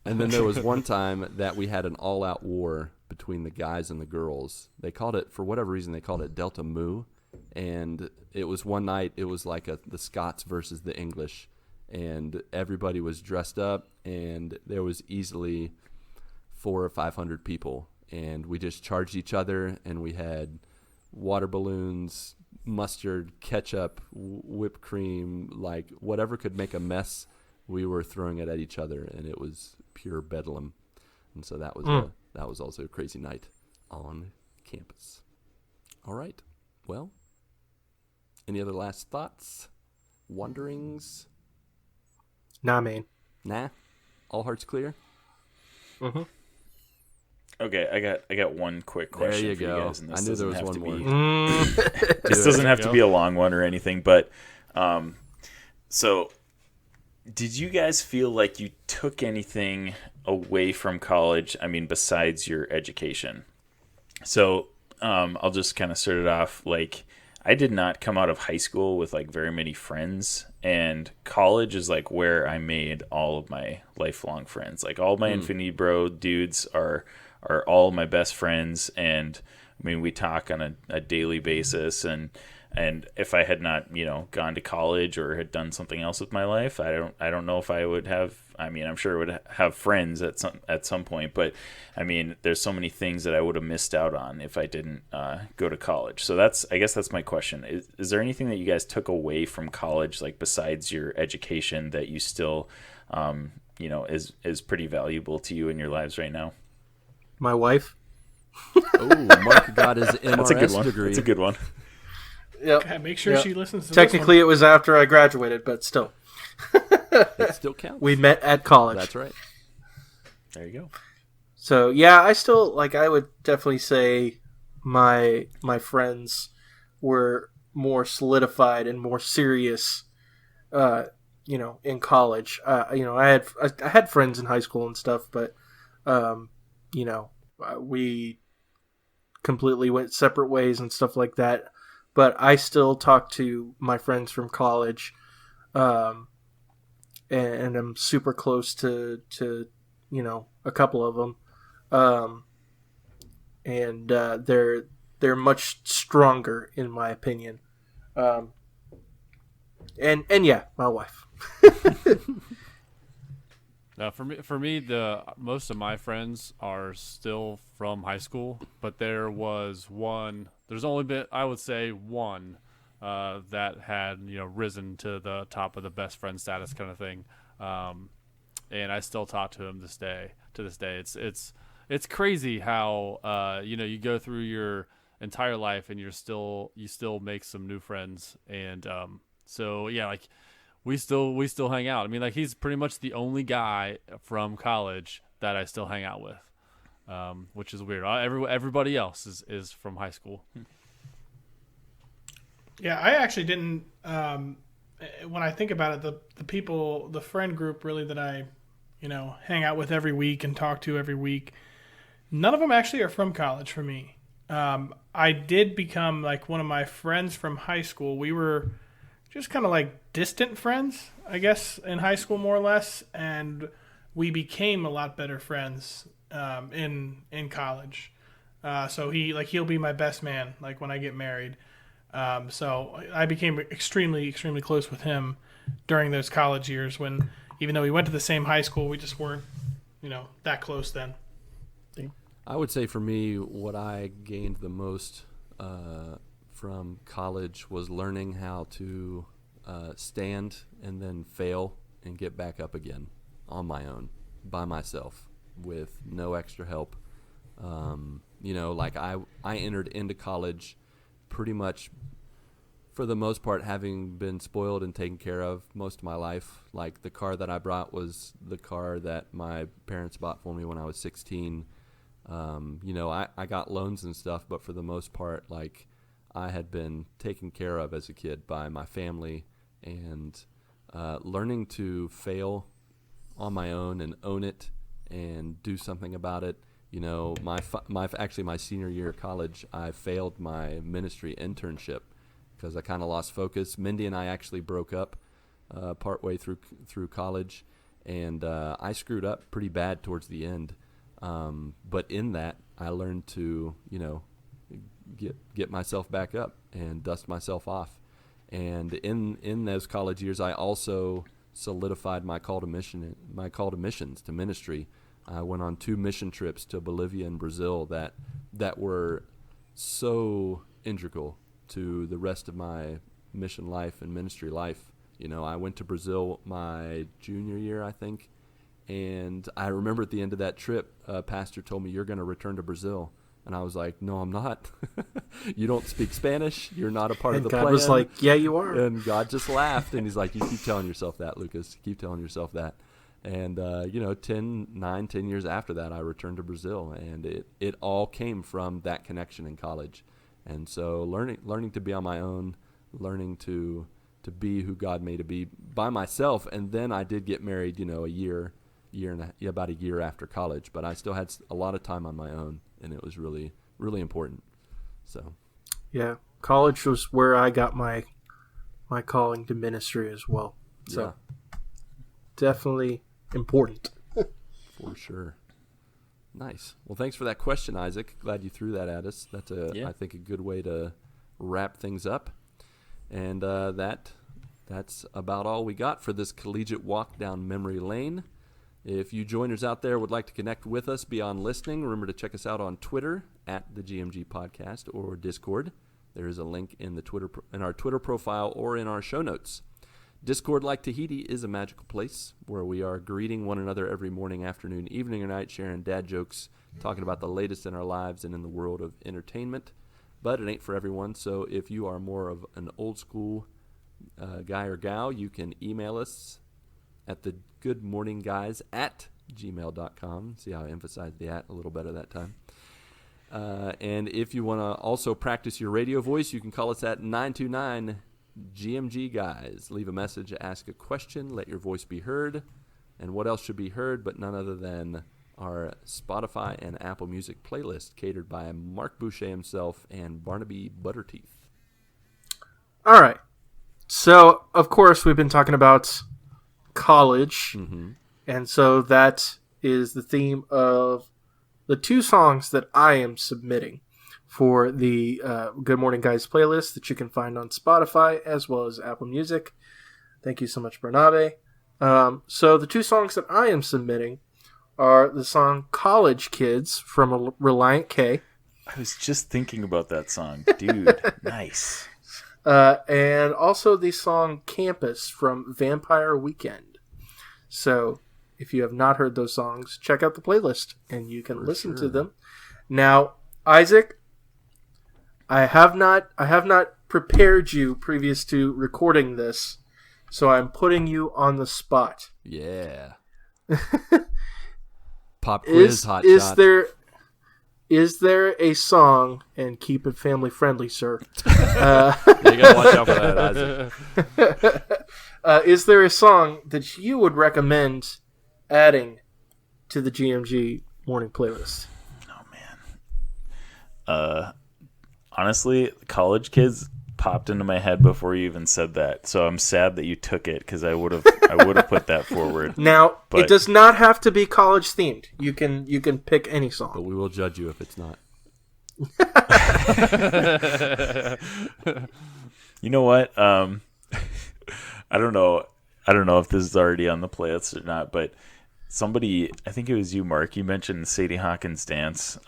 And then there was one time that we had an all-out war between the guys and the girls. They called it, for whatever reason, Delta Mu. And it was one night, it was like the Scots versus the English. And everybody was dressed up, and there was easily 400 or 500 people. And we just charged each other, and we had water balloons, mustard, ketchup, whipped cream, like whatever could make a mess, we were throwing it at each other, and it was pure bedlam. And so that was also a crazy night on campus. All right. Well, any other last thoughts? Wonderings? Nah, man. Nah? All hearts clear? Okay, I got one quick question There you for go. you guys, and this I knew there was doesn't one have to more. be this doesn't have to be a long one or anything, but so did you guys feel like you took anything away from college? I mean, besides your education. So I'll just kind of start it off. Like, I did not come out of high school with like very many friends, and college is like where I made all of my lifelong friends. Like, all my Infinity Bro dudes are all my best friends, and I mean, we talk on a daily basis, and if I had not, gone to college or had done something else with my life, I don't know if I would have. I mean, I'm sure I would have friends at some point, but I mean, there's so many things that I would have missed out on if I didn't go to college. So I guess that's my question. Is there anything that you guys took away from college, like besides your education, that you still, is pretty valuable to you in your lives right now? My wife. Oh, Mark got his That's a good MRS one. degree. That's a good one. Yep. Okay, make sure Yep. she listens to Technically, it was after I graduated, but still. It still counts. We met at college. That's right. There you go. So yeah, I still I would definitely say my friends were more solidified and more serious, in college. I had friends in high school and stuff, but we completely went separate ways and stuff like that. But I still talk to my friends from college, and I'm super close to a couple of them, and they're much stronger in my opinion, and yeah, my wife. Now, for me, the most of my friends are still from high school, but there's only been, I would say, one that had risen to the top of the best friend status kind of thing, and I still talk to him to this day. It's crazy how you go through your entire life and you still make some new friends, and so yeah, like. We still hang out. I mean, like, he's pretty much the only guy from college that I still hang out with, which is weird. Everybody else is from high school. Yeah, I actually didn't. When I think about it, the friend group really that I, hang out with every week and talk to every week, none of them actually are from college for me. I did become like one of my friends from high school. We were just kind of like distant friends, I guess, in high school more or less, and we became a lot better friends in college. So he'll be my best man like when I get married. So I became extremely, extremely close with him during those college years when, even though we went to the same high school, we just weren't, that close then. I would say for me, what I gained the most from college was learning how to stand and then fail and get back up again on my own, by myself, with no extra help. I entered into college pretty much, for the most part, having been spoiled and taken care of most of my life. Like, the car that I brought was the car that my parents bought for me when I was 16. I got loans and stuff, but for the most part, like, I had been taken care of as a kid by my family, and learning to fail on my own and own it and do something about it. My senior year of college, I failed my ministry internship because I kind of lost focus. Mindy and I actually broke up partway through college, and I screwed up pretty bad towards the end. But in that, I learned to, get myself back up and dust myself off. And in those college years, I also solidified my call to missions, to ministry. I went on 2 mission trips to Bolivia and Brazil that were so integral to the rest of my mission life and ministry life. I went to Brazil my junior year, I think, and I remember at the end of that trip, a pastor told me, "You're going to return to Brazil." And I was like, "No, I'm not." You don't speak Spanish. You're not a part of the God plan. was like, "Yeah, you are." And God just laughed, and he's like, "You keep telling yourself that, Lucas. Keep telling yourself that." And, 10 years after that, I returned to Brazil, and it all came from that connection in college. And so learning to be on my own, learning to be who God made to be by myself. And then I did get married, about a year after college, but I still had a lot of time on my own, and it was really, really important. So, yeah, college was where I got my calling to ministry as well. So, definitely important. For sure. Nice. Well, thanks for that question, Isaac. Glad you threw that at us. That's I think a good way to wrap things up. And that's about all we got for this collegiate walk down memory lane. If you joiners out there would like to connect with us beyond listening, remember to check us out on Twitter at the GMG Podcast or Discord. There is a link in our Twitter profile or in our show notes. Discord, like Tahiti, is a magical place where we are greeting one another every morning, afternoon, evening, or night, sharing dad jokes, talking about the latest in our lives and in the world of entertainment. But it ain't for everyone, so if you are more of an old school guy or gal, you can email us at the goodmorningguys@gmail.com. See how I emphasized the at a little better that time. And if you want to also practice your radio voice, you can call us at 929 GMG Guys. Leave a message, ask a question, let your voice be heard. And what else should be heard but none other than our Spotify and Apple Music playlist catered by Marc Boucher himself and Barnaby Butterteeth. All right. So, of course, we've been talking about college. Mm-hmm. And so that is the theme of the two songs that I am submitting for the Good Morning Guys playlist that you can find on Spotify as well as Apple Music. Thank you so much, Bernabe. So the two songs that I am submitting are the song College Kids from Reliant K. I was just thinking about that song. Dude, nice. And also the song Campus from Vampire Weekend. So if you have not heard those songs, check out the playlist and you can listen to them. Now, Isaac, I have not prepared you previous to recording this, so I'm putting you on the spot. Yeah. Pop quiz, hot shot. Is there a song, and keep it family friendly, sir? You gotta watch out for that, Isaac. Is there a song that you would recommend adding to the GMG morning playlist? Oh man. Honestly, College Kids popped into my head before you even said that. So I'm sad that you took it because I would have put that forward. Now, it does not have to be college themed. You can pick any song. But we will judge you if it's not. You know what? I don't know if this is already on the playlist or not, but somebody, I think it was you, Mark, you mentioned Sadie Hawkins' Dance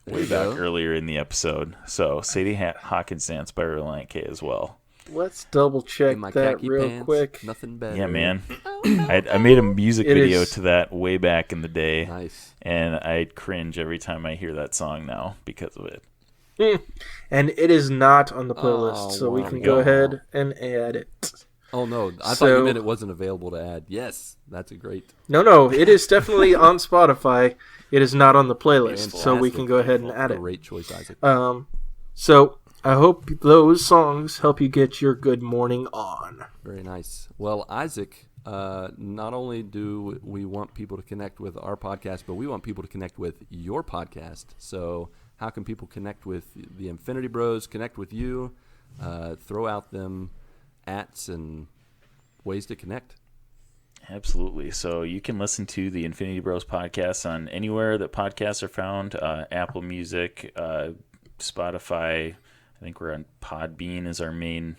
way back earlier in the episode. So Sadie Hawkins' Dance by Reliant K as well. Let's double check that real quick. Nothing better. Yeah, man. I made a music video to that way back in the day. Nice. And I cringe every time I hear that song now because of it. And it is not on the playlist, so we can go ahead and add it. Oh, no. I thought you meant it wasn't available to add. Yes, that's a great... No, it is definitely on Spotify. It is not on the playlist, so we can go ahead and add it. Great choice, Isaac. So I hope those songs help you get your good morning on. Very nice. Well, Isaac, not only do we want people to connect with our podcast, but we want people to connect with your podcast. So how can people connect with the Infinity Bros, connect with you, throw out them ats and ways to connect? Absolutely. So you can listen to the Infinity Bros podcast on anywhere that podcasts are found. Apple Music, Spotify. I think we're on Podbean is our main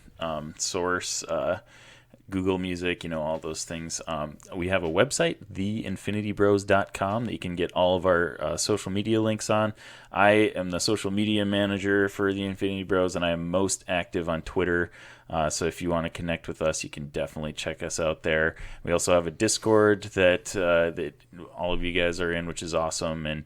source. Google Music, all those things. We have a website, theinfinitybros.com, that you can get all of our social media links on. I am the social media manager for the Infinity Bros, and I am most active on Twitter. So if you want to connect with us, you can definitely check us out there. We also have a Discord that all of you guys are in, which is awesome. And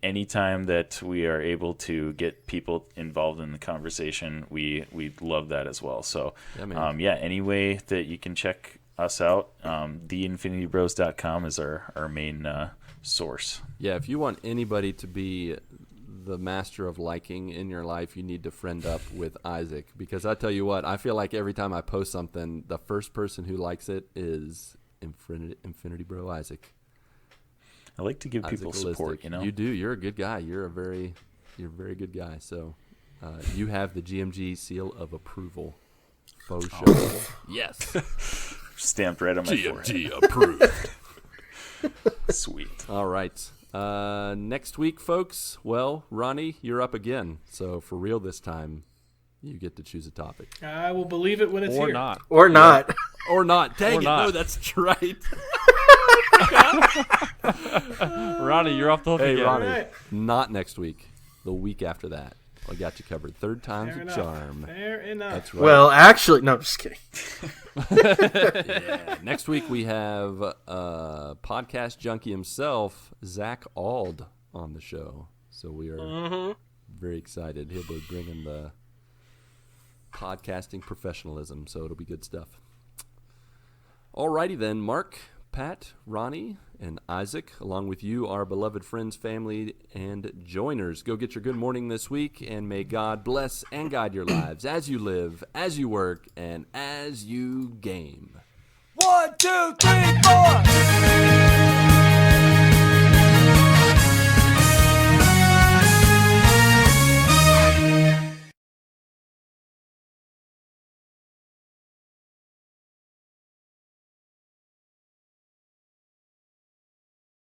any time that we are able to get people involved in the conversation, we love that as well. So any way that you can check us out, theinfinitybros.com is our main source. Yeah, if you want anybody to be the master of liking in your life, you need to friend up with Isaac, because I tell you what, I feel like every time I post something, the first person who likes it is Infinity Bro Isaac. I like to give Isaac people Holistic. support, you know. You do. You're a good guy. You're a very good guy. So you have the GMG seal of approval. Faux show. Yes. Stamped right on my forehead. GMG approved. Sweet. All right. Next week, folks, well, Ronnie, you're up again. So for real this time, you get to choose a topic. I will believe it when it's Or here. not. Or not. Or not. Dang Or it. not. No, that's right. Ronnie, you're off the hook Hey, again. Ronnie, Right. not next week. The week after that. I got you covered. Third time's Fair a enough. charm. Fair enough. That's right. Well, actually, no, just kidding. Yeah. Next week we have podcast junkie himself, Zach Ald, on the show. So we are very excited. He'll be bringing the podcasting professionalism, so it'll be good stuff. Alrighty then, Mark, Pat, Ronnie, and Isaac, along with you, our beloved friends, family, and joiners. Go get your good morning this week, and may God bless and guide your lives as you live, as you work, and as you game. 1, 2, 3, 4.